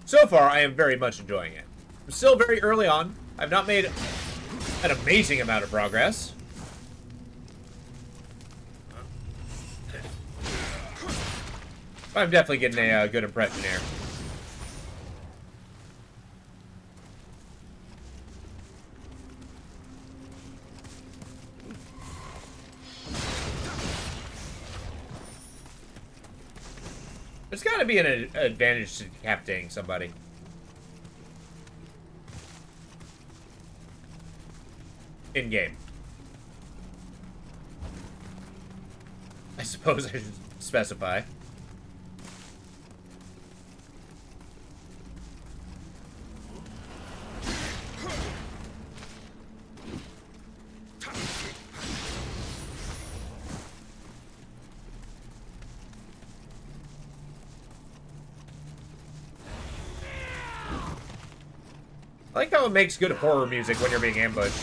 So far, I am very much enjoying it. I'm still very early on. I've not made an amazing amount of progress. But I'm definitely getting a good impression here. There's got to be an advantage to decapitating somebody. In-game. I suppose I should specify. I like how it makes good horror music when you're being ambushed.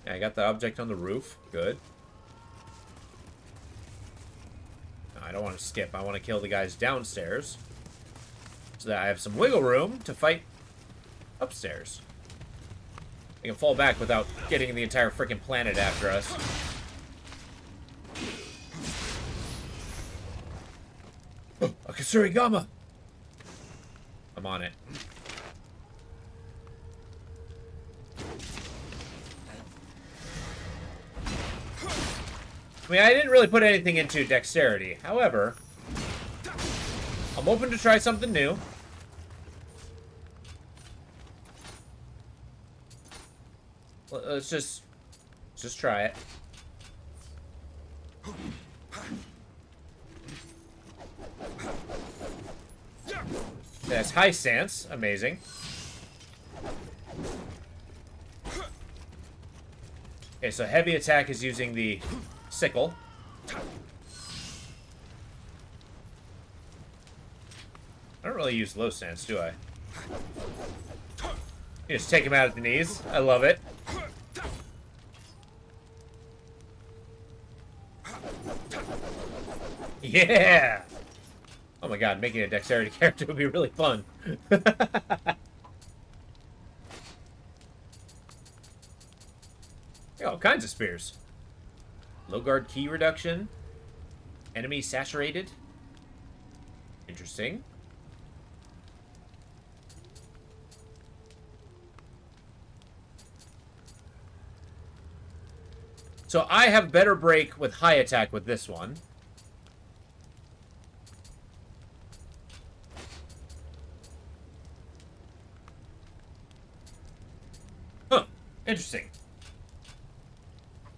Yeah, I got the object on the roof. Good. No, I don't want to skip. I want to kill the guys downstairs, so that I have some wiggle room to fight upstairs. I can fall back without getting the entire freaking planet after us. Oh, a Kasurigama! I'm on it. I mean, I didn't really put anything into dexterity. However, I'm open to try something new. Let's just try it. That's high stance. Amazing. Okay, so heavy attack is using the sickle. I don't really use low stance, do I? You just take him out at the knees. I love it. Yeah! Oh my god, making a dexterity character would be really fun. All kinds of spears. Low guard key reduction. Enemy saturated. Interesting. So I have better break with high attack with this one. Huh. Interesting.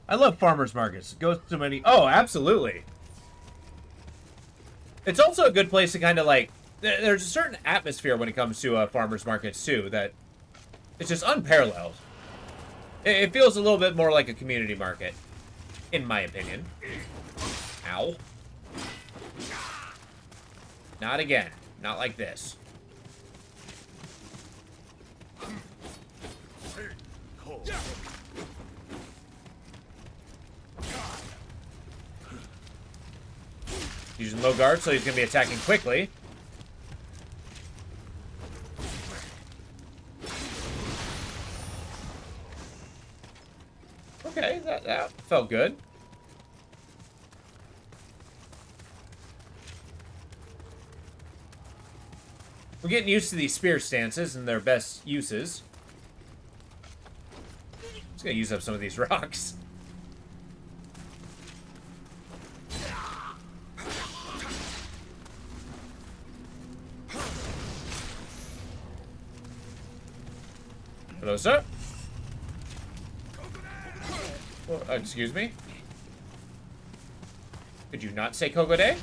I love farmers markets. It goes to many... Oh, absolutely. It's also a good place to kind of like... There's a certain atmosphere when it comes to farmers markets, too, that it's just unparalleled. It feels a little bit more like a community market, in my opinion. Ow. Not again. Not like this. Using low guard, so he's going to be attacking quickly. Okay, that felt good. We're getting used to these spear stances and their best uses. Just going to use up some of these rocks. Hello, sir. Oh, excuse me? Could you not say Kogode?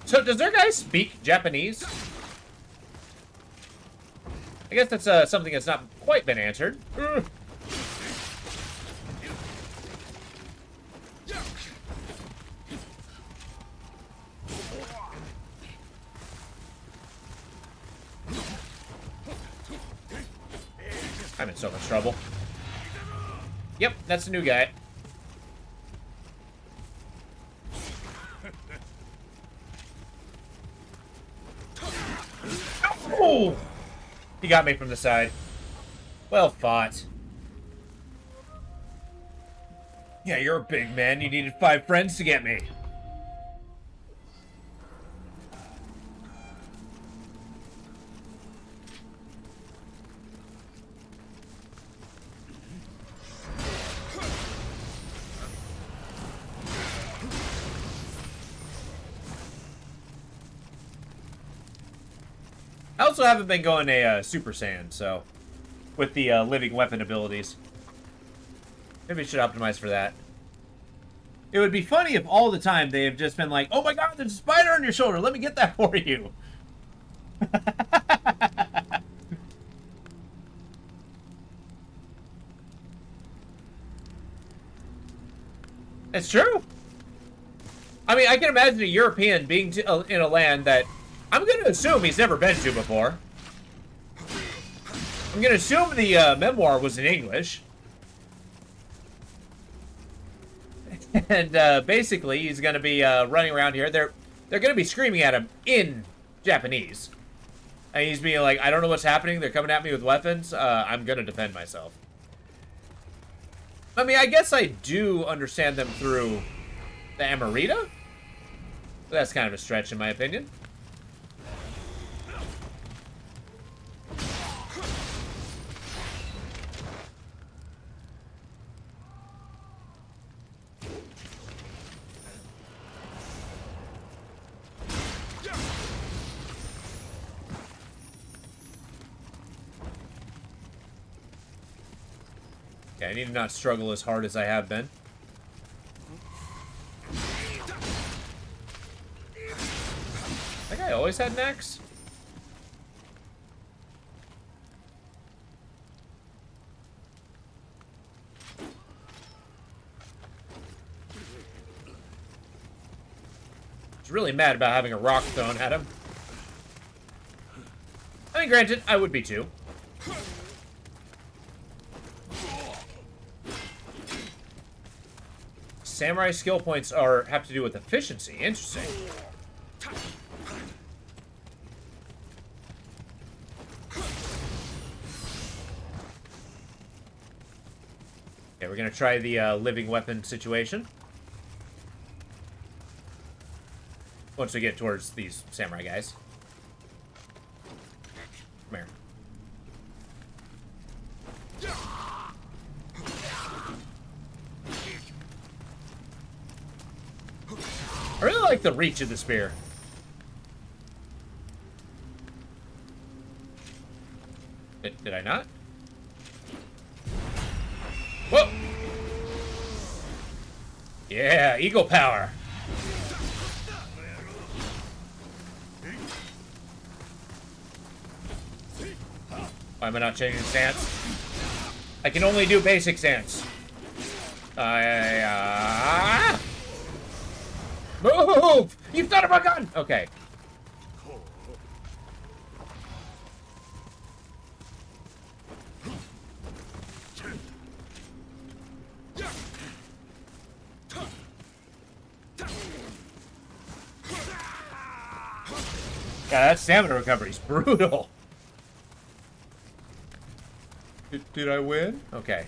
So, does their guy speak Japanese? I guess that's something that's not quite been answered. I'm in so much trouble. Yep, that's a new guy. Oh! He got me from the side. Well fought. Yeah, you're a big man. You needed 5 friends to get me. I also haven't been going a Super Saiyan, so with the living weapon abilities. Maybe I should optimize for that. It would be funny if all the time they have just been like, oh my god, there's a spider on your shoulder, let me get that for you. It's true. I mean, I can imagine a European being in a land that I'm going to assume he's never been to before. I'm going to assume the memoir was in English. And basically, he's going to be running around here. They're going to be screaming at him in Japanese. And he's being like, I don't know what's happening. They're coming at me with weapons. I'm going to defend myself. I mean, I guess I do understand them through the Amarita. That's kind of a stretch, in my opinion. Okay, I need to not struggle as hard as I have been. That guy always had an axe? He's really mad about having a rock thrown at him. I mean, granted, I would be too. Samurai skill points have to do with efficiency. Interesting. Okay, we're gonna try the living weapon situation. Once we get towards these samurai guys. Come here. I really like the reach of the spear. Did I not? Whoa! Yeah, eagle power. Why am I not changing stance? I can only do basic stance. Move! You son of a gun! Okay. Yeah, that stamina recovery is brutal. Did I win? Okay.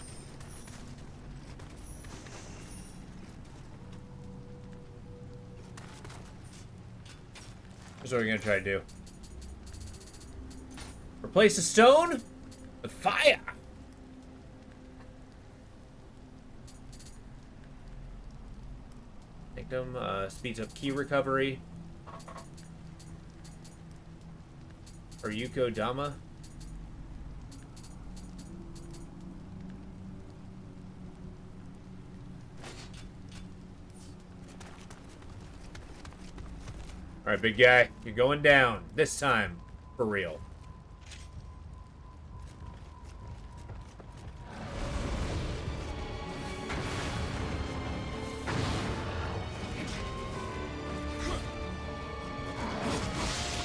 Here's what we're gonna try to do. Replace a stone with fire. Victim speeds up key recovery. Or Yuko Dama. Alright, big guy. You're going down. This time. For real.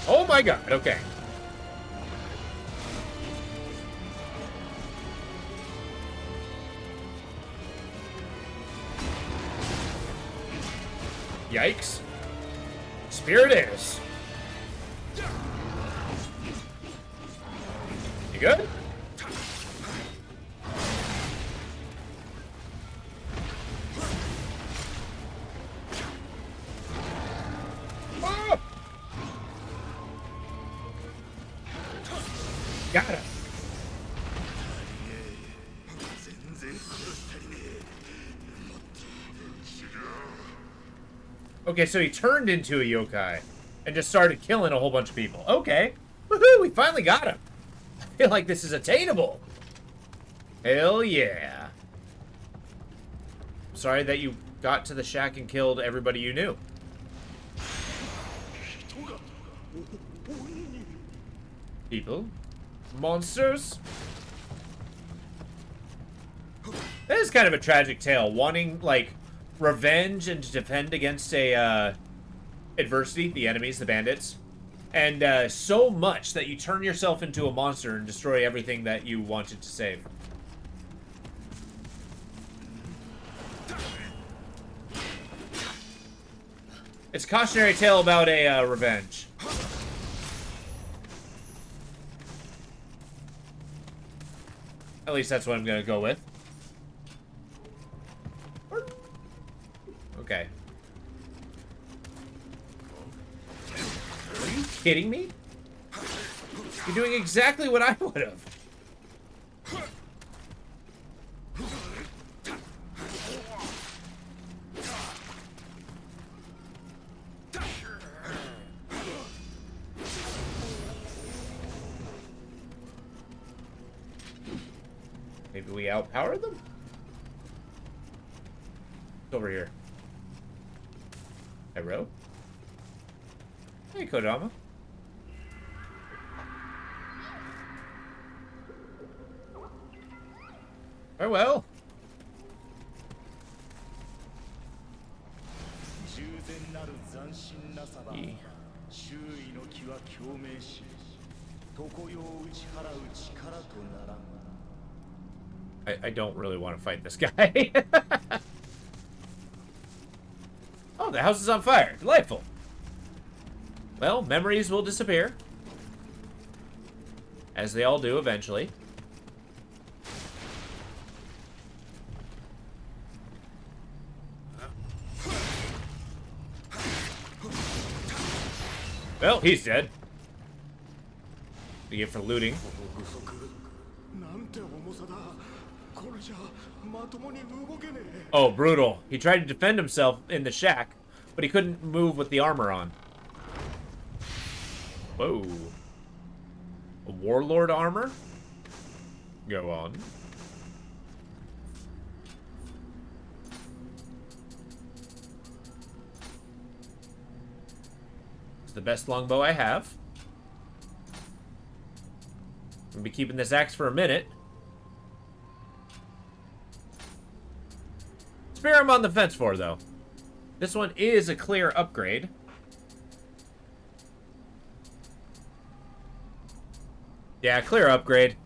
Oh my god. Okay. Yikes. Spear it is. You good? Oh! Got him. Okay, so he turned into a yokai and just started killing a whole bunch of people. Okay. Woohoo, we finally got him. I feel like this is attainable. Hell yeah. Sorry that you got to the shack and killed everybody you knew. People? Monsters? That is kind of a tragic tale. Wanting, like, revenge and to defend against a adversity, the enemies, the bandits, and so much that you turn yourself into a monster and destroy everything that you wanted to save. It's a cautionary tale about a revenge. At least that's what I'm gonna go with. Okay. Are you kidding me? You're doing exactly what I would have. Maybe we outpower them? It's over here. Hello? Hey, Kodama. Farewell. E. I don't really want to fight this guy. Oh, the house is on fire. Delightful. Well, memories will disappear. As they all do eventually. Well, he's dead. We get for looting. Oh, brutal. He tried to defend himself in the shack, but he couldn't move with the armor on. Whoa. A warlord armor? Go on. It's the best longbow I have. I'm gonna be keeping this axe for a minute. Spear I'm on the fence for, though. This one is a clear upgrade. Yeah, clear upgrade.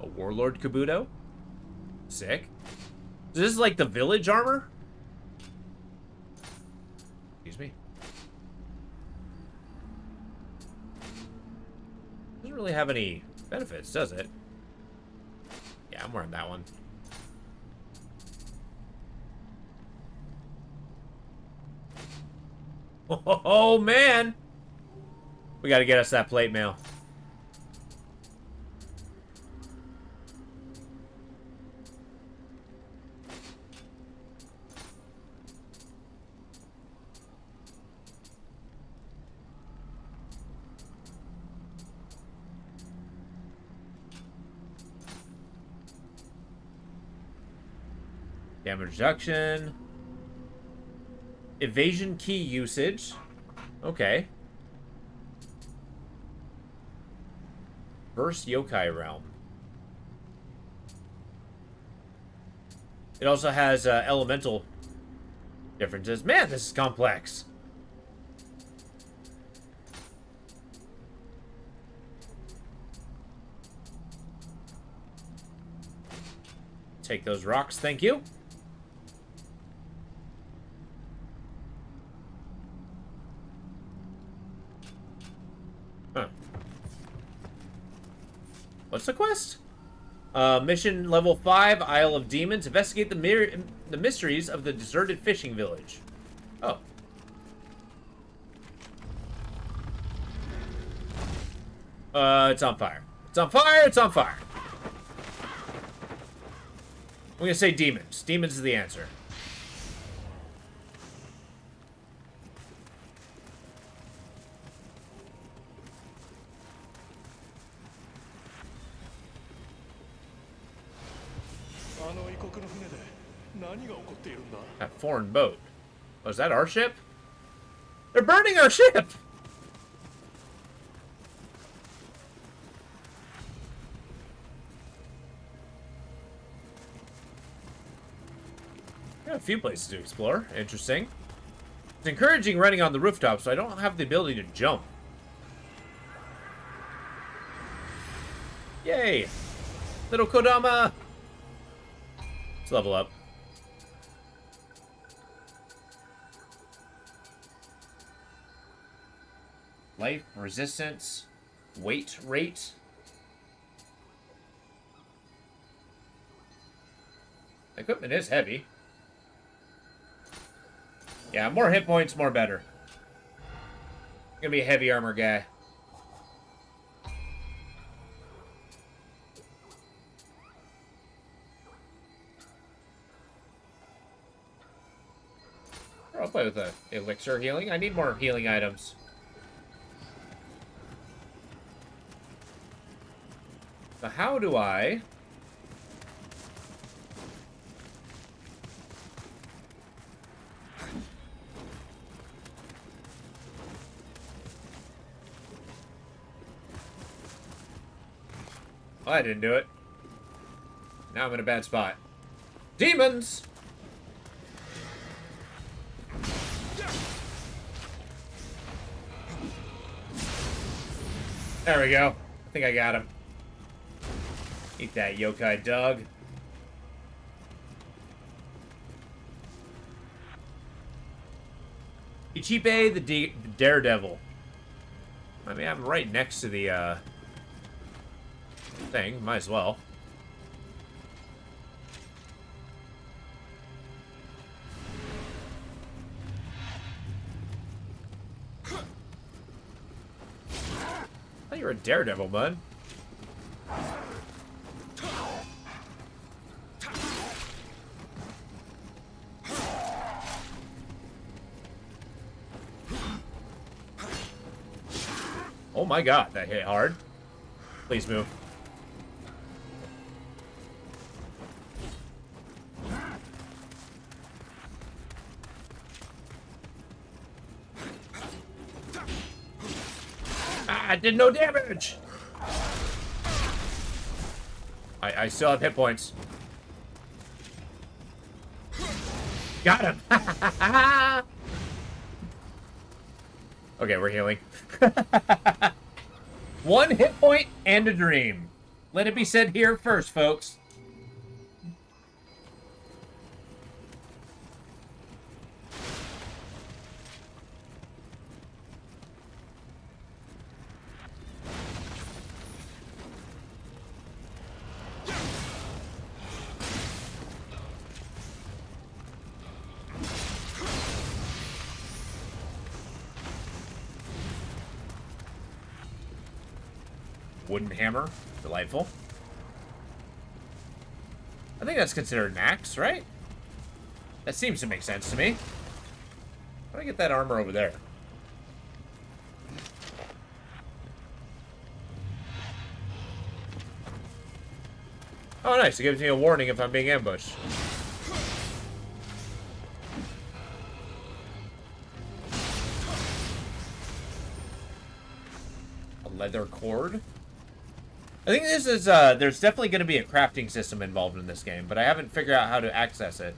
A Warlord Kabuto? Sick. Is this like the village armor? Excuse me. Doesn't really have any benefits, does it? Yeah, I'm wearing that one. Oh, man! We gotta get us that plate mail. Damage reduction. Evasion key usage. Okay. Burst Yokai Realm. It also has elemental differences. Man, this is complex. Take those rocks, thank you. Huh. What's the quest? Mission level 5, Isle of Demons. Investigate the mysteries of the deserted fishing village. Oh. It's on fire. It's on fire, it's on fire. I'm gonna say demons. Demons is the answer. That foreign boat. Oh, is that our ship? They're burning our ship! Got a few places to explore. Interesting. It's encouraging running on the rooftop, so I don't have the ability to jump. Yay! Little Kodama! Let's level up. Life, resistance, weight rate. Equipment is heavy. Yeah, more hit points, more better. Gonna be a heavy armor guy. I'll play with the elixir healing. I need more healing items. So how do I... Oh, I didn't do it. Now I'm in a bad spot. Demons! There we go. I think I got him. Eat that yokai dog. Ichibe the Daredevil. I mean, I'm right next to the thing. Might as well. Oh, you're a daredevil, bud. Oh my god, that hit hard. Please move. I did no damage. I still have hit points. Got him. Okay, we're healing. 1 hit point and a dream. Let it be said here first, folks. Wooden hammer. Delightful. I think that's considered an axe, right? That seems to make sense to me. How do I get that armor over there? Oh, nice. It gives me a warning if I'm being ambushed. A leather cord? I think this is, there's definitely going to be a crafting system involved in this game, but I haven't figured out how to access it.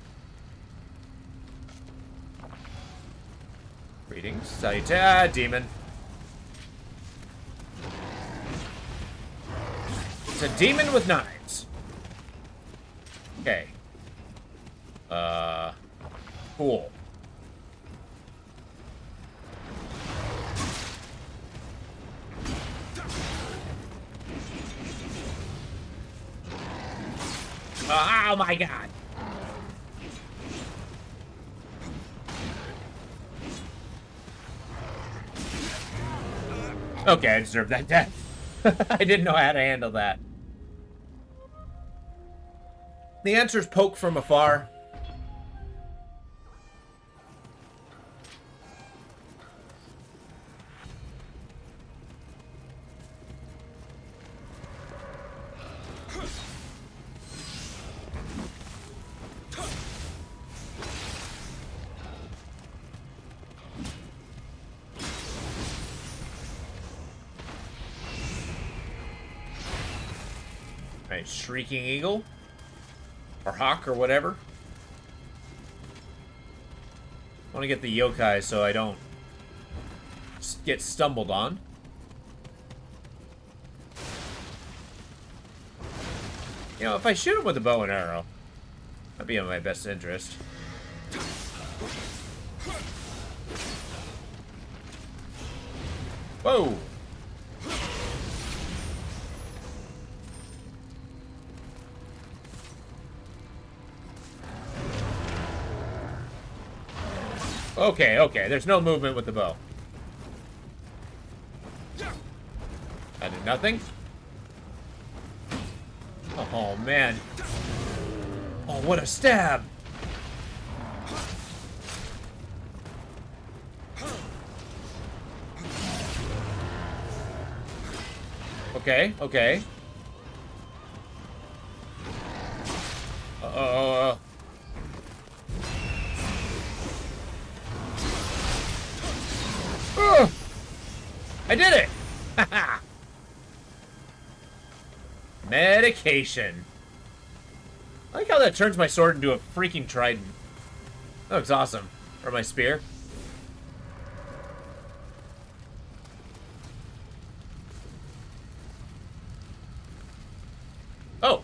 Greetings. Demon. It's a demon with knives. Okay. Cool. Oh my god. Okay, I deserve that death. I didn't know how to handle that. The answer is poke from afar. Right, Shrieking Eagle. Or Hawk or whatever. want to get the yokai so I don't get stumbled on. You know, if I shoot him with a bow and arrow, that'd be in my best interest. Whoa! Okay, okay, there's no movement with the bow. I did nothing. Oh, man. Oh, what a stab! Okay, okay. I did it! Haha! Medication. I like how that turns my sword into a freaking trident. That looks awesome. Or my spear. Oh!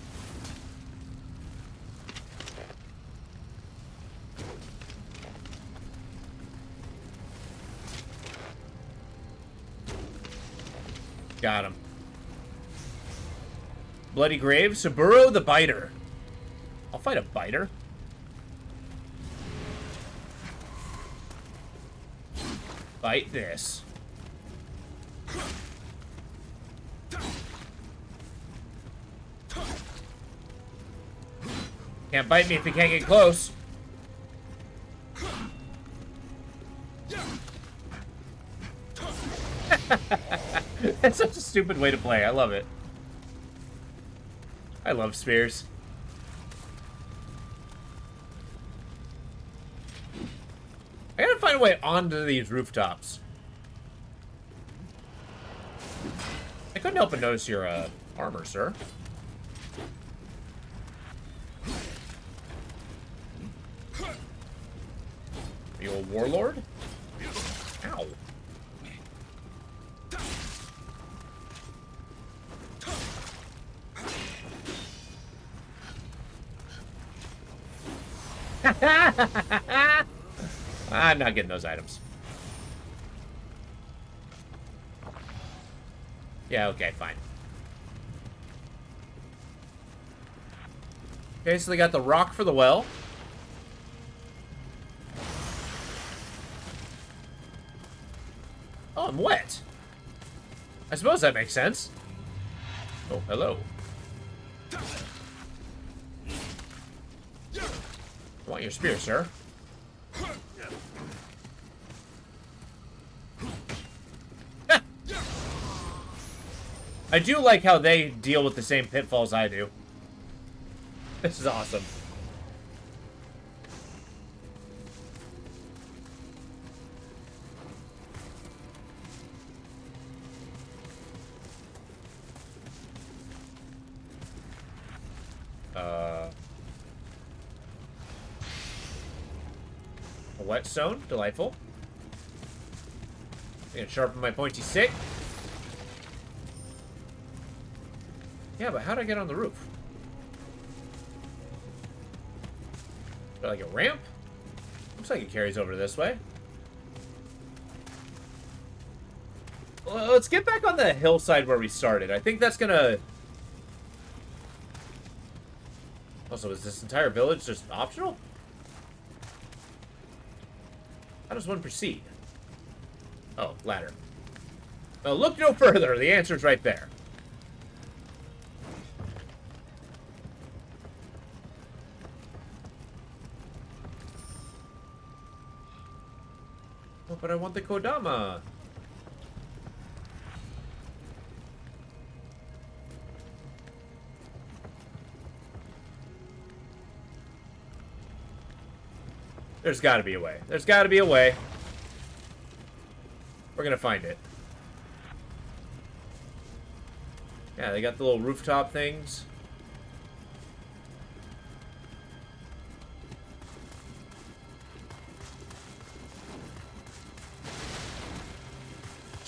Got him. Bloody Grave, Saburo the Biter. I'll fight a biter. Fight this. Can't bite me if he can't get close. That's such a stupid way to play. I love it. I love spears. I gotta find a way onto these rooftops. I couldn't help but notice your armor, sir. Are you a warlord? Ow. I'm not getting those items. Yeah, okay, fine. Okay, so they got the rock for the well. Oh, I'm wet. I suppose that makes sense. Oh, hello. I want your spear, sir. I do like how they deal with the same pitfalls I do. This is awesome. A whetstone, delightful. I'm gonna sharpen my pointy stick. Yeah, but how'd I get on the roof? Is there like a ramp? Looks like it carries over this way. Well, let's get back on the hillside where we started. I think that's gonna... Also, is this entire village just optional? How does one proceed? Oh, ladder. Well, look no further. The answer's right there. Oh, but I want the Kodama. There's got to be a way. There's got to be a way. We're going to find it. Yeah, they got the little rooftop things.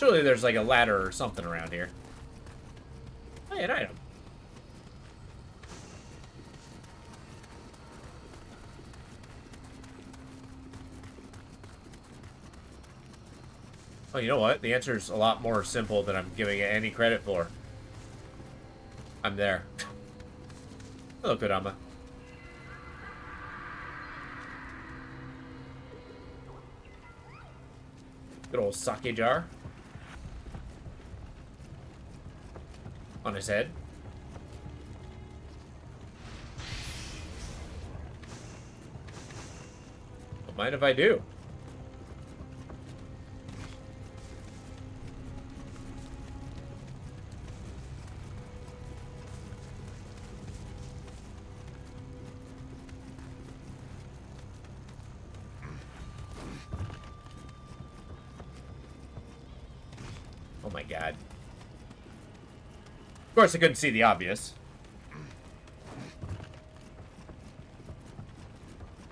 Surely there's like a ladder or something around here. Oh, yeah, an item. Oh, you know what? The answer's a lot more simple than I'm giving it any credit for. I'm there. Hello, Kodama. Good old sake jar. On his head. Don't mind if I do. Oh my god. Of course I couldn't see the obvious.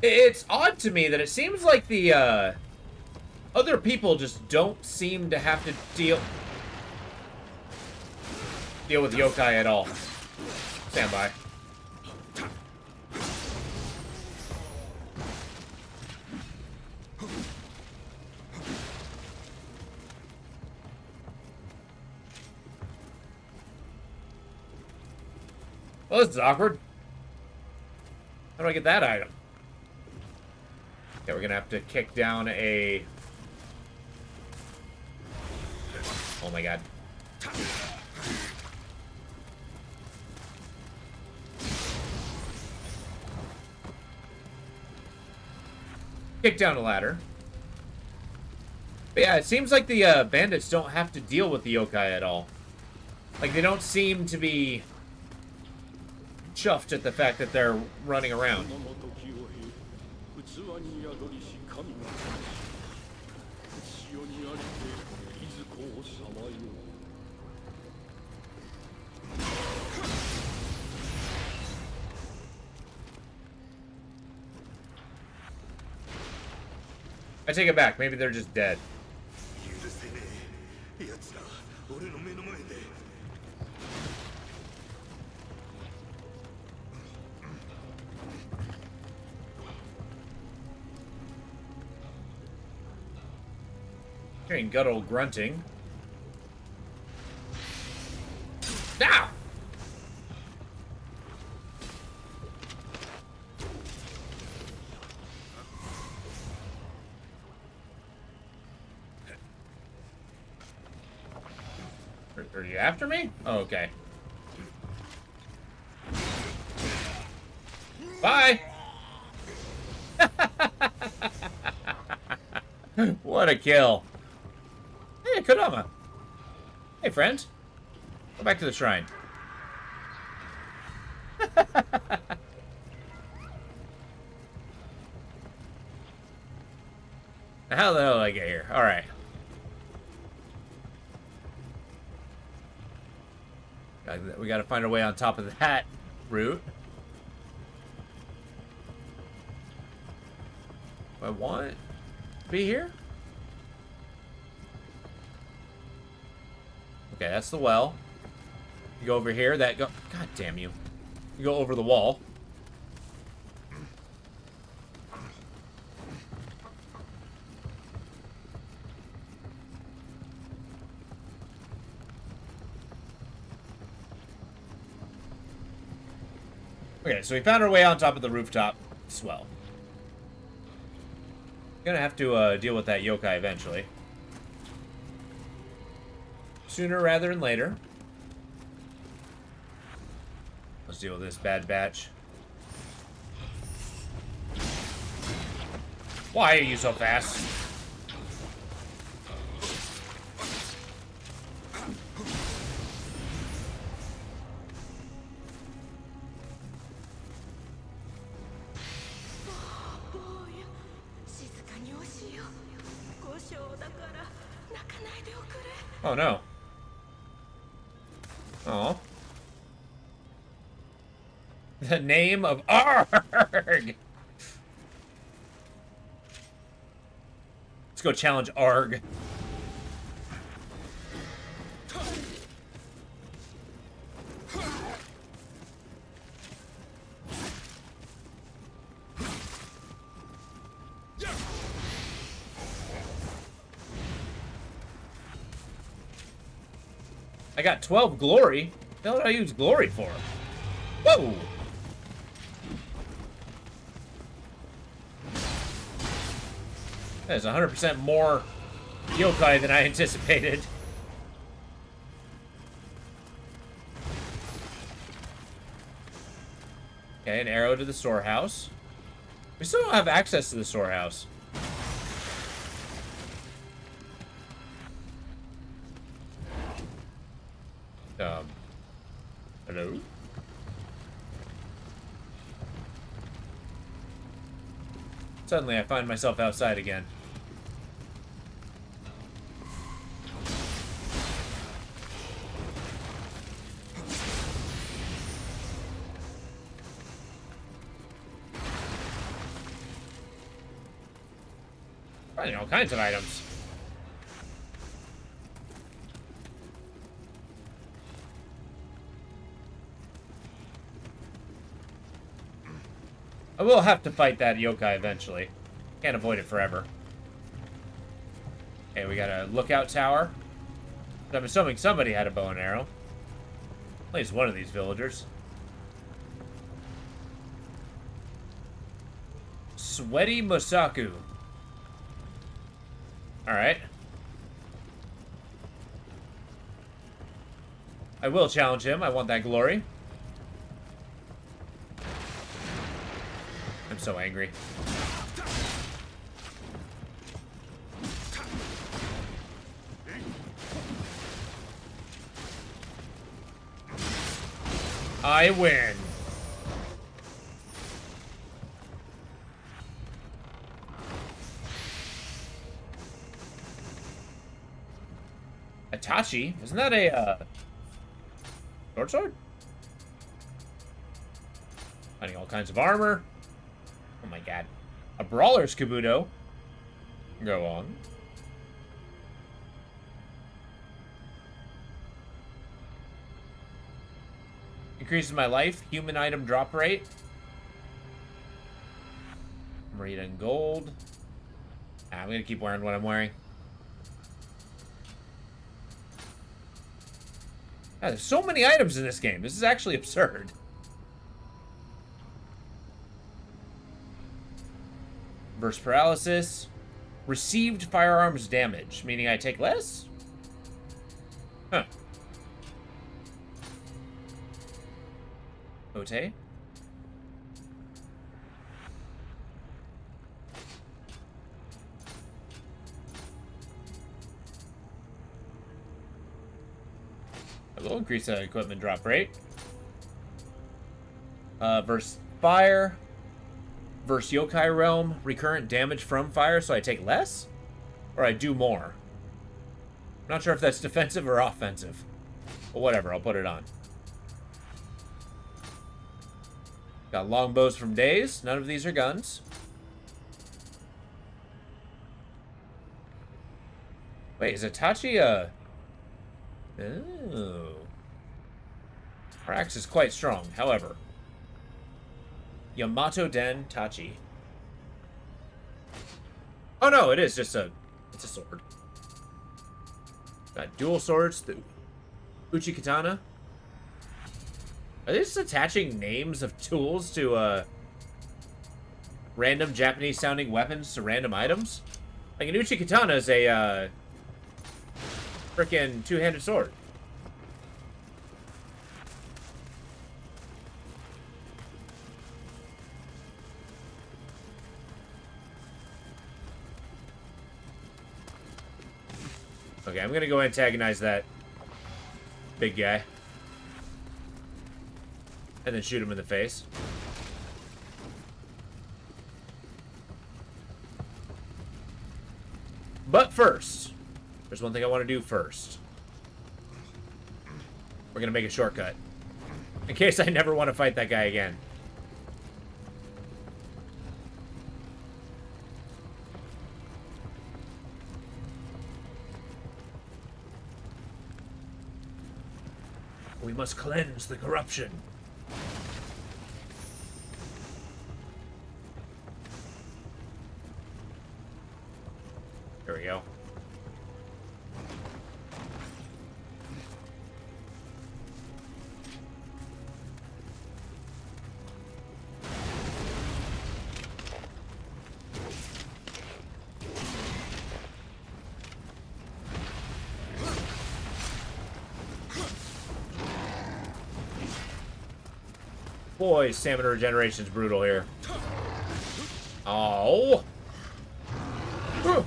It's odd to me that it seems like the other people just don't seem to have to deal with yokai at all. Stand by. Well, this is awkward. How do I get that item? Okay, we're gonna have to kick down a... Oh my god. Kick down a ladder. But yeah, it seems like the bandits don't have to deal with the yokai at all. Like, they don't seem to be chuffed at the fact that they're running around. I take it back. Maybe they're just dead. Hearing guttural grunting. Now! Are you after me? Oh, okay. Bye! What a kill. Hey, Kodama. Hey, friend. Go back to the shrine. How the hell did I get here? Alright. We gotta find our way on top of that route. Do I want to be here? Okay, that's the well. You go over here, that go... God damn you. You go over the wall. Okay, so we found our way on top of the rooftop swell. Gonna have to deal with that yokai eventually. Sooner rather than later. Let's deal with this bad batch. Why are you so fast? Oh no. Oh. The name of Arg! Let's go challenge Arg. I got 12 glory. What the hell did I use glory for? Whoa! That is 100% more yokai than I anticipated. Okay, an arrow to the storehouse. We still don't have access to the storehouse. Hello? Suddenly I find myself outside again. Finding all kinds of items. I will have to fight that yokai eventually. Can't avoid it forever. Okay, we got a lookout tower. I'm assuming somebody had a bow and arrow. At least one of these villagers. Sweaty Musaku. Alright. I will challenge him. I want that glory. I'm so angry. I win. Itachi? Isn't that a, sword? Finding all kinds of armor. Oh my god. A brawler's Kabuto. Go on. Increases my life. Human item drop rate. Marita and gold. I'm gonna keep wearing what I'm wearing. God, there's so many items in this game. This is actually absurd. Burst paralysis. Received firearms damage, meaning I take less? Huh. Ote. I will increase the equipment drop rate. Versus fire. Versus yokai realm. Recurrent damage from fire, so I take less? Or I do more? I'm not sure if that's defensive or offensive. But whatever, I'll put it on. Got longbows from days. None of these are guns. Wait, is Itachi a... Oh. Our axe is quite strong, however. Yamato Den Tachi. Oh no, it is just a... It's a sword. Got dual swords. The Uchi Katana. Are they just attaching names of tools to, random Japanese-sounding weapons to random items? Like, an Uchi Katana is a, frickin' two-handed sword. Okay, I'm gonna go antagonize that big guy. And then shoot him in the face. But first, there's one thing I want to do first. We're gonna make a shortcut. In case I never want to fight that guy again. We must cleanse the corruption. There we go. Boy, stamina regeneration's brutal here. Oh. Whew.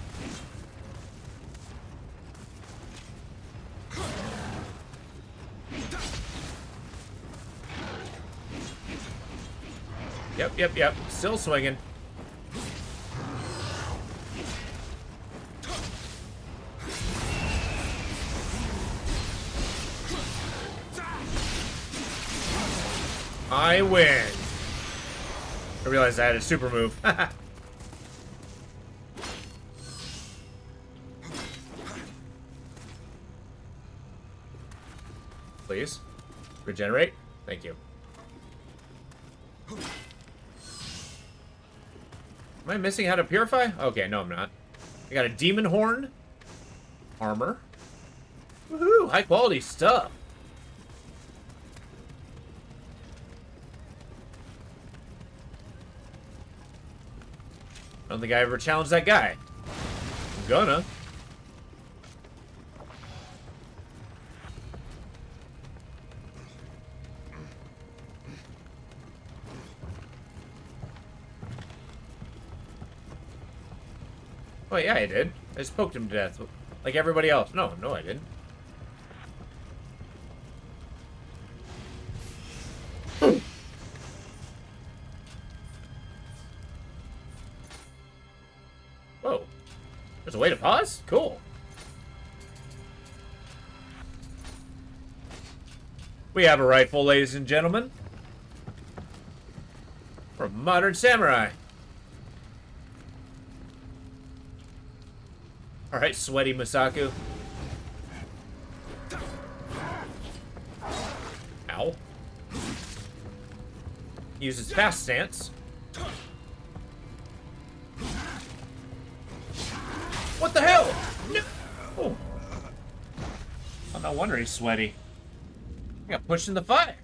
Yep. Still swinging. I win. I realized I had a super move. Please. Regenerate. Thank you. Am I missing how to purify? Okay, no, I'm not. I got a demon horn. Armor. Woohoo! High quality stuff. I don't think I ever challenged that guy. I'm gonna. Oh, yeah, I did. I just poked him to death. Like everybody else. No, I didn't. Whoa. There's a way to pause? Cool. We have a rifle, ladies and gentlemen. For a modern samurai. Alright, sweaty Masaku. Ow. Uses fast stance. What the hell? No! Oh. I'm no wonder he's sweaty. I got pushed in the fire.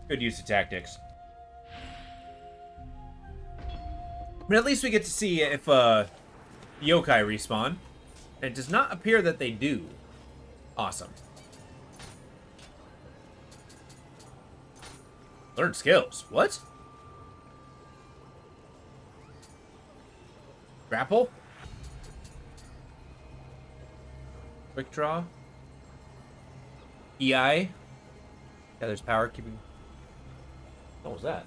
Good use of tactics. But at least we get to see if yokai respawn. And it does not appear that they do. Awesome. Learn skills. What? Grapple? Quick draw? EI? Yeah, there's power keeping... What was that?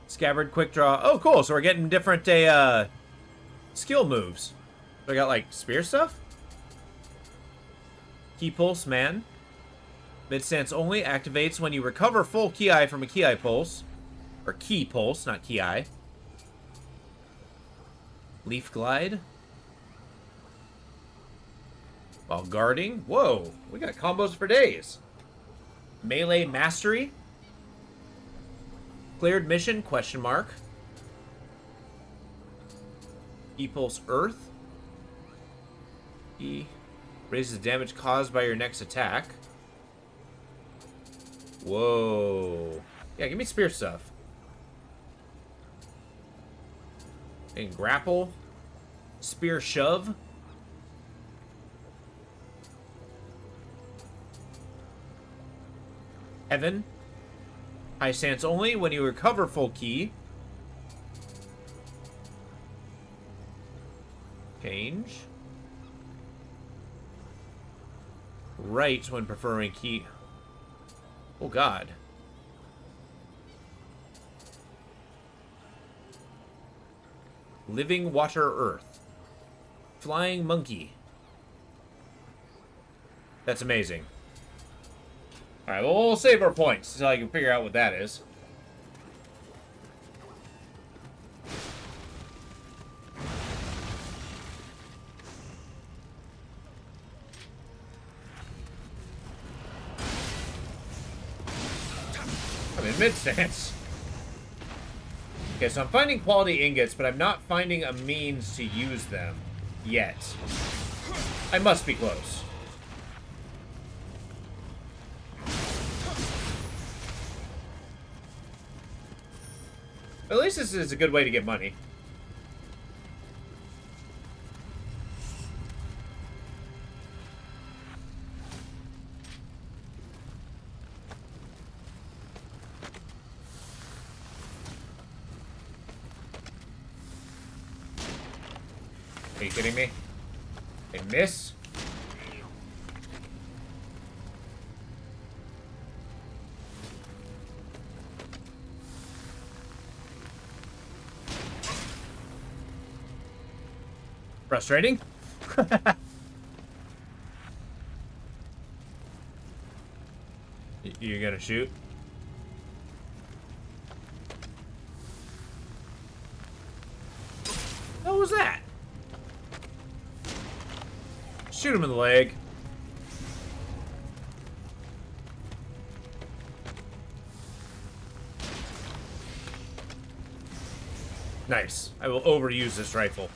Scabbard, quick draw. Oh, cool. So we're getting different skill moves. So I got like spear stuff. Key pulse, man. Mid stance only activates when you recover full ki from a ki pulse, or key pulse, not ki. Leaf glide. While guarding. Whoa, we got combos for days. Melee mastery. Cleared mission, question mark. E-Pulse Earth. E. Raises the damage caused by your next attack. Whoa. Yeah, give me spear stuff. And grapple. Spear shove. Heaven. High stance only when you recover full ki. Change. Right when preferring ki. Oh god. Living water earth. Flying monkey. That's amazing. Alright, well, we'll save our points until I can figure out what that is. I'm in mid-stance. Okay, so I'm finding quality ingots, but I'm not finding a means to use them yet. I must be close. At least this is a good way to get money. Are you kidding me? They miss? Frustrating? You gonna shoot? What was that? Shoot him in the leg. Nice. I will overuse this rifle.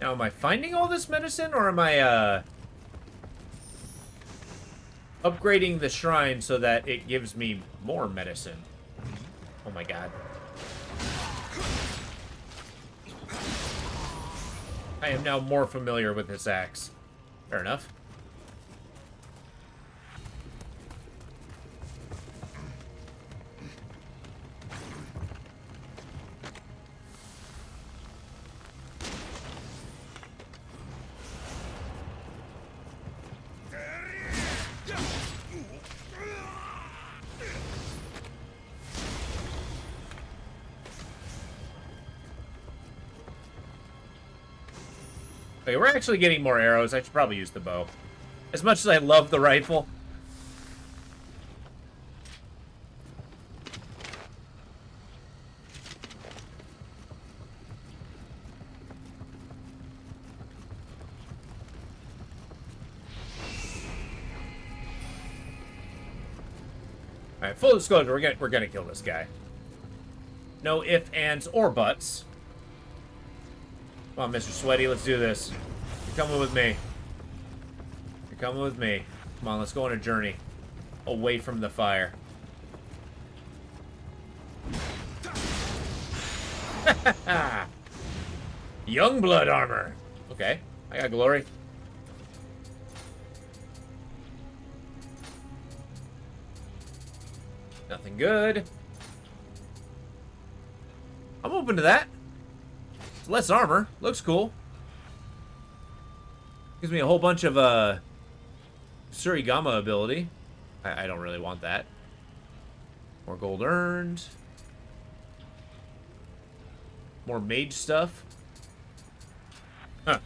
Now, am I finding all this medicine, or am I, upgrading the shrine so that it gives me more medicine? Oh my god. I am now more familiar with this axe. Fair enough. Okay, we're actually getting more arrows. I should probably use the bow. As much as I love the rifle. Alright, full disclosure, we're gonna kill this guy. No ifs, ands, or buts. Come on, Mr. Sweaty, let's do this. You're coming with me. You're coming with me. Come on, let's go on a journey. Away from the fire. Young blood armor. Okay, I got glory. Nothing good. I'm open to that. It's less armor. Looks cool. Gives me a whole bunch of, Surigama ability. I don't really want that. More gold earned. More mage stuff. Huh.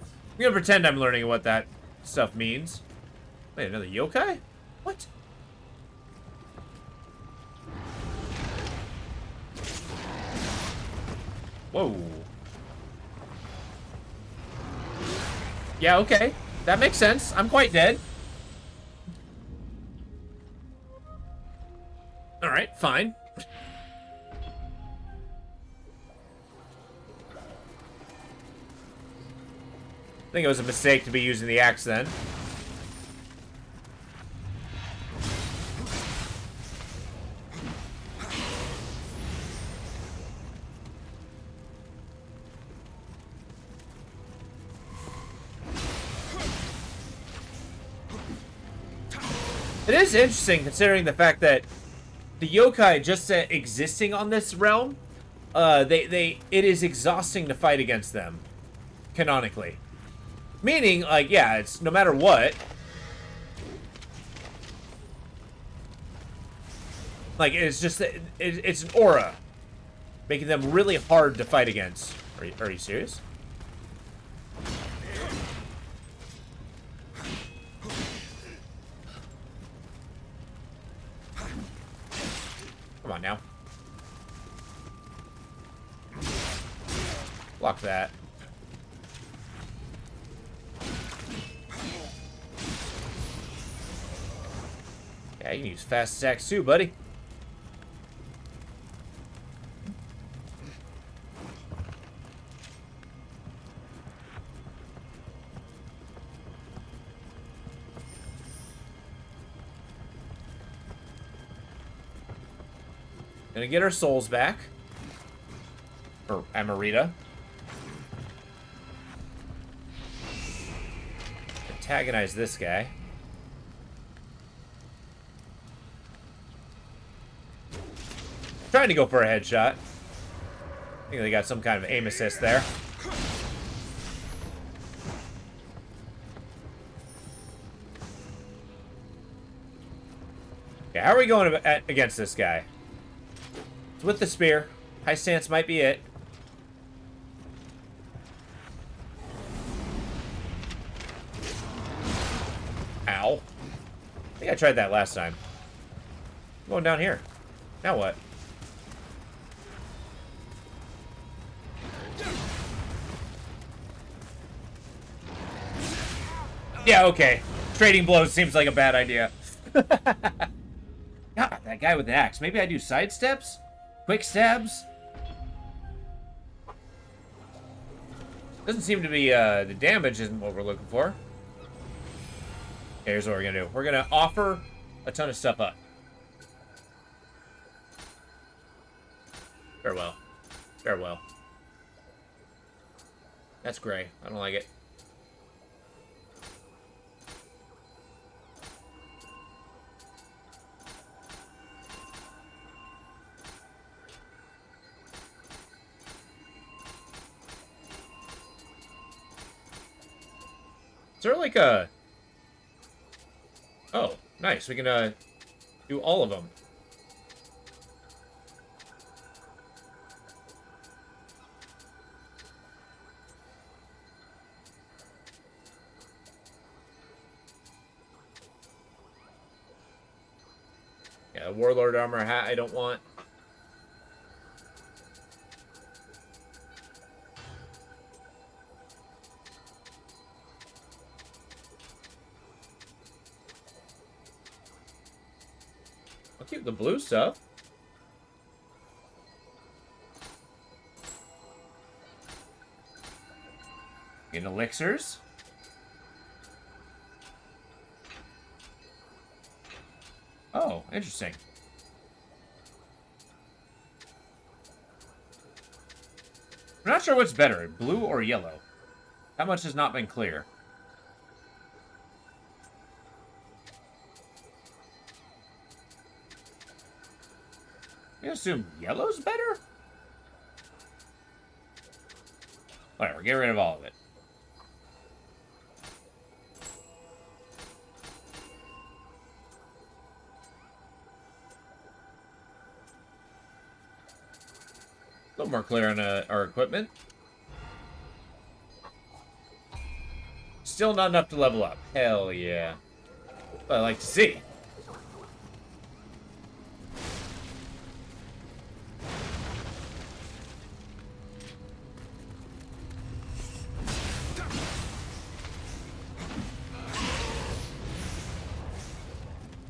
I'm gonna pretend I'm learning what that stuff means. Wait, another yokai? What? Whoa. Yeah, okay. That makes sense. I'm quite dead. Alright, fine. I think it was a mistake to be using the axe then. It is interesting considering the fact that the yokai just existing on this realm, it is exhausting to fight against them, canonically. Meaning, like, yeah, it's no matter what. Like, it's just, it's an aura, making them really hard to fight against. Are you serious? Come on now. Block that. Yeah, you can use fast attacks too, buddy. Gonna get our souls back. Or Amarita. Antagonize this guy. Trying to go for a headshot. I think they got some kind of aim assist there. Yeah, how are we going against this guy? It's with the spear. High stance might be it. Ow. I think I tried that last time. I'm going down here. Now what? Yeah, okay. Trading blows seems like a bad idea. God, that guy with the axe. Maybe I do side steps? Quick stabs? Doesn't seem to be, the damage isn't what we're looking for. Okay, here's what we're gonna do. We're gonna offer a ton of stuff up. Farewell. Farewell. That's gray. I don't like it. Is there like a... Oh, nice. We can do all of them. Yeah, the Warlord armor hat I don't want. I'll keep the blue stuff. In elixirs. Oh, interesting. I'm not sure what's better, blue or yellow. That much has not been clear. I assume yellow's better? Whatever, get rid of all of it. A little more clear on our equipment. Still not enough to level up. Hell yeah. What I like to see.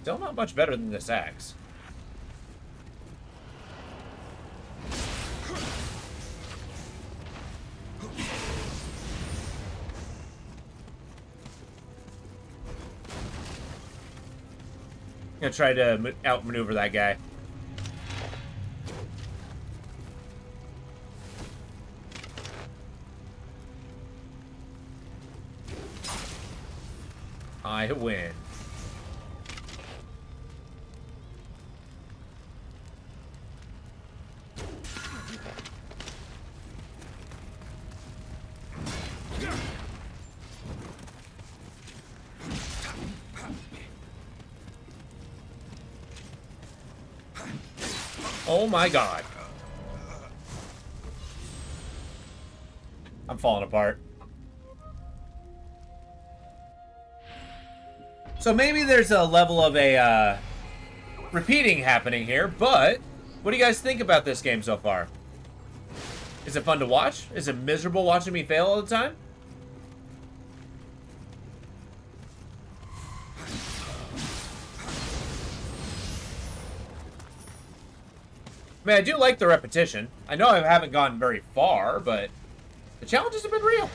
Still not much better than this axe. I'm gonna try to outmaneuver that guy. I win. Oh my god. I'm falling apart. So maybe there's a level of a repeating happening here, but what do you guys think about this game so far? Is it fun to watch? Is it miserable watching me fail all the time? I mean, I do like the repetition. I know I haven't gone very far, but the challenges have been real.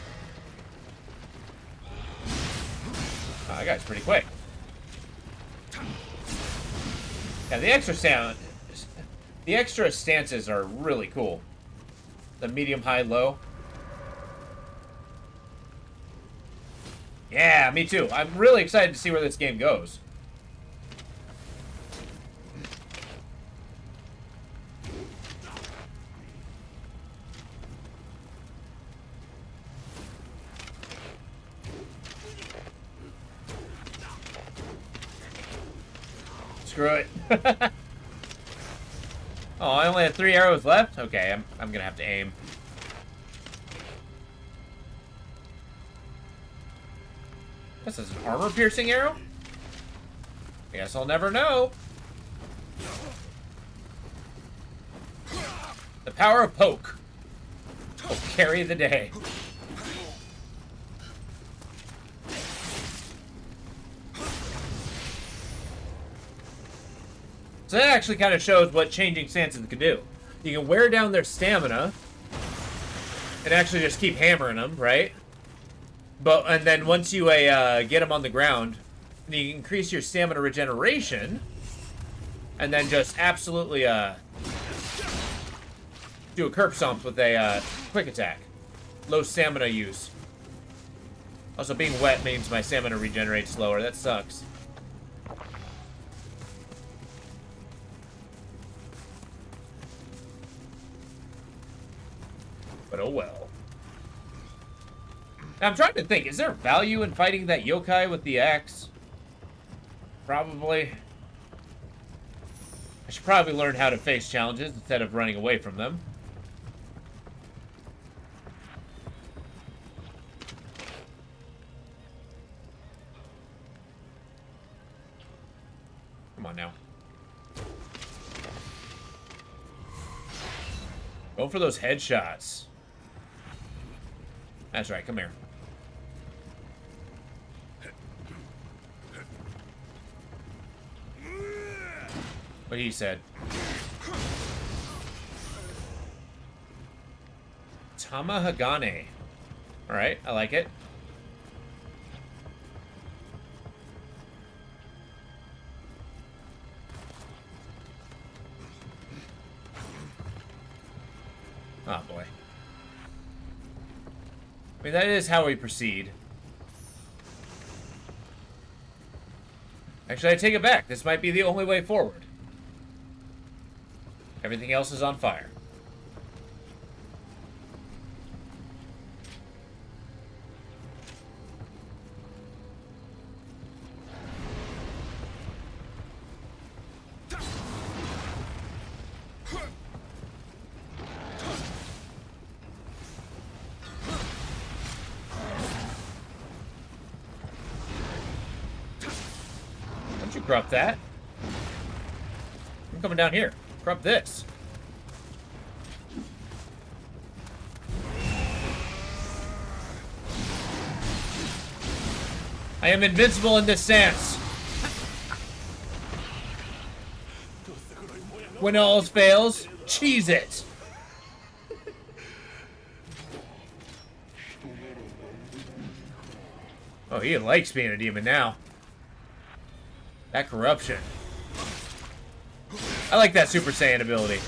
Oh, that guy's pretty quick. Yeah, the extra stances are really cool. The medium, high, low. Yeah, me too. I'm really excited to see where this game goes. screw it. Oh, I only have 3 arrows left? Okay, I'm gonna have to aim. This is an armor-piercing arrow? Guess I'll never know. The power of poke will carry the day. So that actually kind of shows what changing stances can do. You can wear down their stamina and actually just keep hammering them, right? And then once you get them on the ground, you can increase your stamina regeneration, and then just absolutely do a curb stomp with a quick attack. Low stamina use. Also, being wet means my stamina regenerates slower. That sucks. But oh well. Now, I'm trying to think, is there value in fighting that yokai with the axe? Probably. I should probably learn how to face challenges instead of running away from them. Come on now. Go for those headshots. That's right, come here. What he said. Tamahagane. Alright, I like it. Oh boy. I mean, that is how we proceed. Actually, I take it back. This might be the only way forward. Everything else is on fire. Don't you corrupt that? I'm coming down here. Corrupt this. I am invincible in this stance. When all else fails, cheese it. Oh, he likes being a demon now. That corruption. I like that Super Saiyan ability.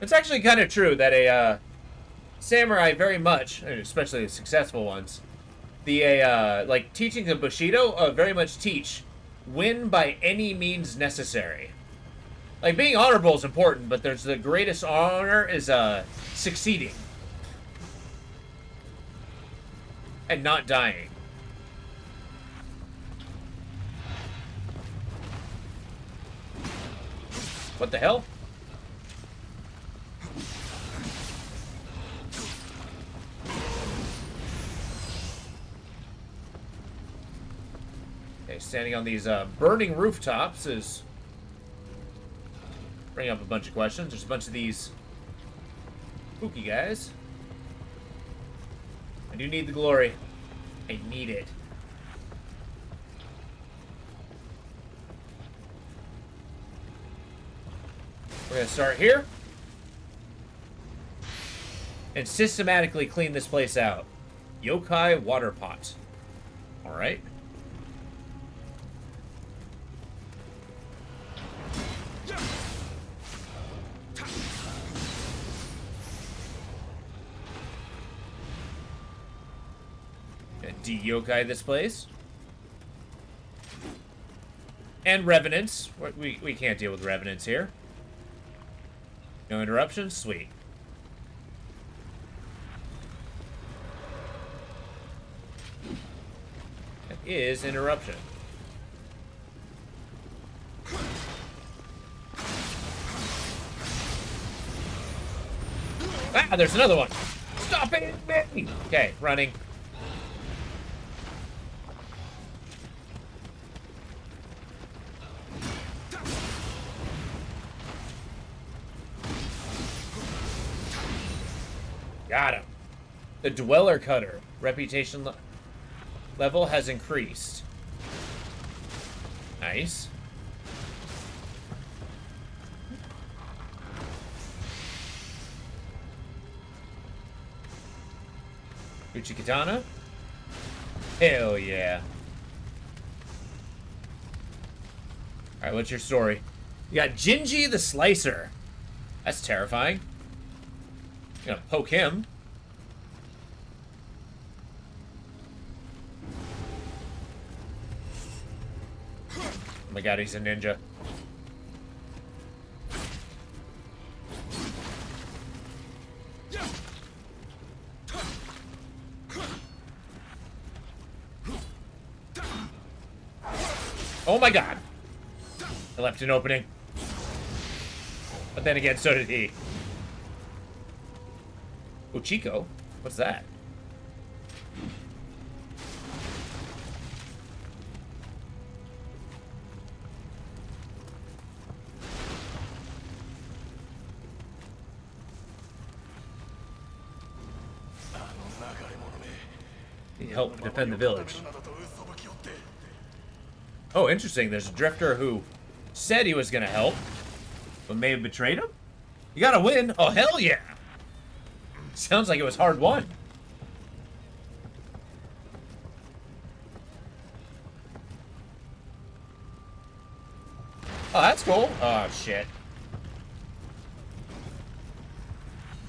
It's actually kind of true that a samurai very much, especially the successful ones, like teaching the Bushido very much teach win by any means necessary. Like, being honorable is important, but there's the greatest honor is succeeding and not dying. What the hell? Okay, standing on these burning rooftops is bringing up a bunch of questions. There's a bunch of these spooky guys. I do need the glory. I need it. We're gonna start here and systematically clean this place out. Yokai water pot. All right. Gonna de-yokai this place. And revenants. We can't deal with revenants here. No interruptions? Sweet. That is interruption. Ah, there's another one. Stop it, me. Okay, running. Got him. The Dweller Cutter. Reputation level has increased. Nice. Uchikatana? Hell yeah. Alright, what's your story? You got Gingy the Slicer. That's terrifying. You're gonna poke him. Oh my god, he's a ninja. Oh my god. I left an opening. But then again, so did he. Uchiko? What's that? He helped defend the village. Oh, interesting. There's a drifter who said he was gonna help, but may have betrayed him? You gotta win. Oh, hell yeah. Sounds like it was hard won. Oh, that's cool. Oh, shit.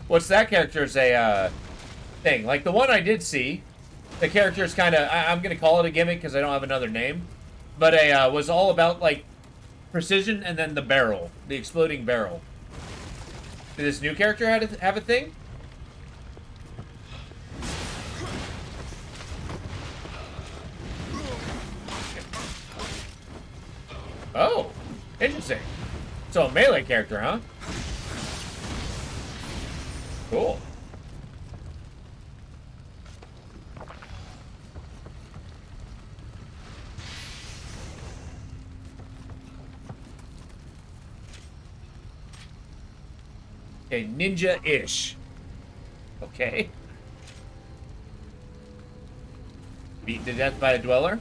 What's that character's a, thing? Like, the one I did see, the character's kind of, I'm going to call it a gimmick because I don't have another name, but was all about, like, precision and then the barrel. The exploding barrel. Did this new character have a thing? Oh, interesting. So a melee character, huh? Cool. Okay, ninja-ish. Okay. Beaten to death by a dweller?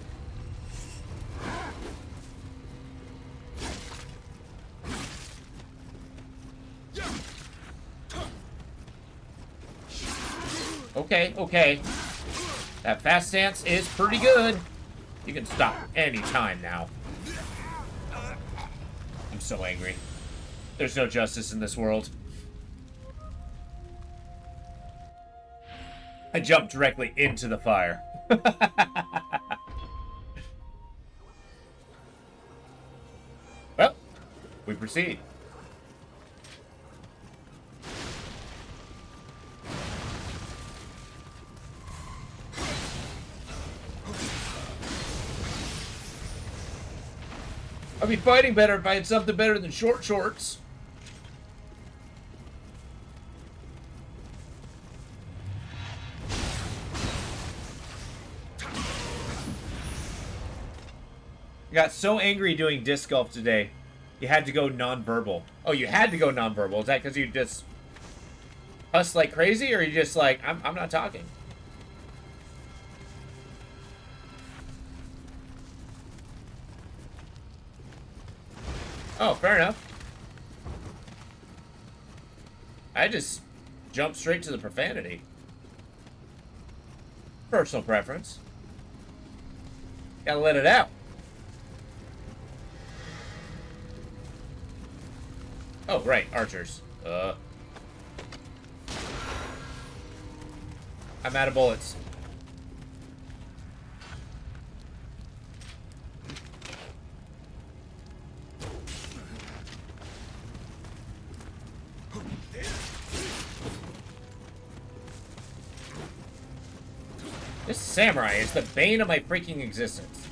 Okay, okay. That fast stance is pretty good. You can stop any time now. I'm so angry. There's no justice in this world. I jumped directly into the fire. Well, we proceed. I'd be fighting better if I had something better than short shorts. I got so angry doing disc golf today. You had to go non-verbal. Oh, you had to go non-verbal. Is that because you just cuss like crazy, or you just like, I'm not talking? Oh, fair enough. I just jumped straight to the profanity. Personal preference. Gotta let it out. Oh, right, archers. I'm out of bullets. This samurai is the bane of my freaking existence.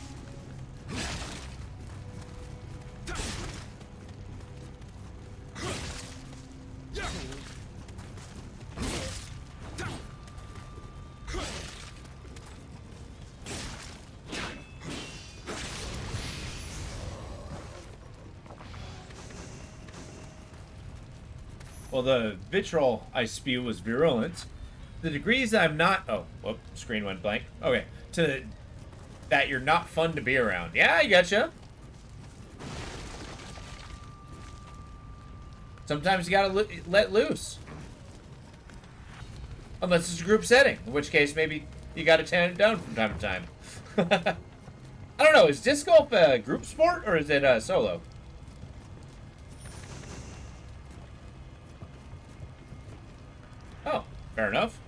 Well, the vitriol I spew was virulent. The degrees I'm not... Oh, whoop, screen went blank. Okay. To that you're not fun to be around. Yeah, I getcha. Sometimes you gotta let loose. Unless it's a group setting. In which case, maybe you gotta tone it down from time to time. I don't know. Is disc golf a group sport or is it solo? Oh, fair enough.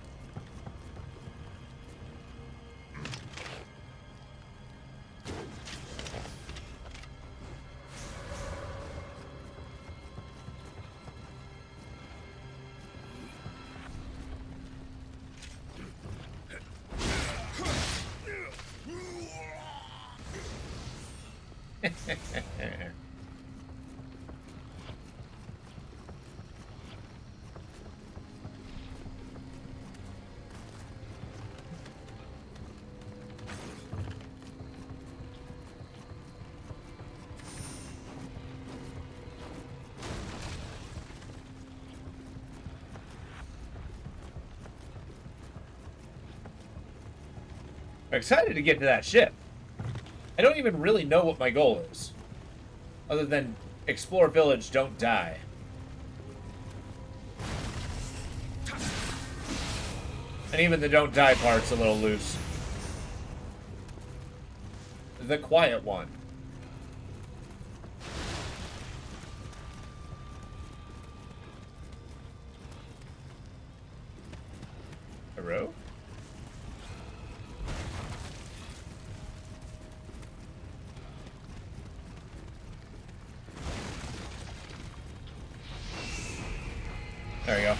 I'm excited to get to that ship. I don't even really know what my goal is. Other than explore village, don't die. And even the don't die part's a little loose. The quiet one. Hello? There we go.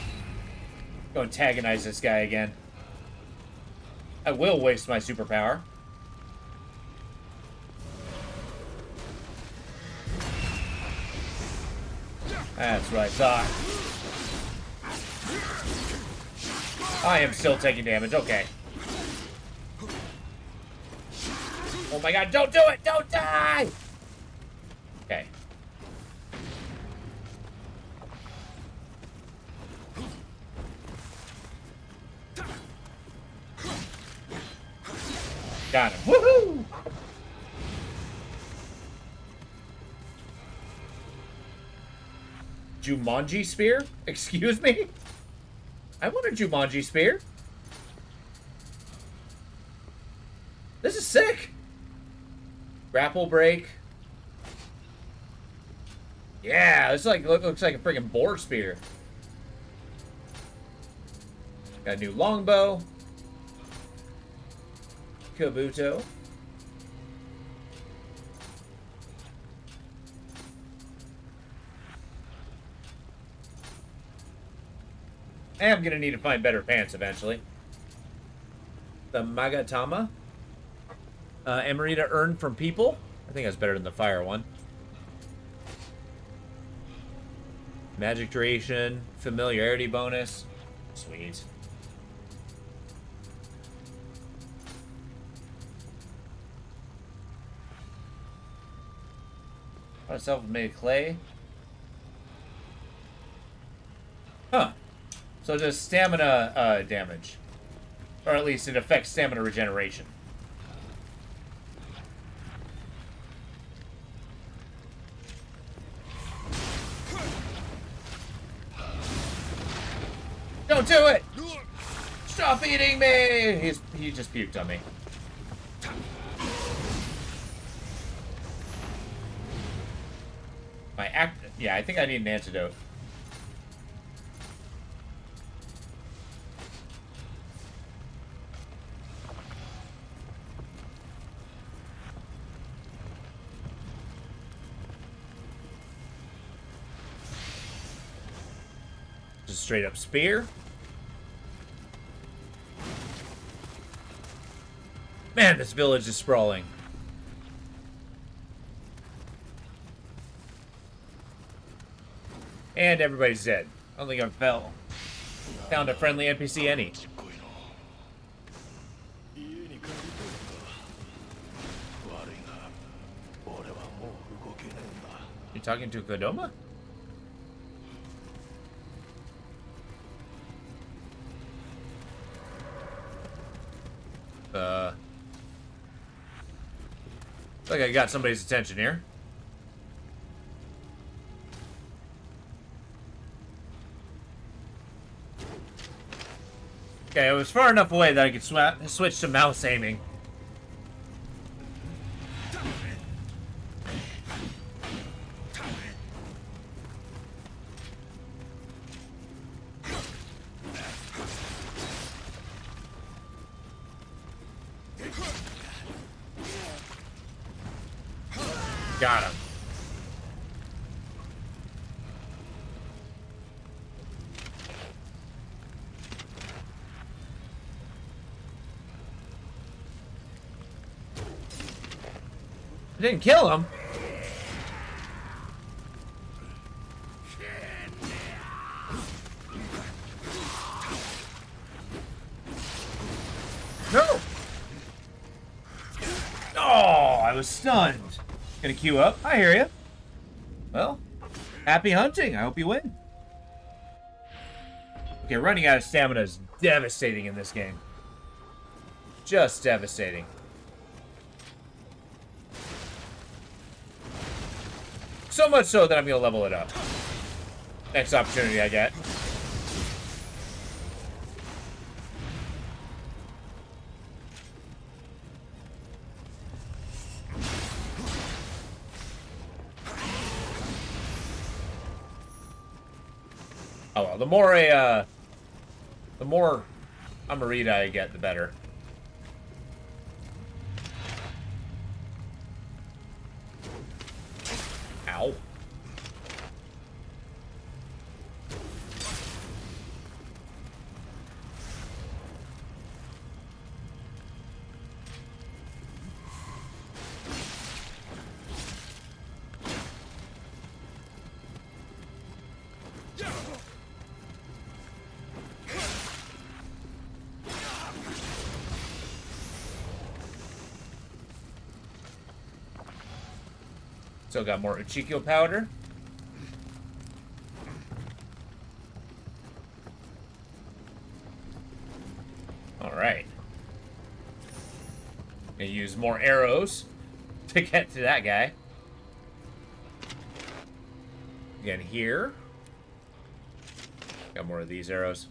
Go antagonize this guy again. I will waste my superpower. That's what I thought. I am still taking damage, okay. Oh my god, don't do it! Don't die! Okay. Got him. Woohoo! Jumanji spear? Excuse me? I want a Jumanji spear. This is sick. Grapple break. Yeah, this looks like a freaking boar spear. Got a new longbow. Kabuto. I am gonna need to find better pants eventually. The Magatama. Emerita earned from people. I think that's better than the fire one. Magic duration. Familiarity bonus. Sweet. Self-made clay. Huh. So it does stamina damage. Or at least it affects stamina regeneration. Don't do it! Stop eating me! He just puked on me. Yeah, I think I need an antidote. Just straight up spear. Man, this village is sprawling. And everybody's dead. I don't think I found a friendly NPC any. 家に帰りたいんだ。悪いな。俺はもう動けねえんだ。 You talking to Kodoma? Looks like I got somebody's attention here. Okay, it was far enough away that I could switch to mouse aiming. Got him. I didn't kill him. No. Oh, I was stunned. Gonna queue up. I hear you. Well, happy hunting. I hope you win. Okay, running out of stamina is devastating in this game. Just devastating. So much so that I'm gonna level it up. Next opportunity I get. Oh well, the more Amarita I get, the better. Ow. Still got more Uchiko powder. Alright. Gonna use more arrows to get to that guy. Again, here. Got more of these arrows.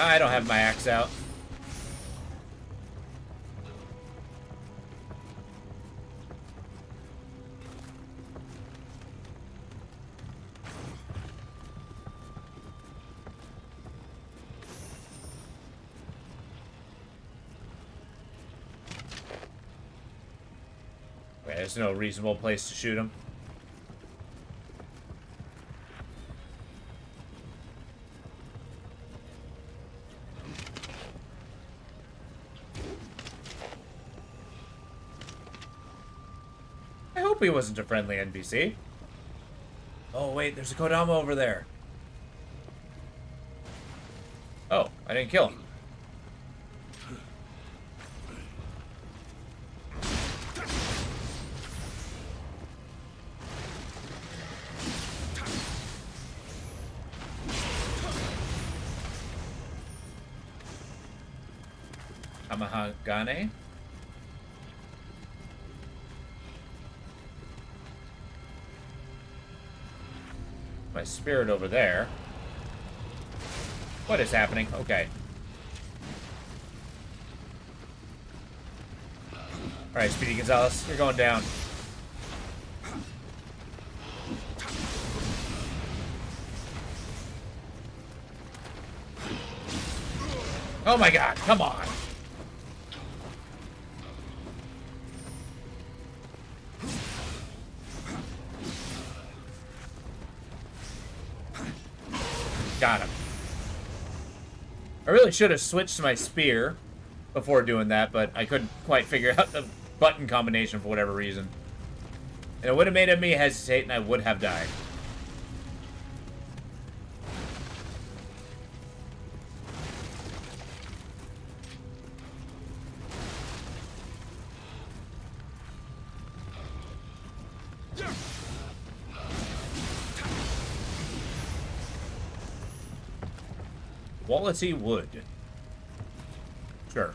I don't have my axe out. Okay, there's no reasonable place to shoot him. I hope he wasn't a friendly NPC. Oh, wait, there's a Kodama over there. Oh, I didn't kill him. Amahagane. My spirit over there. What is happening? Okay. Alright, Speedy Gonzalez, you're going down. Oh my god, come on. Got him. I really should have switched to my spear before doing that, but I couldn't quite figure out the button combination for whatever reason. And it would have made me hesitate, and I would have died. Quality wood. Sure.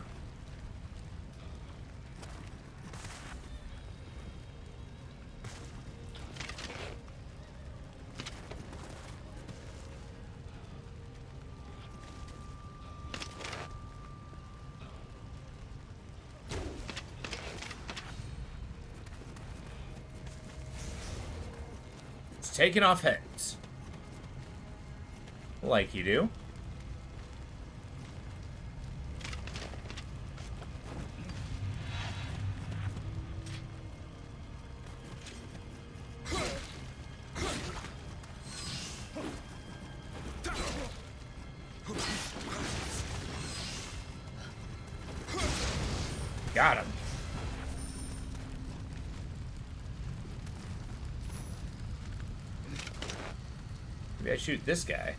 It's taking off heads. Like you do. Got him. Maybe I shoot this guy.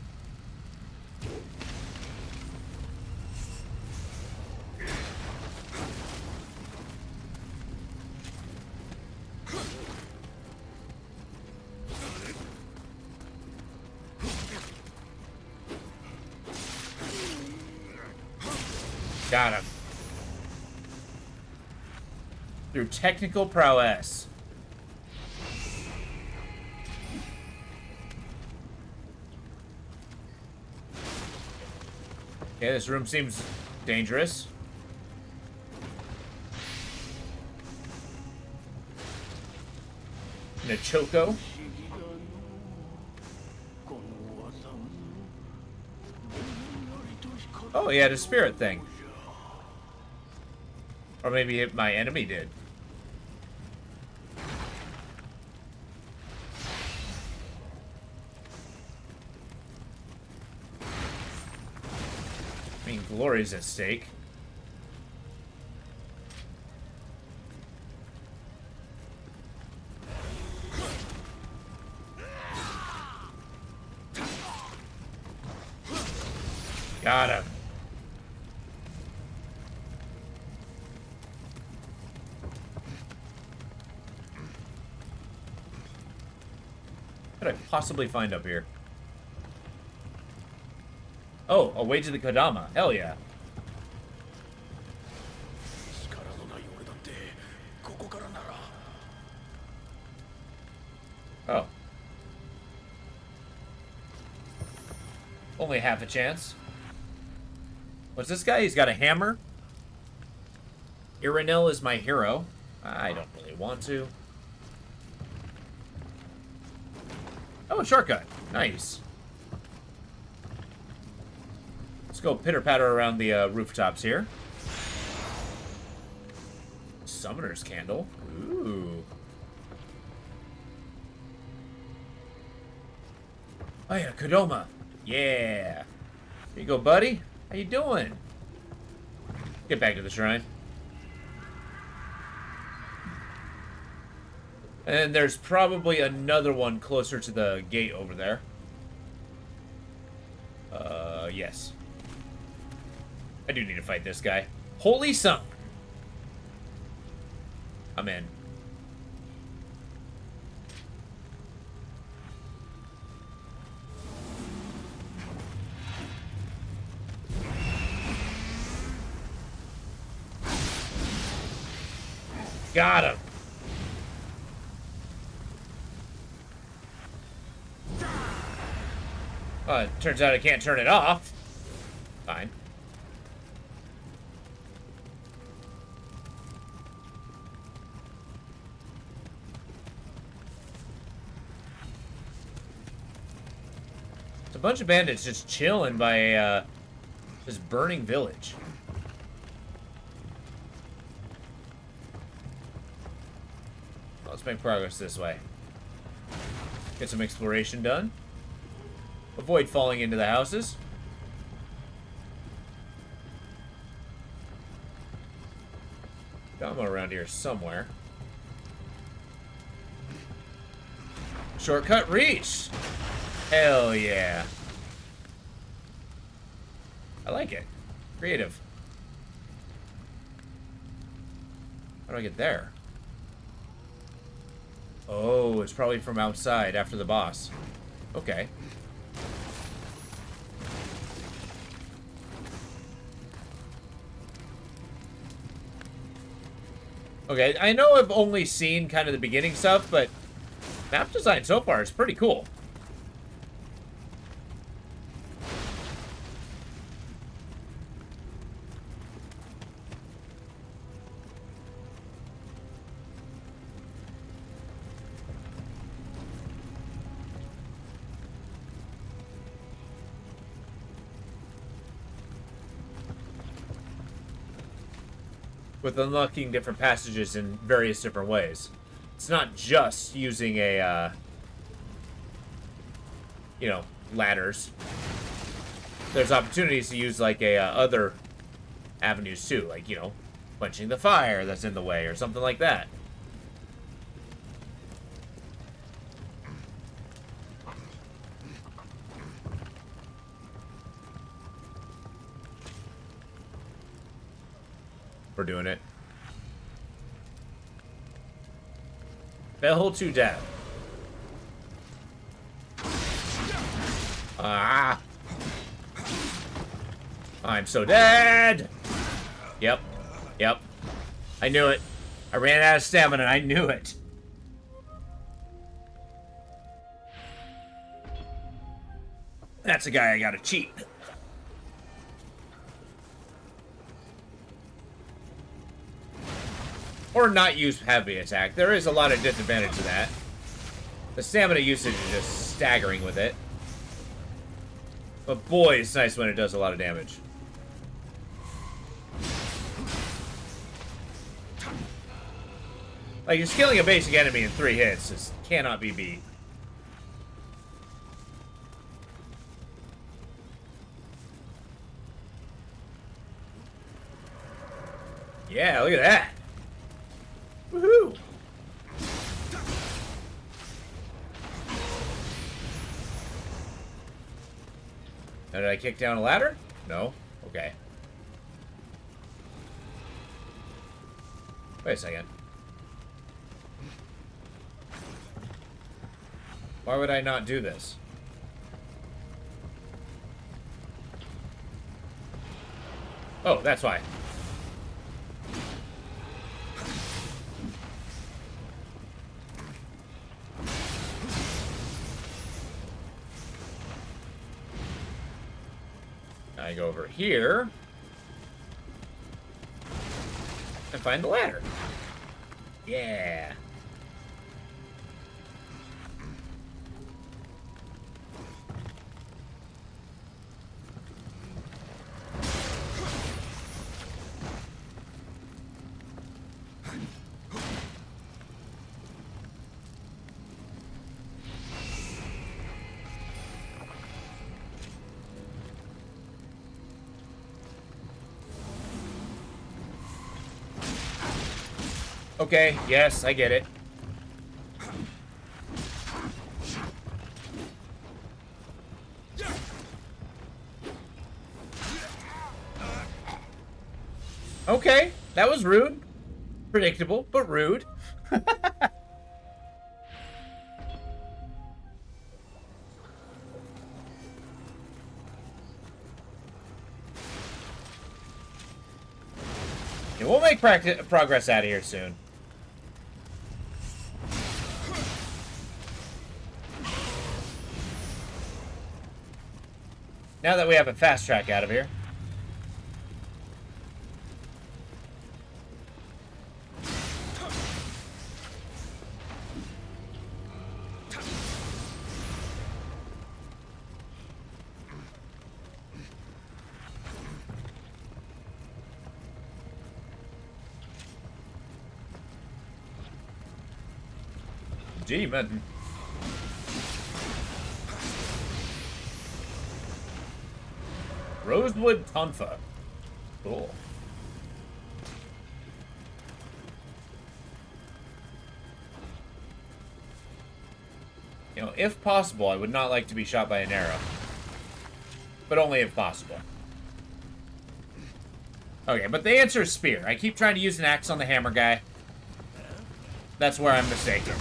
Got him. Through technical prowess. Okay, this room seems dangerous. Choco. Oh, he had a spirit thing. Or maybe my enemy did. I mean, glory's at stake. Got him. What could I possibly find up here? Oh, a way to the Kodama. Hell yeah. Oh. Only half a chance. What's this guy? He's got a hammer. Irinil is my hero. I don't really want to. Oh, a shortcut. Nice. Let's go pitter-patter around the rooftops here. Summoner's candle. Ooh. Oh yeah, Kodama. Yeah. Here you go, buddy. How you doing? Get back to the shrine. And there's probably another one closer to the gate over there. Yes. I do need to fight this guy. Holy Sun! I'm in. Got him. It turns out I can't turn it off. Fine. It's a bunch of bandits just chilling by this burning village. Let's make progress this way. Get some exploration done. Avoid falling into the houses. Ammo around here somewhere. Shortcut reach. Hell yeah. I like it. Creative. How do I get there? Oh, it's probably from outside after the boss. Okay. Okay, I know I've only seen kind of the beginning stuff, but map design so far is pretty cool. With unlocking different passages in various different ways. It's not just using a, you know, ladders. There's opportunities to use, like, other avenues, too. Like, you know, quenching the fire that's in the way or something like that. We're doing it. Fell to death. Ah! I'm so dead! Yep. Yep. I knew it. I ran out of stamina and I knew it. That's a guy I gotta cheat. Or not use heavy attack. There is a lot of disadvantage to that. The stamina usage is just staggering with it. But boy, it's nice when it does a lot of damage. Like, just killing a basic enemy in 3 hits just cannot be beat. Yeah, look at that. Woohoo! Now, did I kick down a ladder? No? Okay. Wait a second. Why would I not do this? Oh, that's why. I go over here and find the ladder. Yeah. Okay, yes, I get it. Okay, that was rude. Predictable, but rude. Okay, we'll make progress out of here soon. Now that we have a fast track out of here. Gee, man. Rosewood Tonfa. Cool. You know, if possible, I would not like to be shot by an arrow. But only if possible. Okay, but the answer is spear. I keep trying to use an axe on the hammer guy. That's where I'm mistaken.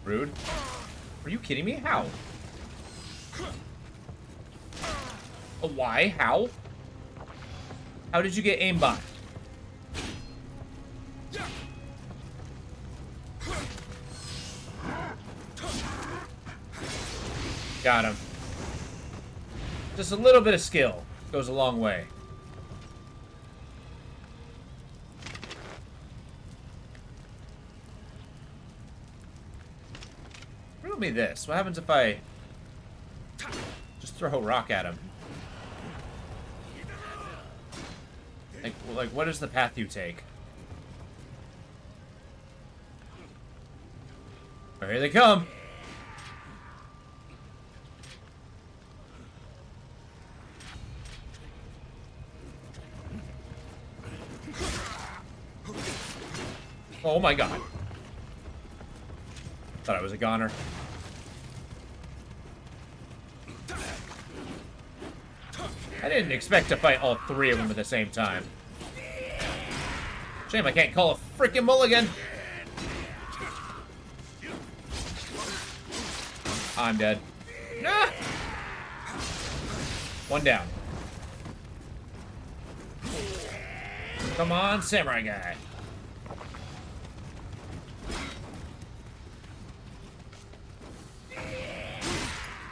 Rude. Are you kidding me? How? Why? How? How did you get aimbot? Got him. Just a little bit of skill goes a long way. Riddle me this. What happens if I just throw a rock at him? Like, what is the path you take? Oh, here they come. Oh my god. Thought I was a goner. I didn't expect to fight all three of them at the same time. Shame I can't call a freaking mulligan. I'm dead. Ah! One down. Come on, samurai guy.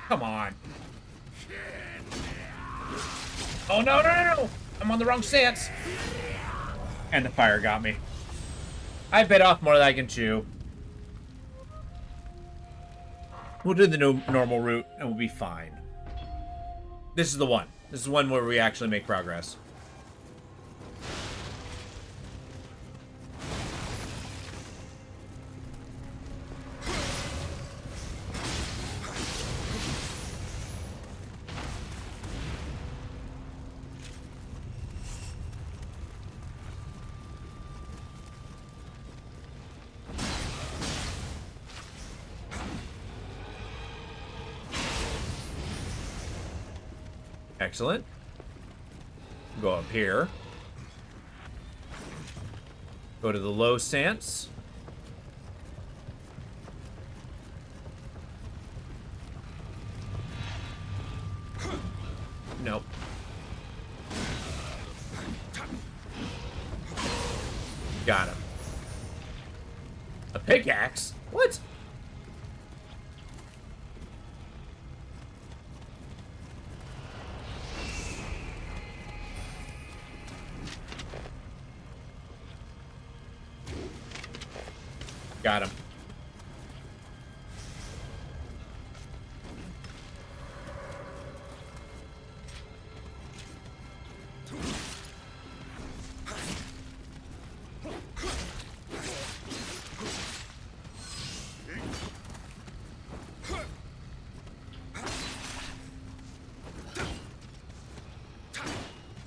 Come on. Oh, no, no, no, no. I'm on the wrong stance. And the fire got me. I bit off more than I can chew. We'll do the normal route, and we'll be fine. This is the one. This is one where we actually make progress. Excellent. Go up here. Go to the low stance. Nope. Got him. A pickaxe? What? Got him.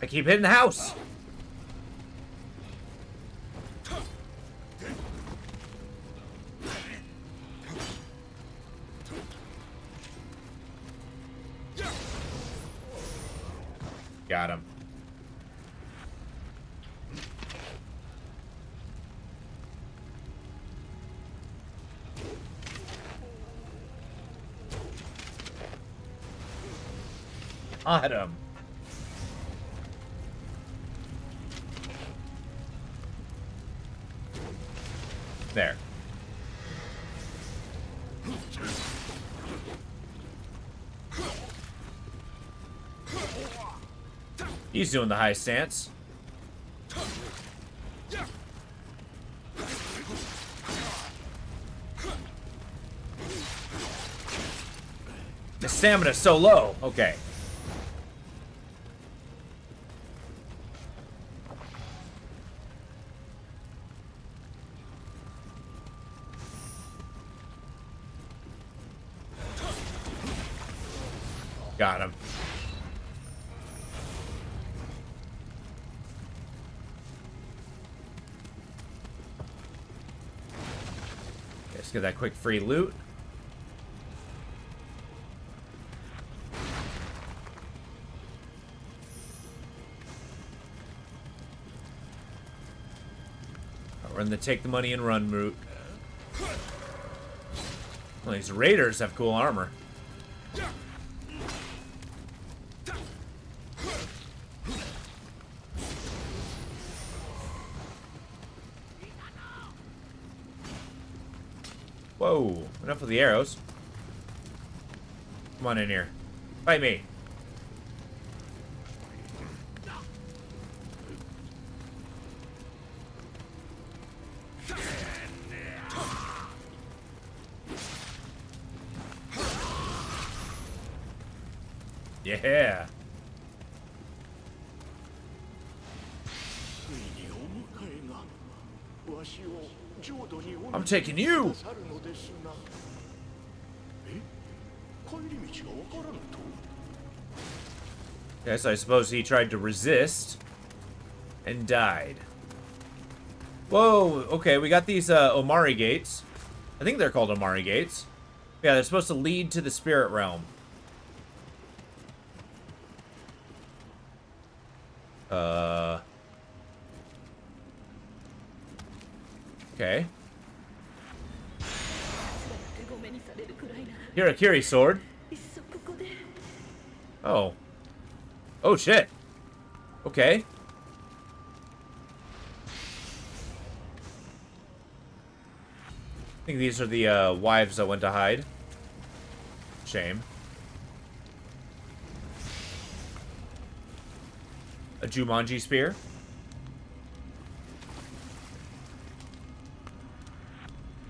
I keep hitting the house. Got him. Got him. There. He's doing the high stance. The stamina's so low. Okay. Got him. Let's get that quick free loot. We're in the take the money and run route. Well, these raiders have cool armor. Whoa, enough of the arrows. Come on in here. Fight me. Yeah. I'm taking you. Yes, I suppose he tried to resist and died. Whoa, okay, we got these Omari gates. I think they're called Omari gates. Yeah, they're supposed to lead to the spirit realm. Okay. Hirakiri sword. Oh. Oh, shit. Okay. I think these are the wives that went to hide. Shame. A Jumanji spear.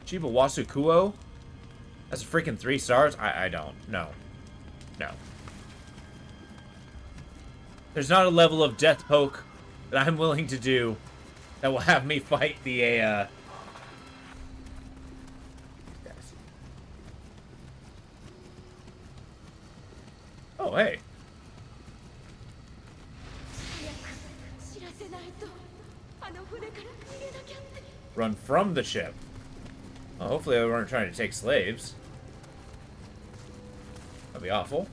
Chiba Wasukuo? That's a freaking 3 stars? I don't. No. No. There's not a level of death poke that I'm willing to do that will have me fight the Oh, hey. Run from the ship. Well, hopefully they weren't trying to take slaves. That'd be awful.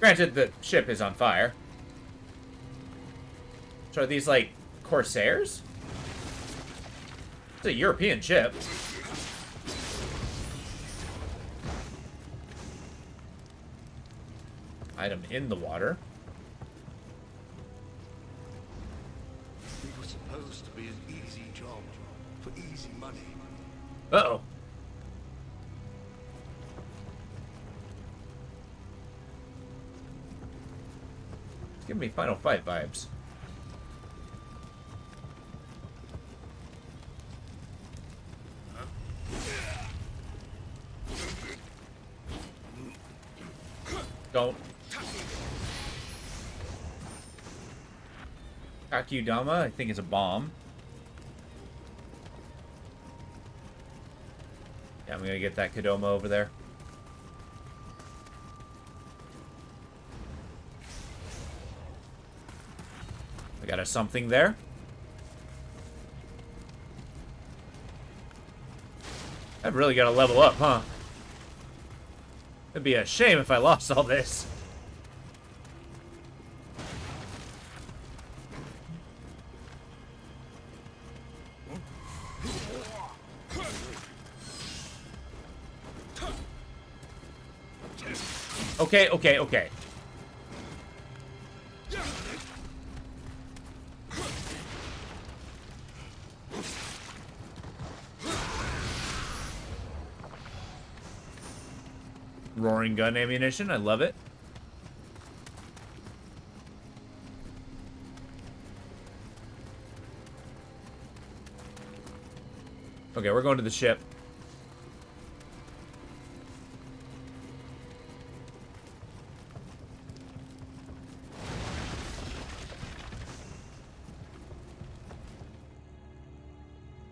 Granted, the ship is on fire. So are these, like, Corsairs? It's a European ship. Item in the water. It was supposed to be an easy job for easy money. Uh-oh. It's giving me Final Fight vibes. Don't. Akudama, I think, is a bomb. Yeah, I'm gonna get that Kodama over there. I got a something there. I've really got to level up, huh? It'd be a shame if I lost all this. Okay, okay, okay. Roaring gun ammunition, I love it. Okay, we're going to the ship.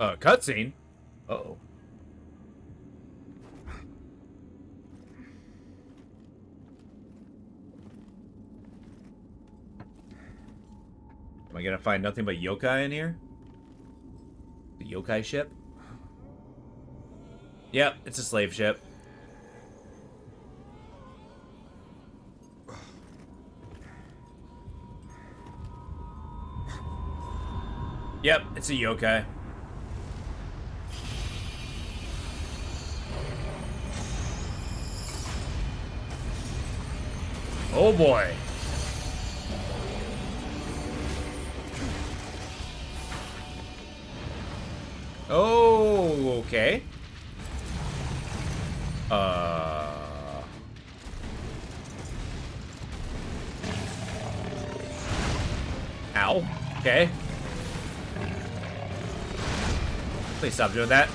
Cutscene? Uh-oh. Am I gonna find nothing but yokai in here? The yokai ship? Yep, it's a slave ship. Yep, it's a yokai. Oh boy. Oh, okay. Ow. Okay. Please stop doing that.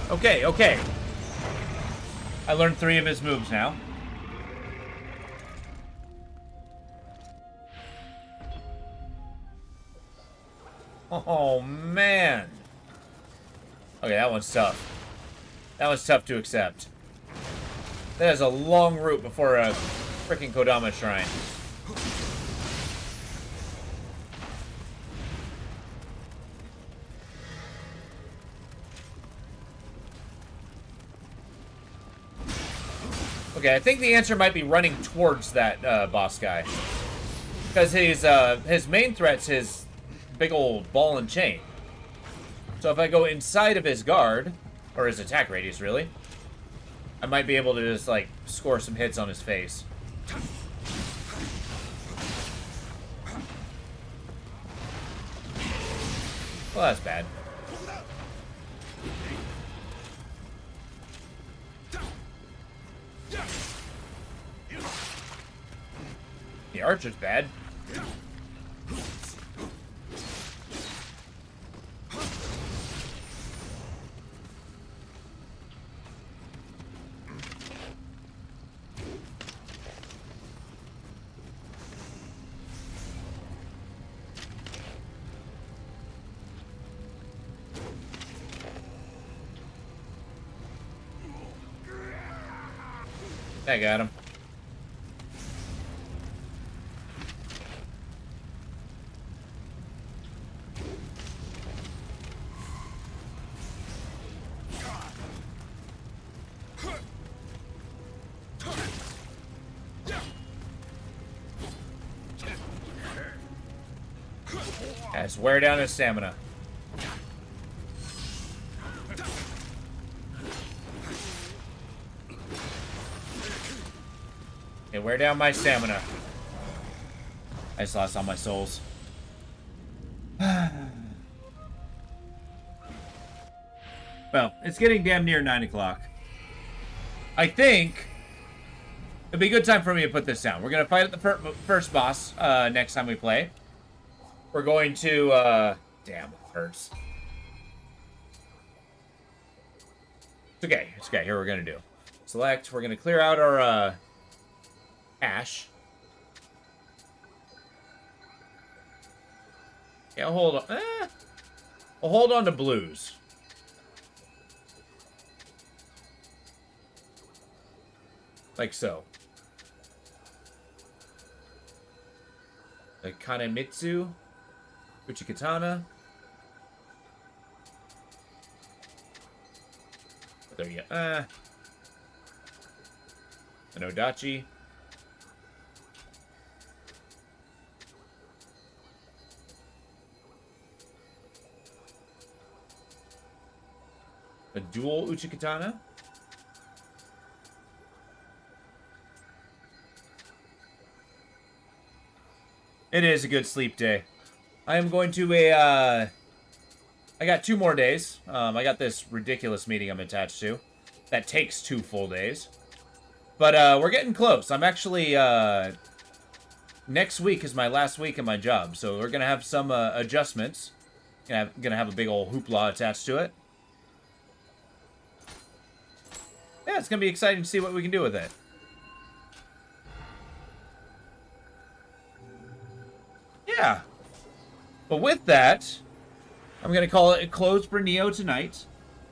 Okay, okay. I learned 3 of his moves now. Oh, man. Okay, that one's tough. That one's tough to accept. That is a long route before a freaking Kodama shrine. Okay, I think the answer might be running towards that boss guy. Because his main threat's his big old ball and chain. So if I go inside of his guard, or his attack radius, really, I might be able to just, like, score some hits on his face. Well, that's bad. The archer's bad. I got him. Let's wear down his stamina. Okay, wear down my stamina. I just lost all my souls. Well, it's getting damn near 9 o'clock. I think it'd be a good time for me to put this down. We're going to fight at the first boss next time we play. We're going to, damn, it hurts. It's okay. It's okay. Here we're going to do. Select. We're going to clear out our, ash. Yeah, I'll hold on. I'll hold on to blues. Like so. Like Kanemitsu. Uchikatana. There you go. An Odachi. A dual Uchikatana. It is a good sleep day. I am going to I got 2 more days. I got this ridiculous meeting I'm attached to. That takes 2 full days. But we're getting close. I'm actually next week is my last week in my job, so we're gonna have some adjustments. Gonna have a big old hoopla attached to it. Yeah, it's gonna be exciting to see what we can do with it. Yeah. But with that, I'm going to call it closed for Nioh tonight.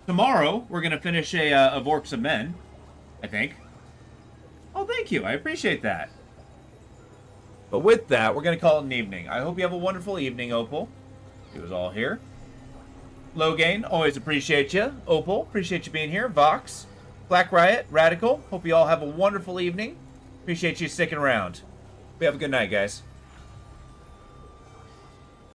Tomorrow, we're going to finish of Orcs and Men, I think. Oh, thank you. I appreciate that. But with that, we're going to call it an evening. I hope you have a wonderful evening, Opal. He was all here. Logain, always appreciate you. Opal, appreciate you being here. Vox, Black Riot, Radical, hope you all have a wonderful evening. Appreciate you sticking around. We have a good night, guys.